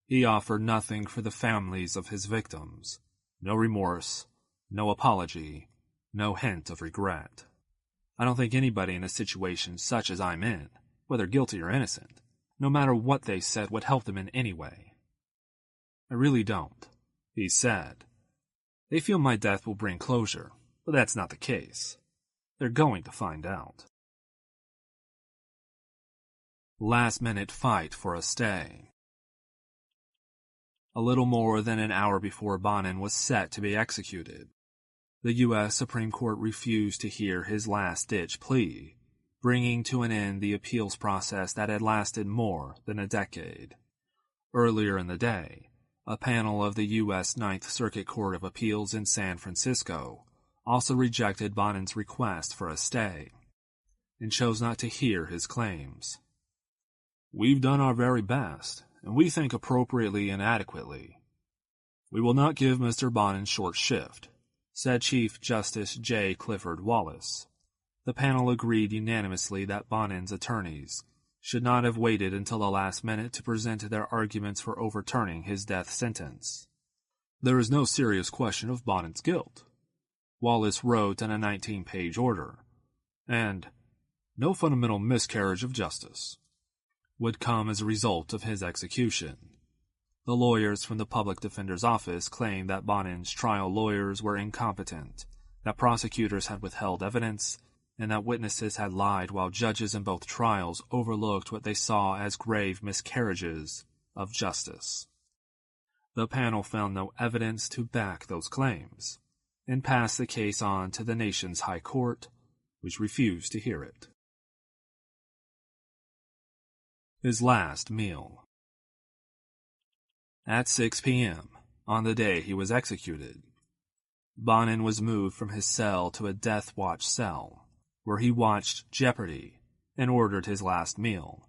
He offered nothing for the families of his victims. No remorse, no apology, no hint of regret. "I don't think anybody in a situation such as I'm in, whether guilty or innocent, no matter what they said, would help them in any way. I really don't," he said. "They feel my death will bring closure, but that's not the case. They're going to find out." Last-minute fight for a stay. A little more than an hour before Bonin was set to be executed, the U.S. Supreme Court refused to hear his last-ditch plea, bringing to an end the appeals process that had lasted more than a decade. Earlier in the day, a panel of the U.S. Ninth Circuit Court of Appeals in San Francisco also rejected Bonin's request for a stay, and chose not to hear his claims. "We've done our very best, and we think appropriately and adequately. We will not give Mr. Bonin short shift," said Chief Justice J. Clifford Wallace. The panel agreed unanimously that Bonin's attorneys should not have waited until the last minute to present their arguments for overturning his death sentence. "There is no serious question of Bonin's guilt," Wallace wrote in a 19-page order, and "no fundamental miscarriage of justice" would come as a result of his execution. The lawyers from the public defender's office claimed that Bonin's trial lawyers were incompetent, that prosecutors had withheld evidence, and that witnesses had lied while judges in both trials overlooked what they saw as grave miscarriages of justice. The panel found no evidence to back those claims, and passed the case on to the nation's high court, which refused to hear it. His last meal. At 6 p.m., on the day he was executed, Bonin was moved from his cell to a death watch cell, where he watched Jeopardy and ordered his last meal,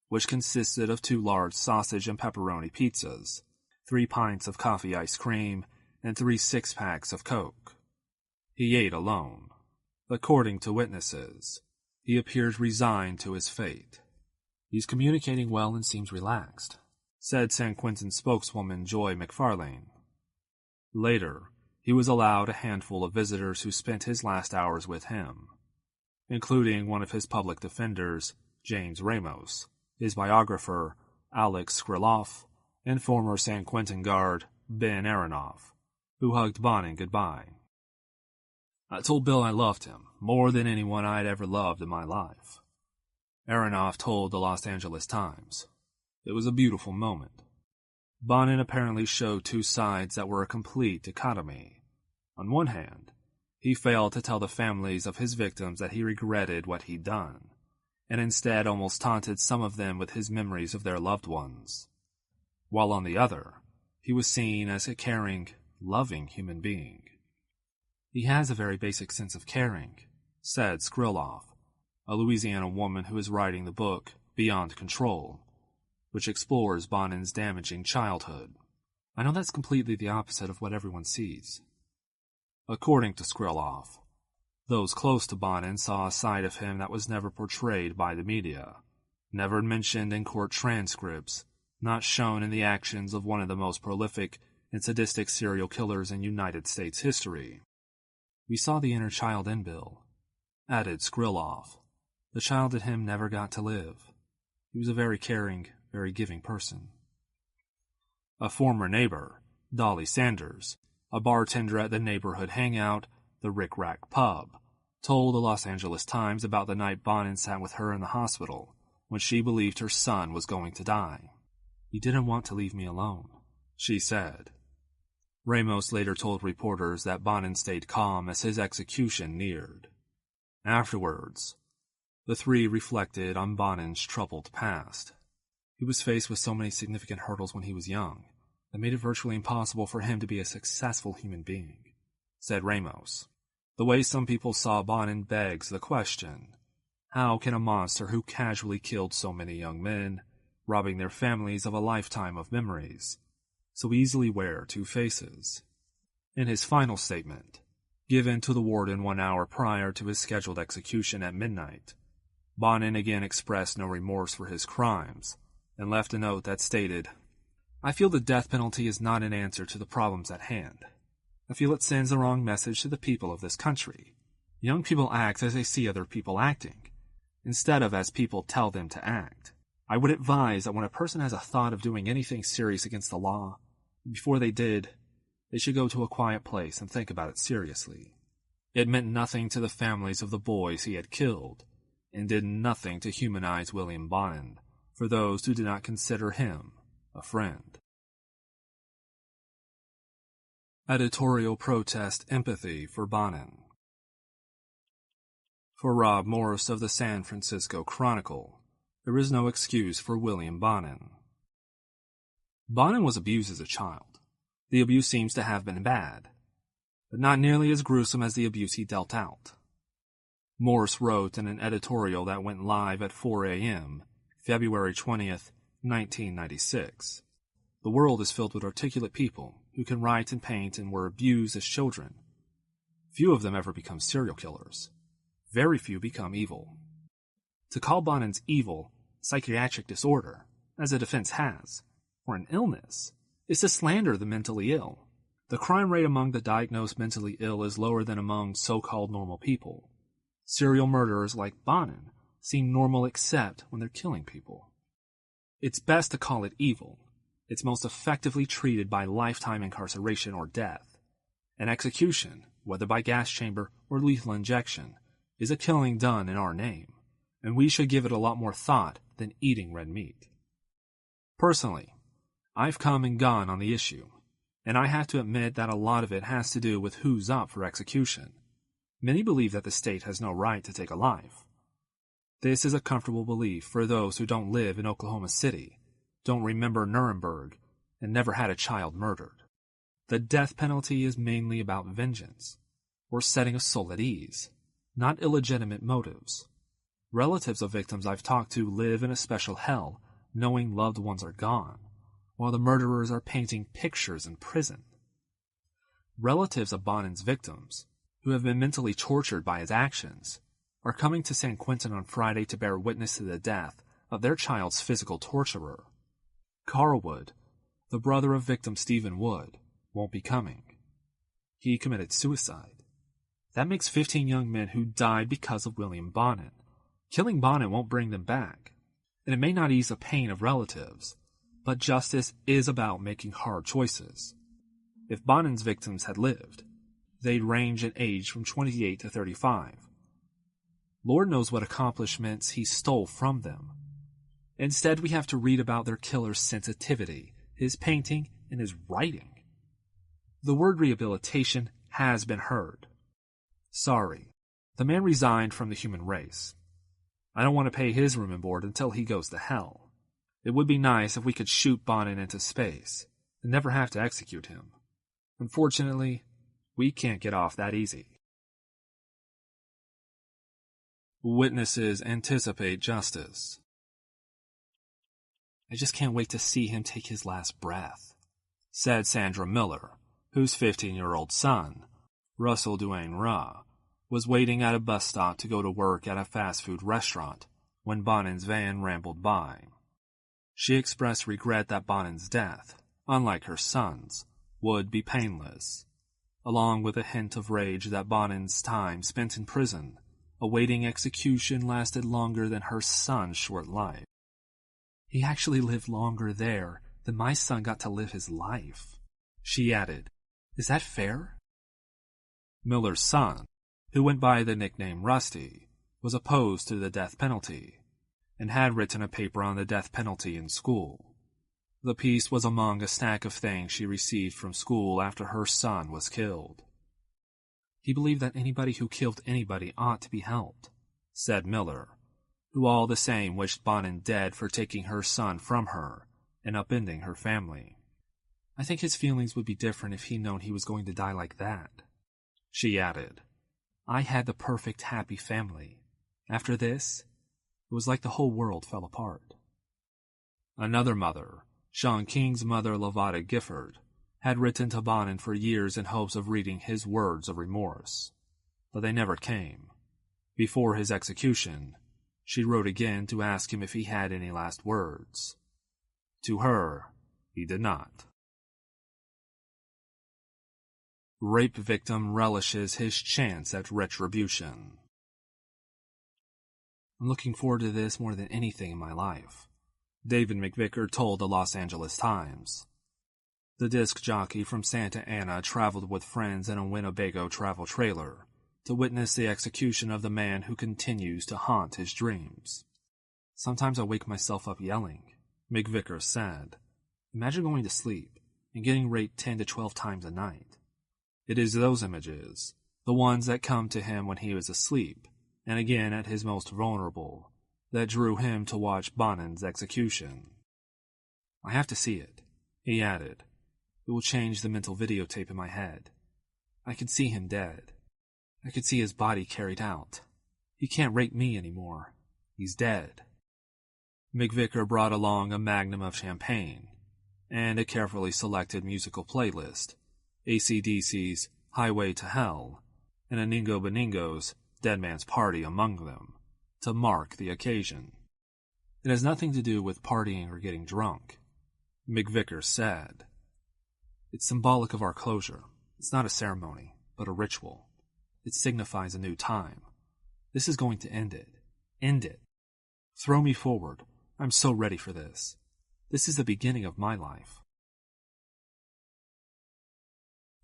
which consisted of 2 large sausage and pepperoni pizzas, 3 pints of coffee ice cream, and 3 six-packs of Coke. He ate alone. According to witnesses, he appeared resigned to his fate. "He's communicating well and seems relaxed," said San Quentin spokeswoman Joy McFarlane. Later, he was allowed a handful of visitors who spent his last hours with him, including one of his public defenders, James Ramos, his biographer, Alex Skriloff, and former San Quentin guard, Ben Aronoff, who hugged Bonin goodbye. "I told Bill I loved him, more than anyone I'd ever loved in my life," Aronoff told the Los Angeles Times. "It was a beautiful moment." Bonin apparently showed 2 sides that were a complete dichotomy. On one hand, he failed to tell the families of his victims that he regretted what he'd done, and instead almost taunted some of them with his memories of their loved ones. While on the other, he was seen as a caring, loving human being. "He has a very basic sense of caring," said Skriloff, a Louisiana woman who is writing the book Beyond Control, which explores Bonin's damaging childhood. "I know that's completely the opposite of what everyone sees." According to Skriloff, those close to Bonin saw a side of him that was never portrayed by the media, never mentioned in court transcripts, not shown in the actions of one of the most prolific and sadistic serial killers in United States history. "We saw the inner child in Bill," added Skriloff. "The child in him never got to live. He was a very caring, very giving person." A former neighbor, Dolly Sanders, a bartender at the neighborhood hangout, the Rick Rack Pub, told the Los Angeles Times about the night Bonin sat with her in the hospital when she believed her son was going to die. "He didn't want to leave me alone," she said. Ramos later told reporters that Bonin stayed calm as his execution neared. Afterwards, the 3 reflected on Bonin's troubled past. "He was faced with so many significant hurdles when he was young that made it virtually impossible for him to be a successful human being," said Ramos. "The way some people saw Bonin begs the question, how can a monster who casually killed so many young men, robbing their families of a lifetime of memories, so easily wear 2 faces?" In his final statement, given to the warden 1 hour prior to his scheduled execution at midnight, Bonin again expressed no remorse for his crimes, and left a note that stated, "I feel the death penalty is not an answer to the problems at hand. I feel it sends the wrong message to the people of this country. Young people act as they see other people acting, instead of as people tell them to act. I would advise that when a person has a thought of doing anything serious against the law, before they did, they should go to a quiet place and think about it seriously." It meant nothing to the families of the boys he had killed, and did nothing to humanize William Bonin for those who did not consider him a friend. Editorial protest empathy for Bonin. For Rob Morris of the San Francisco Chronicle, there is no excuse for William Bonin. Bonin was abused as a child. The abuse seems to have been bad, but not nearly as gruesome as the abuse he dealt out. Morris wrote in an editorial that went live at 4 a.m., February 20th, 1996. "The world is filled with articulate people who can write and paint and were abused as children. Few of them ever become serial killers. Very few become evil. To call Bonin's evil psychiatric disorder, as the defense has, or an illness, is to slander the mentally ill. The crime rate among the diagnosed mentally ill is lower than among so-called normal people. Serial murderers like Bonin seem normal except when they're killing people. It's best to call it evil. It's most effectively treated by lifetime incarceration or death. An execution, whether by gas chamber or lethal injection, is a killing done in our name, and we should give it a lot more thought than eating red meat. Personally, I've come and gone on the issue, and I have to admit that a lot of it has to do with who's up for execution. Many believe that the state has no right to take a life. This is a comfortable belief for those who don't live in Oklahoma City, don't remember Nuremberg, and never had a child murdered. The death penalty is mainly about vengeance, or setting a soul at ease, not illegitimate motives. Relatives of victims I've talked to live in a special hell, knowing loved ones are gone, while the murderers are painting pictures in prison. Relatives of Bonin's victims, who have been mentally tortured by his actions, are coming to San Quentin on Friday to bear witness to the death of their child's physical torturer. Carl Wood, the brother of victim Stephen Wood, won't be coming. He committed suicide. That makes 15 young men who died because of William Bonin. Killing Bonin won't bring them back, and it may not ease the pain of relatives, but justice is about making hard choices. If Bonin's victims had lived, they'd range in age from 28 to 35. Lord knows what accomplishments he stole from them. Instead, we have to read about their killer's sensitivity, his painting, and his writing. The word rehabilitation has been heard. Sorry, the man resigned from the human race. I don't want to pay his room and board until he goes to hell. It would be nice if we could shoot Bonin into space and never have to execute him. Unfortunately, we can't get off that easy. Witnesses anticipate justice. I just can't wait to see him take his last breath, said Sandra Miller, whose 15-year-old son, Russell Duane Ra, was waiting at a bus stop to go to work at a fast food restaurant when Bonin's van rambled by. She expressed regret that Bonin's death, unlike her son's, would be painless, along with a hint of rage that Bonin's time spent in prison, awaiting execution, lasted longer than her son's short life. He actually lived longer there than my son got to live his life, she added. Is that fair? Miller's son, who went by the nickname Rusty, was opposed to the death penalty, and had written a paper on the death penalty in school. The piece was among a stack of things she received from school after her son was killed. He believed that anybody who killed anybody ought to be helped, said Miller, who all the same wished Bonin dead for taking her son from her and upending her family. I think his feelings would be different if he'd known he was going to die like that. She added, I had the perfect happy family. After this, it was like the whole world fell apart. Another mother, Sean King's mother Lavada Gifford, had written to Bonin for years in hopes of reading his words of remorse, but they never came. Before his execution, she wrote again to ask him if he had any last words. To her, he did not. Rape victim relishes his chance at retribution. I'm looking forward to this more than anything in my life, David McVicker told the Los Angeles Times. The disc jockey from Santa Ana traveled with friends in a Winnebago travel trailer to witness the execution of the man who continues to haunt his dreams. Sometimes I wake myself up yelling, McVicker said. Imagine going to sleep and getting raped 10 to 12 times a night. It is those images, the ones that come to him when he was asleep, and again at his most vulnerable, that drew him to watch Bonin's execution. I have to see it, he added. It will change the mental videotape in my head. I can see him dead. I can see his body carried out. He can't rape me anymore. He's dead. McVicker brought along a magnum of champagne and a carefully selected musical playlist, AC/DC's Highway to Hell, and Aningo Beningo's Dead Man's Party among them, to mark the occasion. It has nothing to do with partying or getting drunk, McVicker said. It's symbolic of our closure. It's not a ceremony, but a ritual. It signifies a new time. This is going to end it. End it. Throw me forward. I'm so ready for this. This is the beginning of my life.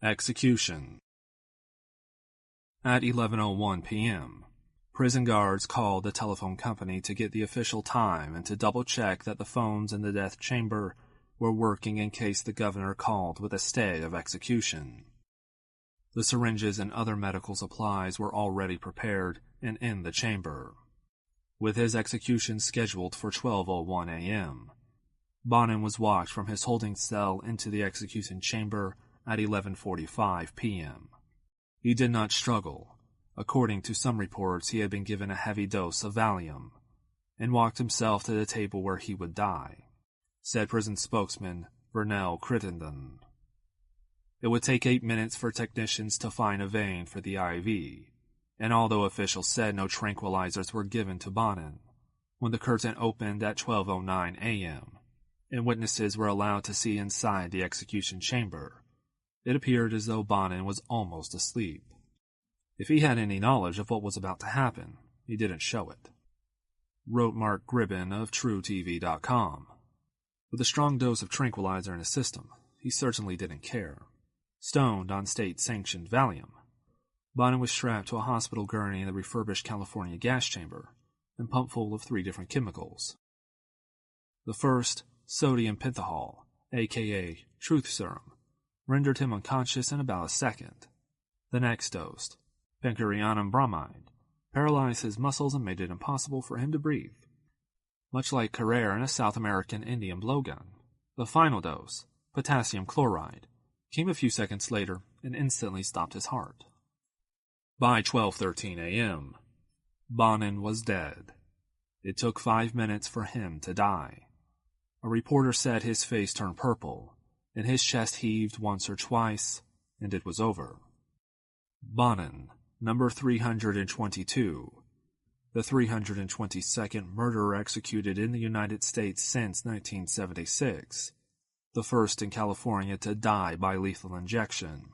Execution. At 11:01 p.m., prison guards called the telephone company to get the official time and to double-check that the phones in the death chamber were working in case the governor called with a stay of execution. The syringes and other medical supplies were already prepared and in the chamber. With his execution scheduled for 12:01 a.m., Bonin was walked from his holding cell into the execution chamber at 11:45 p.m. He did not struggle. According to some reports, he had been given a heavy dose of Valium and walked himself to the table where he would die, said prison spokesman Vernell Crittenden. It would take 8 minutes for technicians to find a vein for the IV, and although officials said no tranquilizers were given to Bonin, when the curtain opened at 12:09 a.m., and witnesses were allowed to see inside the execution chamber, it appeared as though Bonin was almost asleep. If he had any knowledge of what was about to happen, he didn't show it, wrote Mark Gribben of TrueTV.com. With a strong dose of tranquilizer in his system, he certainly didn't care. Stoned on state-sanctioned Valium, Bonin was strapped to a hospital gurney in the refurbished California gas chamber and pumped full of 3 different chemicals. The first, sodium pentothal, aka truth serum, rendered him unconscious in about a second. The next dose, pancuronium bromide, paralyzed his muscles and made it impossible for him to breathe, much like Carrere in a South American Indian blowgun. The final dose, potassium chloride, came a few seconds later and instantly stopped his heart. By 12:13 a.m., Bonin was dead. It took 5 minutes for him to die. A reporter said his face turned purple, and his chest heaved once or twice, and it was over. Bonin, number 322, the 322nd murderer executed in the United States since 1976, the first in California to die by lethal injection,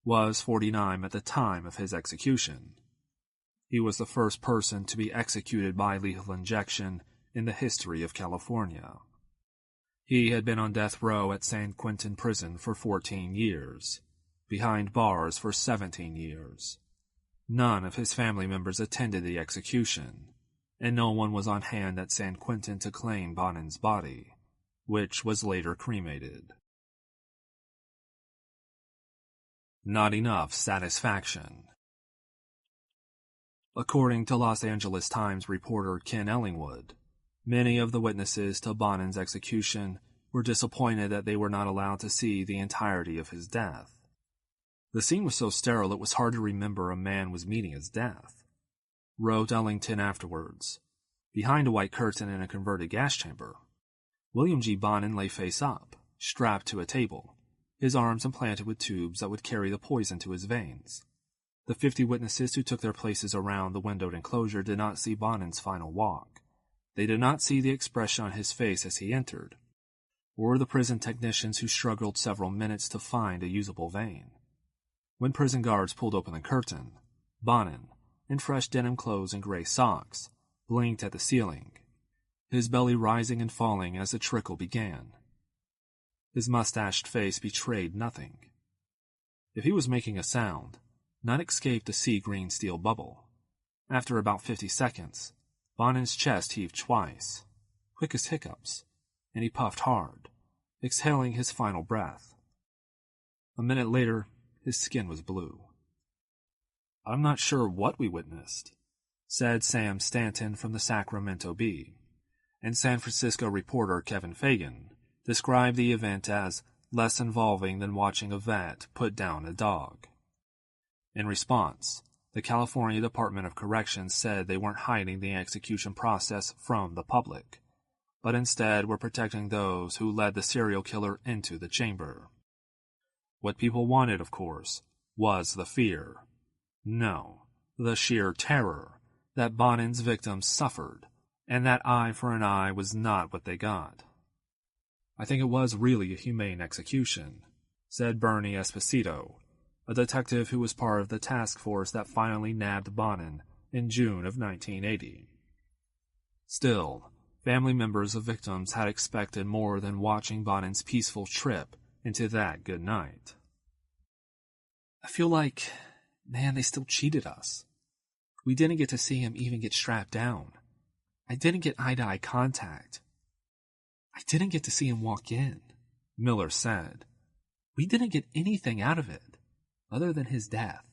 was 49 at the time of his execution. He was the first person to be executed by lethal injection in the history of California. He had been on death row at San Quentin Prison for 14 years, behind bars for 17 years. None of his family members attended the execution, and no one was on hand at San Quentin to claim Bonin's body, which was later cremated. Not enough satisfaction. According to Los Angeles Times reporter Ken Ellingwood, many of the witnesses to Bonin's execution were disappointed that they were not allowed to see the entirety of his death. The scene was so sterile it was hard to remember a man was meeting his death, wrote Ellington afterwards. Behind a white curtain in a converted gas chamber, William G. Bonin lay face up, strapped to a table, his arms implanted with tubes that would carry the poison to his veins. The 50 witnesses who took their places around the windowed enclosure did not see Bonin's final walk. They did not see the expression on his face as he entered, or the prison technicians who struggled several minutes to find a usable vein. When prison guards pulled open the curtain, Bonin, in fresh denim clothes and gray socks, blinked at the ceiling, his belly rising and falling as the trickle began. His mustached face betrayed nothing. If he was making a sound, none escaped a sea-green steel bubble. After about 50 seconds, Bonin's chest heaved twice, quick as hiccups, and he puffed hard, exhaling his final breath. A minute later, his skin was blue. "I'm not sure what we witnessed," said Sam Stanton from the Sacramento Bee, and San Francisco reporter Kevin Fagan described the event as less involving than watching a vet put down a dog. In response, the California Department of Corrections said they weren't hiding the execution process from the public, but instead were protecting those who led the serial killer into the chamber. What people wanted, of course, was the fear. No, the sheer terror that Bonin's victims suffered, and that eye for an eye was not what they got. "I think it was really a humane execution," said Bernie Esposito, a detective who was part of the task force that finally nabbed Bonin in June of 1980. Still, family members of victims had expected more than watching Bonin's peaceful trip into that good night. "I feel like, man, they still cheated us. We didn't get to see him even get strapped down. I didn't get eye-to-eye contact. I didn't get to see him walk in," Miller said. "We didn't get anything out of it, other than his death."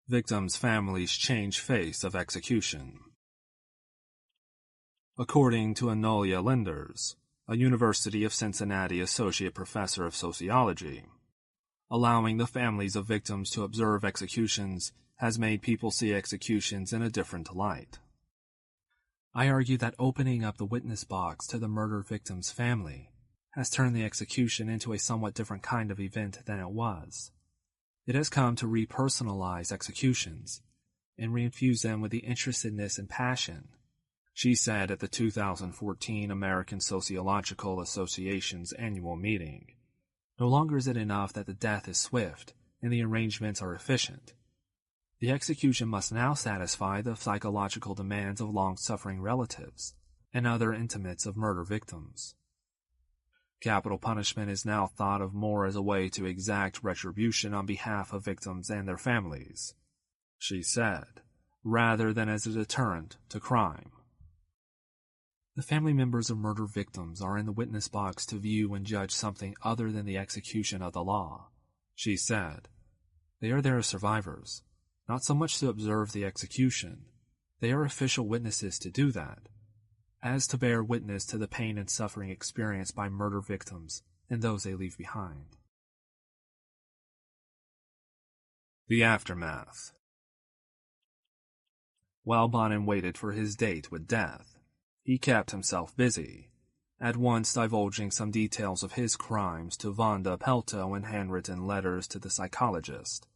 Victims' families change face of execution. According to Anolia Linders, a University of Cincinnati associate professor of sociology, allowing the families of victims to observe executions has made people see executions in a different light. I argue that opening up the witness box to the murder victim's family has turned the execution into a somewhat different kind of event than it was. It has come to repersonalize executions and reinfuse them with the interestedness and passion, she said at the 2014 American Sociological Association's annual meeting. No longer is it enough that the death is swift and the arrangements are efficient. The execution must now satisfy the psychological demands of long-suffering relatives and other intimates of murder victims. Capital punishment is now thought of more as a way to exact retribution on behalf of victims and their families, she said, rather than as a deterrent to crime. The family members of murder victims are in the witness box to view and judge something other than the execution of the law, she said. They are there as survivors, not so much to observe the execution. They are official witnesses to do that, as to bear witness to the pain and suffering experienced by murder victims and those they leave behind. The aftermath. While Bonin waited for his date with death, he kept himself busy, at once divulging some details of his crimes to Vonda Pelto in handwritten letters to the psychologist.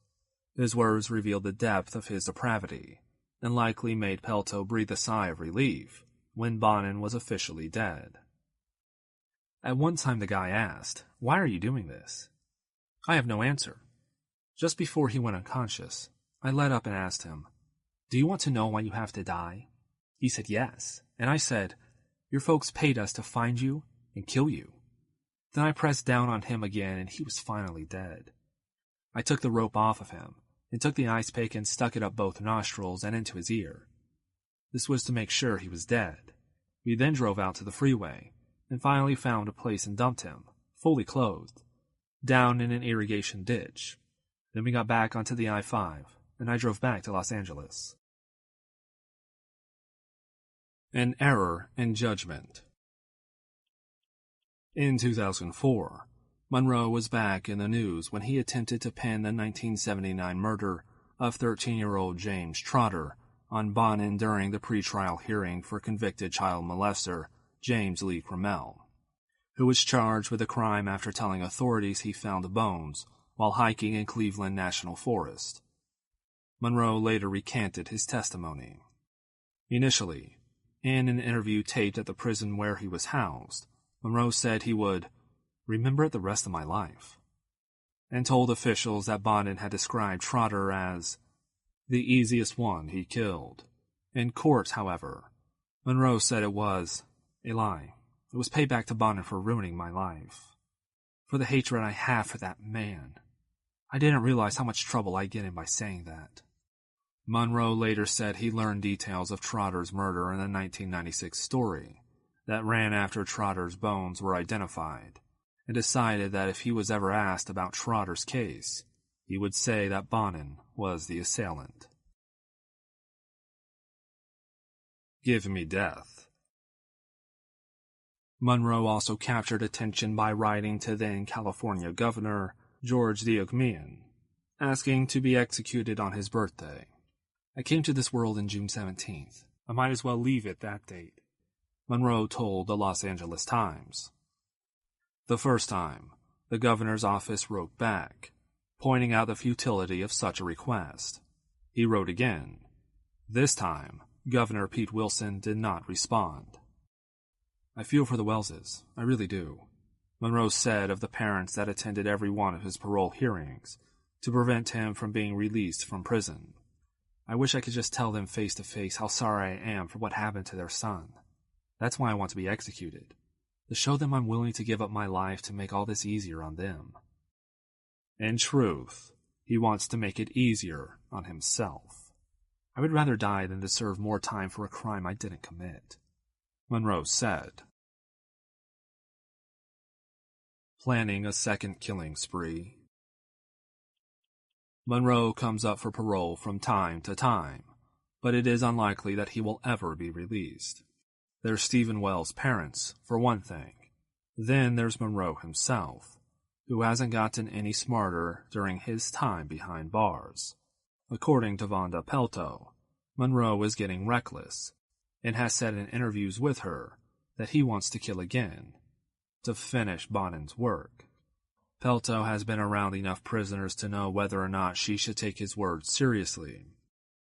His words revealed the depth of his depravity, and likely made Pelto breathe a sigh of relief when Bonin was officially dead. At one time the guy asked, "Why are you doing this?" I have no answer. Just before he went unconscious, I led up and asked him, "Do you want to know why you have to die?" He said yes, and I said, "Your folks paid us to find you and kill you." Then I pressed down on him again and he was finally dead. I took the rope off of him and took the ice pick and stuck it up both nostrils and into his ear. This was to make sure he was dead. We then drove out to the freeway and finally found a place and dumped him, fully clothed, down in an irrigation ditch. Then we got back onto the I-5 and I drove back to Los Angeles. An error in judgment. In 2004, Monroe was back in the news when he attempted to pin the 1979 murder of 13-year-old James Trotter on Bonin during the pretrial hearing for convicted child molester James Lee Crammell, who was charged with a crime after telling authorities he found bones while hiking in Cleveland National Forest. Monroe later recanted his testimony. Initially, in an interview taped at the prison where he was housed, Monroe said he would remember it the rest of my life, and told officials that Bonin had described Trotter as the easiest one he killed. In court, however, Monroe said it was a lie. It was payback to Bonin for ruining my life, for the hatred I have for that man. I didn't realize how much trouble I'd get in by saying that. Monroe later said he learned details of Trotter's murder in the 1996 story that ran after Trotter's bones were identified, and decided that if he was ever asked about Trotter's case, he would say that Bonin was the assailant. Give me death. Monroe also captured attention by writing to then California Governor George Diocmean, asking to be executed on his birthday. I came to this world in June 17th. I might as well leave it that date, Monroe told the Los Angeles Times. The first time, the governor's office wrote back, pointing out the futility of such a request. He wrote again. This time, Governor Pete Wilson did not respond. I feel for the Welleses, I really do, Monroe said of the parents that attended every one of his parole hearings to prevent him from being released from prison. I wish I could just tell them face to face how sorry I am for what happened to their son. That's why I want to be executed, to show them I'm willing to give up my life to make all this easier on them. In truth, he wants to make it easier on himself. I would rather die than to serve more time for a crime I didn't commit, Monroe said. Planning a second killing spree. Monroe comes up for parole from time to time, but it is unlikely that he will ever be released. There's Stephen Wells' parents, for one thing. Then there's Monroe himself, who hasn't gotten any smarter during his time behind bars. According to Vonda Pelto, Monroe is getting reckless, and has said in interviews with her that he wants to kill again, to finish Bonin's work. Pelto has been around enough prisoners to know whether or not she should take his words seriously,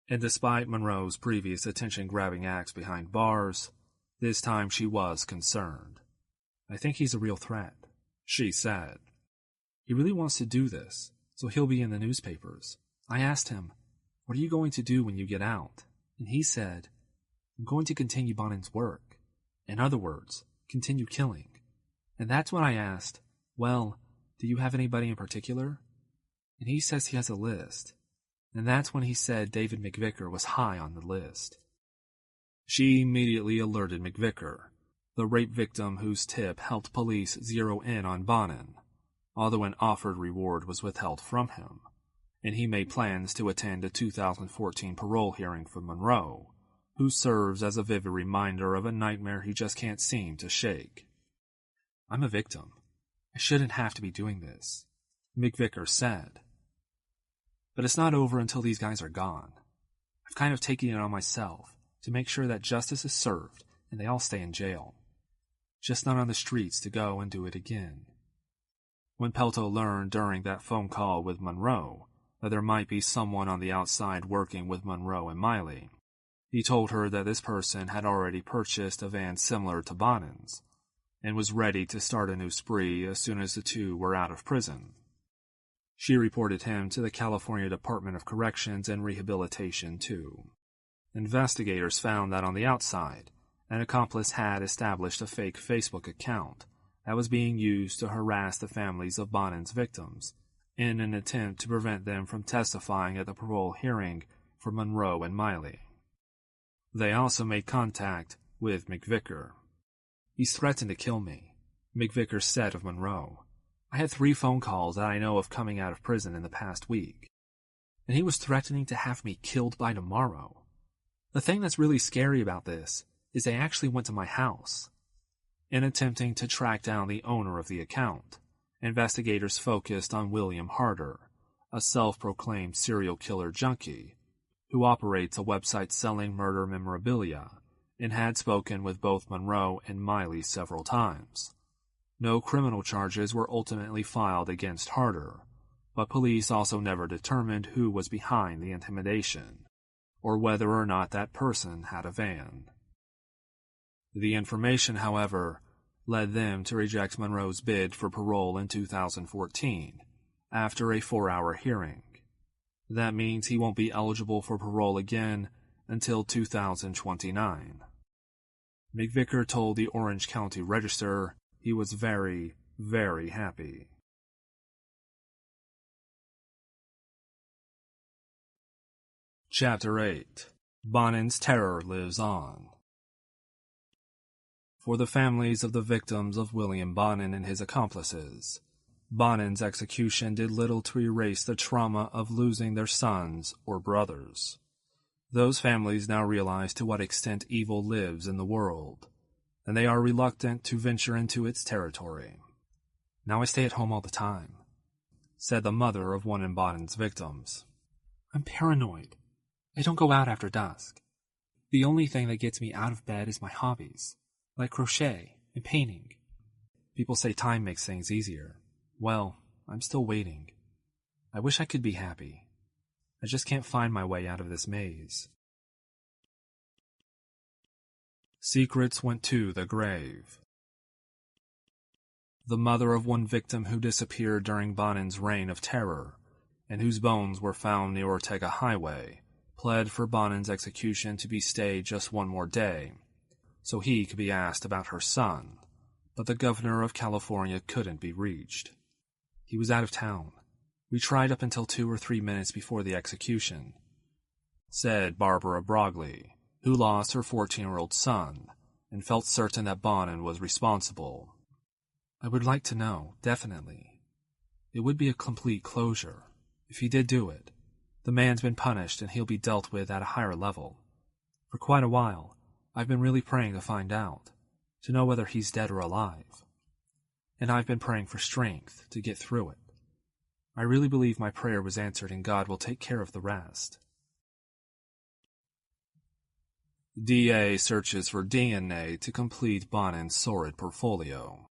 and despite Monroe's previous attention-grabbing acts behind bars, this time she was concerned. "I think he's a real threat," she said. "He really wants to do this, so he'll be in the newspapers. I asked him, 'What are you going to do when you get out?' And he said, 'I'm going to continue Bonin's work. In other words, continue killing.' And that's when I asked, 'Well, do you have anybody in particular?' And he says he has a list. And that's when he said David McVicker was high on the list." She immediately alerted McVicker, the rape victim whose tip helped police zero in on Bonin, although an offered reward was withheld from him, and he made plans to attend a 2014 parole hearing for Monroe, who serves as a vivid reminder of a nightmare he just can't seem to shake. "I'm a victim. I shouldn't have to be doing this," McVicker said. "But it's not over until these guys are gone. I've kind of taken it on myself to make sure that justice is served and they all stay in jail. Just not on the streets to go and do it again." When Pelto learned during that phone call with Monroe that there might be someone on the outside working with Monroe and Miley, he told her that this person had already purchased a van similar to Bonin's and was ready to start a new spree as soon as the two were out of prison. She reported him to the California Department of Corrections and Rehabilitation, too. Investigators found that on the outside, an accomplice had established a fake Facebook account that was being used to harass the families of Bonin's victims in an attempt to prevent them from testifying at the parole hearing for Monroe and Miley. They also made contact with McVicker. "He's threatened to kill me," McVicker said of Monroe. "I had 3 phone calls that I know of coming out of prison in the past week. And he was threatening to have me killed by tomorrow. The thing that's really scary about this is they actually went to my house." In attempting to track down the owner of the account, investigators focused on William Harder, a self-proclaimed serial killer junkie, who operates a website selling murder memorabilia, and had spoken with both Monroe and Miley several times. No criminal charges were ultimately filed against Harder, but police also never determined who was behind the intimidation, or whether or not that person had a van. The information, however, led them to reject Monroe's bid for parole in 2014, after a 4-hour hearing. That means he won't be eligible for parole again until 2029. McVicker told the Orange County Register he was very, very happy. Chapter 8. Bonin's Terror Lives On. For the families of the victims of William Bonin and his accomplices, Bonin's execution did little to erase the trauma of losing their sons or brothers. Those families now realize to what extent evil lives in the world, and they are reluctant to venture into its territory. "Now I stay at home all the time," said the mother of one of Bonin's victims. "I'm paranoid. I don't go out after dusk. The only thing that gets me out of bed is my hobbies, like crochet and painting. People say time makes things easier. Well, I'm still waiting. I wish I could be happy. I just can't find my way out of this maze." Secrets went to the grave. The mother of one victim who disappeared during Bonin's reign of terror, and whose bones were found near Ortega Highway, pled for Bonin's execution to be stayed just one more day, so he could be asked about her son, but the governor of California couldn't be reached. "He was out of town. We tried up until 2 or 3 minutes before the execution," said Barbara Brogley, who lost her 14-year-old son and felt certain that Bonin was responsible. "I would like to know, definitely. It would be a complete closure." If he did do it, the man's been punished and he'll be dealt with at a higher level. For quite a while, I've been really praying to find out, to know whether he's dead or alive. And I've been praying for strength to get through it. I really believe my prayer was answered and God will take care of the rest. DA searches for DNA to complete Bonin's sordid portfolio.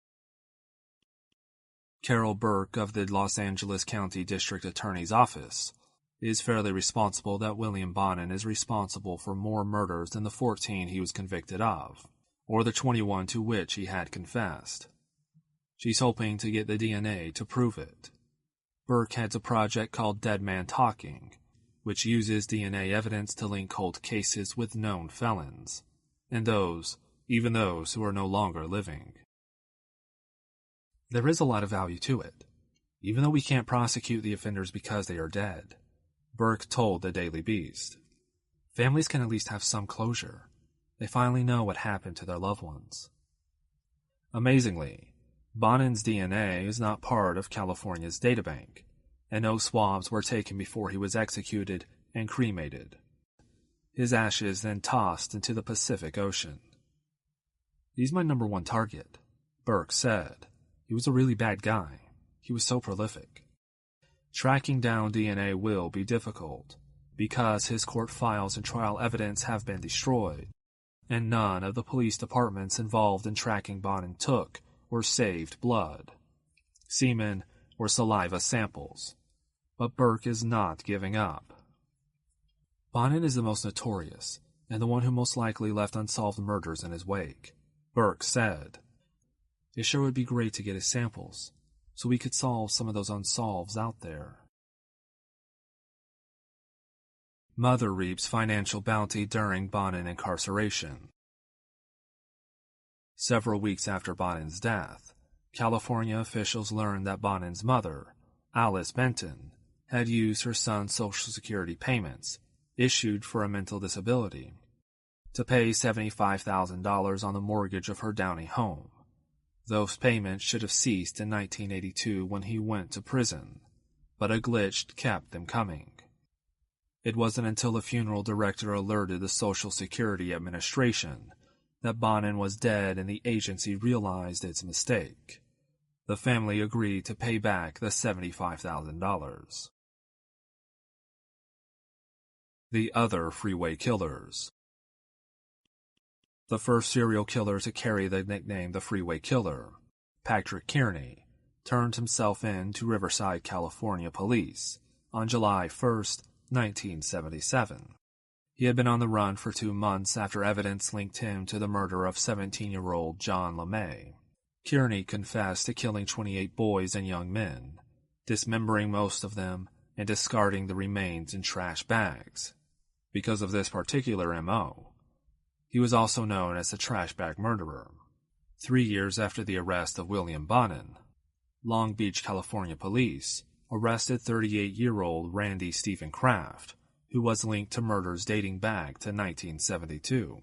Carol Burke of the Los Angeles County District Attorney's Office is fairly responsible that William Bonin is responsible for more murders than the 14 he was convicted of, or the 21 to which he had confessed. She's hoping to get the DNA to prove it. Burke heads a project called Dead Man Talking, which uses DNA evidence to link cold cases with known felons, and even those who are no longer living. There is a lot of value to it, even though we can't prosecute the offenders because they are dead, Burke told the Daily Beast. Families can at least have some closure. They finally know what happened to their loved ones. Amazingly, Bonin's DNA is not part of California's databank, and no swabs were taken before he was executed and cremated. His ashes then tossed into the Pacific Ocean. He's my number one target, Burke said. He was a really bad guy. He was so prolific. Tracking down DNA will be difficult, because his court files and trial evidence have been destroyed, and none of the police departments involved in tracking Bonin took or saved blood, semen, or saliva samples. But Burke is not giving up. Bonin is the most notorious, and the one who most likely left unsolved murders in his wake, Burke said. It sure would be great to get his samples, so we could solve some of those unsolveds out there. Mother reaps financial bounty during Bonin incarceration. Several weeks after Bonin's death, California officials learned that Bonin's mother, Alice Benton, had used her son's Social Security payments, issued for a mental disability, to pay $75,000 on the mortgage of her Downey home. Those payments should have ceased in 1982 when he went to prison, but a glitch kept them coming. It wasn't until the funeral director alerted the Social Security Administration that Bonin was dead and the agency realized its mistake. The family agreed to pay back the $75,000. The other Freeway Killers. The first serial killer to carry the nickname the Freeway Killer, Patrick Kearney, turned himself in to Riverside, California police on July 1, 1977. He had been on the run for 2 months after evidence linked him to the murder of 17-year-old John LeMay. Kearney confessed to killing 28 boys and young men, dismembering most of them and discarding the remains in trash bags. Because of this particular M.O., he was also known as the trash bag murderer. 3 years after the arrest of William Bonin, Long Beach, California police arrested 38-year-old Randy Stephen Kraft, who was linked to murders dating back to 1972.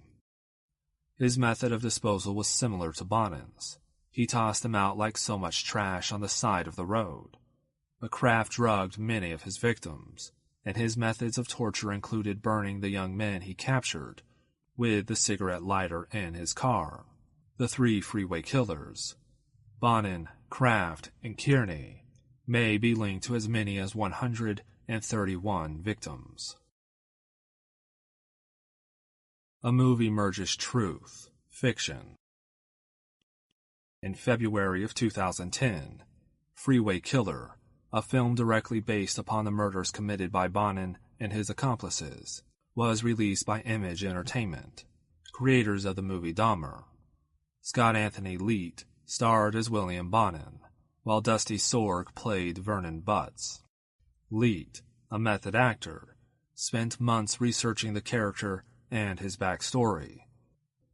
His method of disposal was similar to Bonin's. He tossed them out like so much trash on the side of the road. But Kraft drugged many of his victims, and his methods of torture included burning the young men he captured with the cigarette lighter in his car. The 3 Freeway Killers, Bonin, Kraft, and Kearney, may be linked to as many as 131 victims. A movie merges truth, fiction. In February of 2010, Freeway Killer, a film directly based upon the murders committed by Bonin and his accomplices, was released by Image Entertainment, creators of the movie Dahmer. Scott Anthony Leet starred as William Bonin, while Dusty Sorg played Vernon Butts. Leet, a method actor, spent months researching the character and his backstory,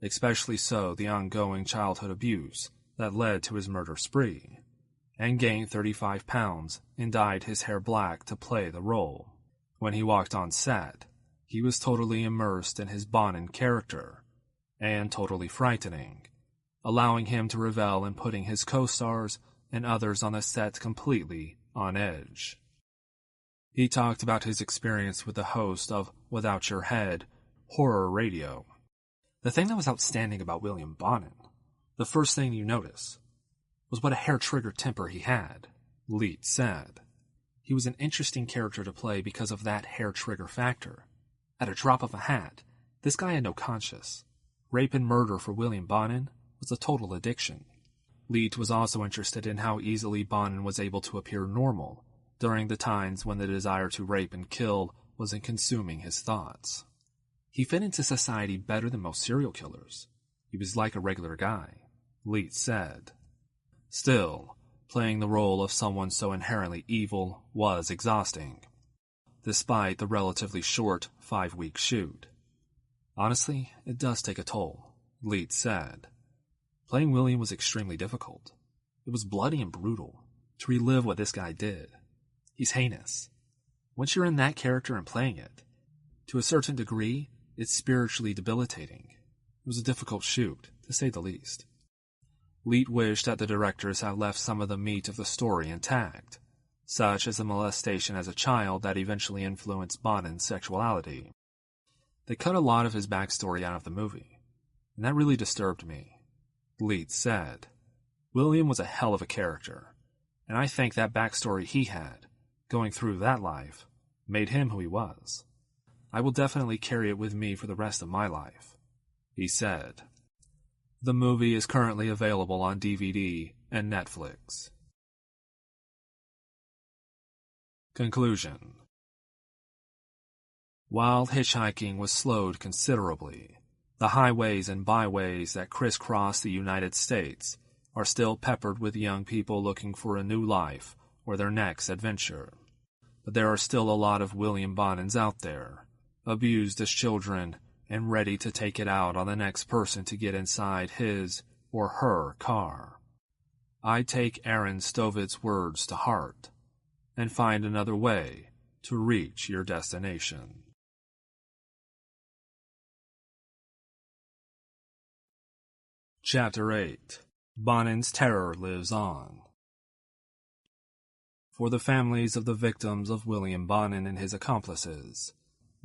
especially so the ongoing childhood abuse that led to his murder spree, and gained 35 pounds and dyed his hair black to play the role. When he walked on set, he was totally immersed in his Bonin character, and totally frightening, allowing him to revel in putting his co-stars and others on the set completely on edge. He talked about his experience with the host of Without Your Head, horror radio. The thing that was outstanding about William Bonin, the first thing you notice, was what a hair-trigger temper he had, Leet said. He was an interesting character to play because of that hair-trigger factor. At a drop of a hat, this guy had no conscience. Rape and murder for William Bonin was a total addiction. Leet was also interested in how easily Bonin was able to appear normal during the times when the desire to rape and kill wasn't consuming his thoughts. He fit into society better than most serial killers. He was like a regular guy, Leet said. Still, playing the role of someone so inherently evil was exhausting, despite the relatively short 5-week shoot. Honestly, it does take a toll, Leet said. Playing William was extremely difficult. It was bloody and brutal to relive what this guy did. He's heinous. Once you're in that character and playing it, to a certain degree, it's spiritually debilitating. It was a difficult shoot, to say the least. Leet wished that the directors had left some of the meat of the story intact, such as the molestation as a child that eventually influenced Bonin's sexuality. They cut a lot of his backstory out of the movie, and that really disturbed me, Leet said. William was a hell of a character, and I think that backstory he had, going through that life, made him who he was. I will definitely carry it with me for the rest of my life, he said. The movie is currently available on DVD and Netflix. Conclusion. While hitchhiking was slowed considerably, the highways and byways that crisscross the United States are still peppered with young people looking for a new life or their next adventure. But there are still a lot of William Bonins out there, abused as children and ready to take it out on the next person to get inside his or her car. I take Aaron Stovitz's words to heart and find another way to reach your destination. Chapter 8. Bonin's Terror Lives On. For the families of the victims of William Bonin and his accomplices,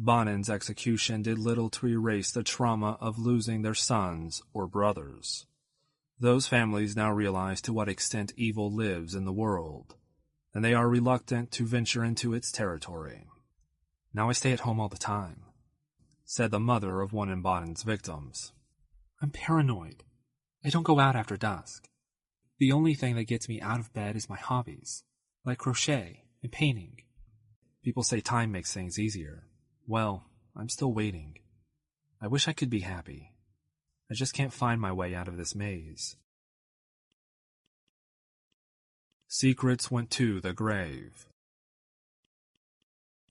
Bonin's execution did little to erase the trauma of losing their sons or brothers. Those families now realize to what extent evil lives in the world, and they are reluctant to venture into its territory. Now I stay at home all the time, said the mother of one of Bonin's victims. I'm paranoid. I don't go out after dusk. The only thing that gets me out of bed is my hobbies, like crochet and painting. People say time makes things easier. Well, I'm still waiting. I wish I could be happy. I just can't find my way out of this maze. Secrets went to the grave.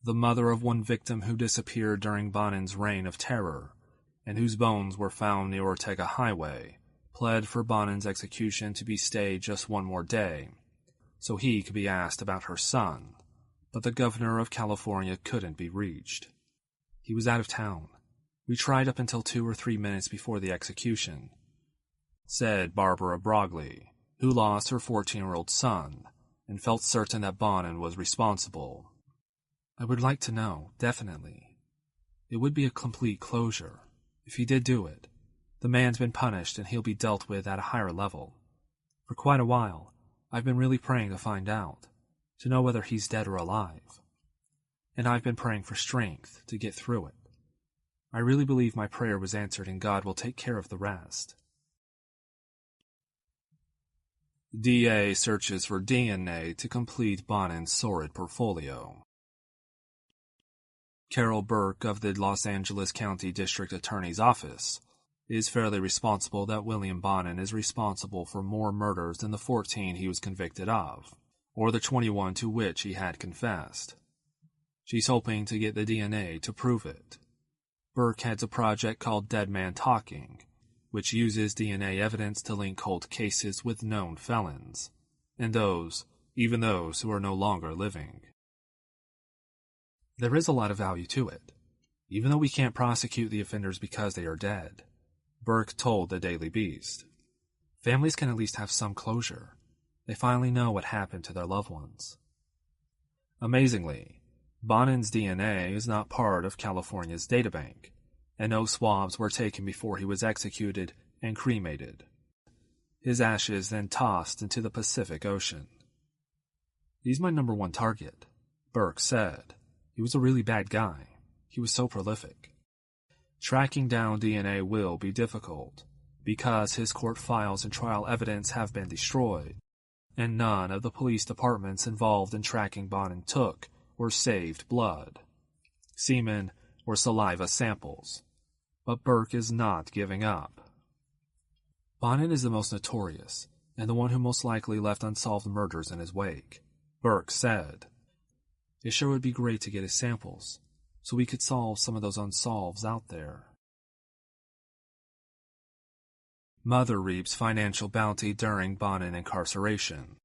The mother of one victim who disappeared during Bonin's reign of terror, and whose bones were found near Ortega Highway, pled for Bonin's execution to be stayed just one more day, so he could be asked about her son, but the governor of California couldn't be reached. He was out of town. We tried up until 2 or 3 minutes before the execution, said Barbara Brogley, who lost her 14-year-old son and felt certain that Bonin was responsible. I would like to know, definitely. It would be a complete closure. If he did do it, the man's been punished and he'll be dealt with at a higher level. For quite a while, I've been really praying to find out, to know whether he's dead or alive. And I've been praying for strength to get through it. I really believe my prayer was answered and God will take care of the rest. DA searches for DNA to complete Bonin's sordid portfolio. Carol Burke of the Los Angeles County District Attorney's Office is fairly responsible that William Bonin is responsible for more murders than the 14 he was convicted of, or the 21 to which he had confessed. She's hoping to get the DNA to prove it. Burke heads a project called Dead Man Talking, which uses DNA evidence to link cold cases with known felons, and even those who are no longer living. There is a lot of value to it, even though we can't prosecute the offenders because they are dead, Burke told the Daily Beast. Families can at least have some closure. They finally know what happened to their loved ones. Amazingly, Bonin's DNA is not part of California's databank, and no swabs were taken before he was executed and cremated. His ashes then tossed into the Pacific Ocean. "He's my number one target," Burke said. "He was a really bad guy. He was so prolific. Tracking down DNA will be difficult, because his court files and trial evidence have been destroyed, and none of the police departments involved in tracking Bonin took or saved blood, semen, or saliva samples. But Burke is not giving up. Bonin is the most notorious, and the one who most likely left unsolved murders in his wake," Burke said. "It sure would be great to get his samples, so we could solve some of those unsolveds out there." Mother reaps financial bounty during Bonin incarceration.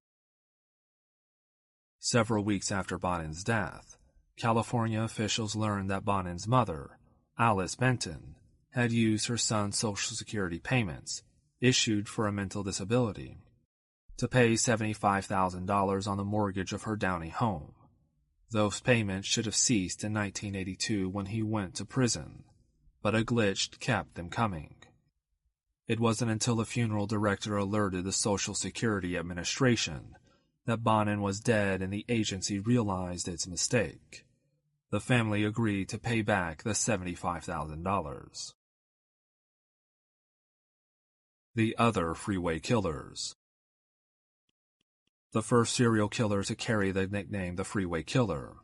Several weeks after Bonin's death, California officials learned that Bonin's mother, Alice Benton, had used her son's Social Security payments, issued for a mental disability, to pay $75,000 on the mortgage of her Downey home. Those payments should have ceased in 1982 when he went to prison, but a glitch kept them coming. It wasn't until the funeral director alerted the Social Security Administration that Bonin was dead and the agency realized its mistake. The family agreed to pay back the $75,000. The other freeway killers. The first serial killer to carry the nickname the Freeway Killer,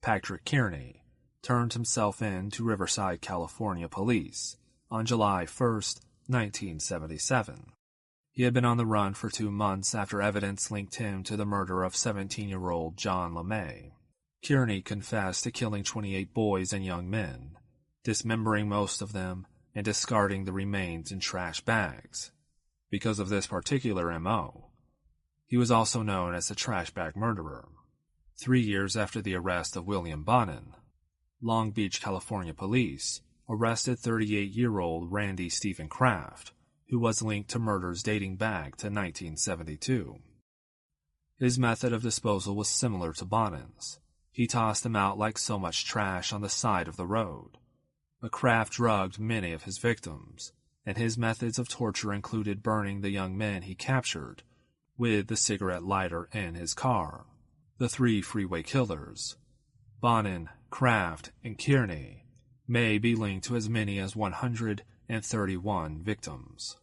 Patrick Kearney, turned himself in to Riverside, California police on July 1st, 1977. He had been on the run for 2 months after evidence linked him to the murder of 17-year-old John LeMay. Kearney confessed to killing 28 boys and young men, dismembering most of them and discarding the remains in trash bags. Because of this particular M.O., he was also known as the trash bag murderer. 3 years after the arrest of William Bonin, Long Beach, California police arrested 38-year-old Randy Stephen Kraft, who was linked to murders dating back to 1972. His method of disposal was similar to Bonin's. He tossed them out like so much trash on the side of the road. But Kraft drugged many of his victims, and his methods of torture included burning the young men he captured with the cigarette lighter in his car. The 3 freeway killers, Bonin, Kraft, and Kearney, may be linked to as many as 131 victims.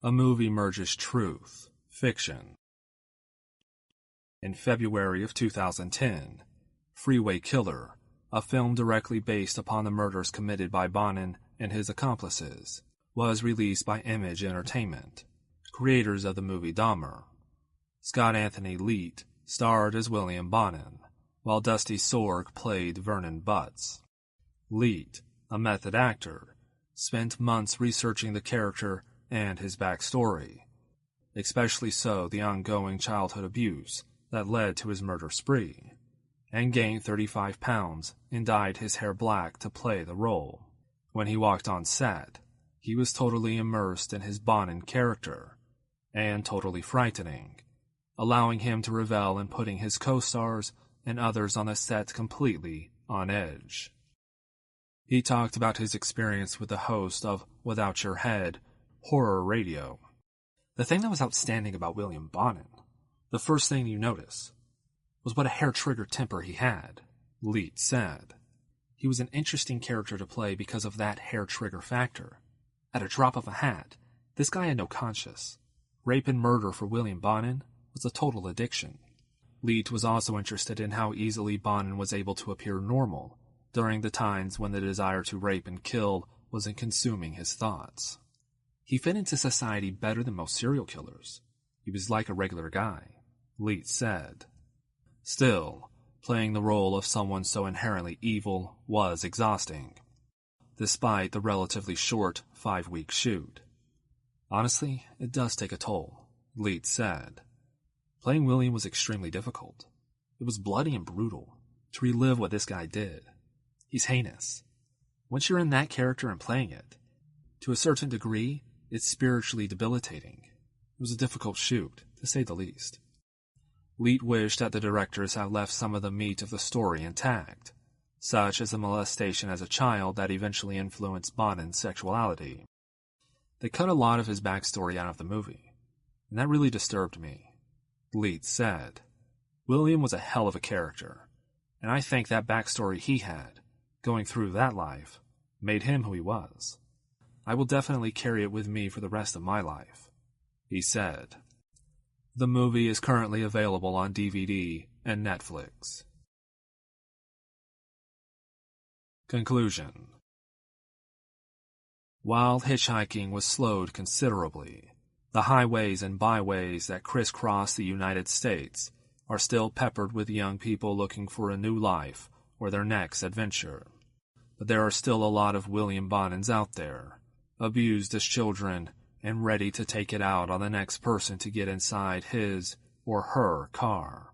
A movie merges truth, fiction. In February of 2010, Freeway Killer, a film directly based upon the murders committed by Bonin and his accomplices, was released by Image Entertainment, creators of the movie Dahmer. Scott Anthony Leet starred as William Bonin, while Dusty Sorg played Vernon Butts. Leet, a method actor, spent months researching the character and his backstory, especially so the ongoing childhood abuse that led to his murder spree, and gained 35 pounds and dyed his hair black to play the role. When he walked on set, he was totally immersed in his Bonin character, and totally frightening, allowing him to revel in putting his co-stars and others on the set completely on edge. He talked about his experience with the host of Without Your Head, Horror Radio. The thing that was outstanding about William Bonin, the first thing you notice, was what a hair-trigger temper he had, Leet said. He was an interesting character to play because of that hair-trigger factor. At a drop of a hat, this guy had no conscience. Rape and murder for William Bonin was a total addiction. Leet was also interested in how easily Bonin was able to appear normal during the times when the desire to rape and kill wasn't consuming his thoughts. He fit into society better than most serial killers. He was like a regular guy, Leet said. Still, playing the role of someone so inherently evil was exhausting, despite the relatively short 5-week shoot. Honestly, it does take a toll, Leet said. Playing William was extremely difficult. It was bloody and brutal to relive what this guy did. He's heinous. Once you're in that character and playing it, to a certain degree, it's spiritually debilitating. It was a difficult shoot, to say the least. Leet wished that the directors had left some of the meat of the story intact, such as the molestation as a child that eventually influenced Bonin's sexuality. They cut a lot of his backstory out of the movie, and that really disturbed me. Leet said, William was a hell of a character, and I think that backstory he had, going through that life, made him who he was. I will definitely carry it with me for the rest of my life, he said. The movie is currently available on DVD and Netflix. Conclusion. While hitchhiking was slowed considerably, the highways and byways that crisscross the United States are still peppered with young people looking for a new life or their next adventure. But there are still a lot of William Bonins out there, abused as children and ready to take it out on the next person to get inside his or her car.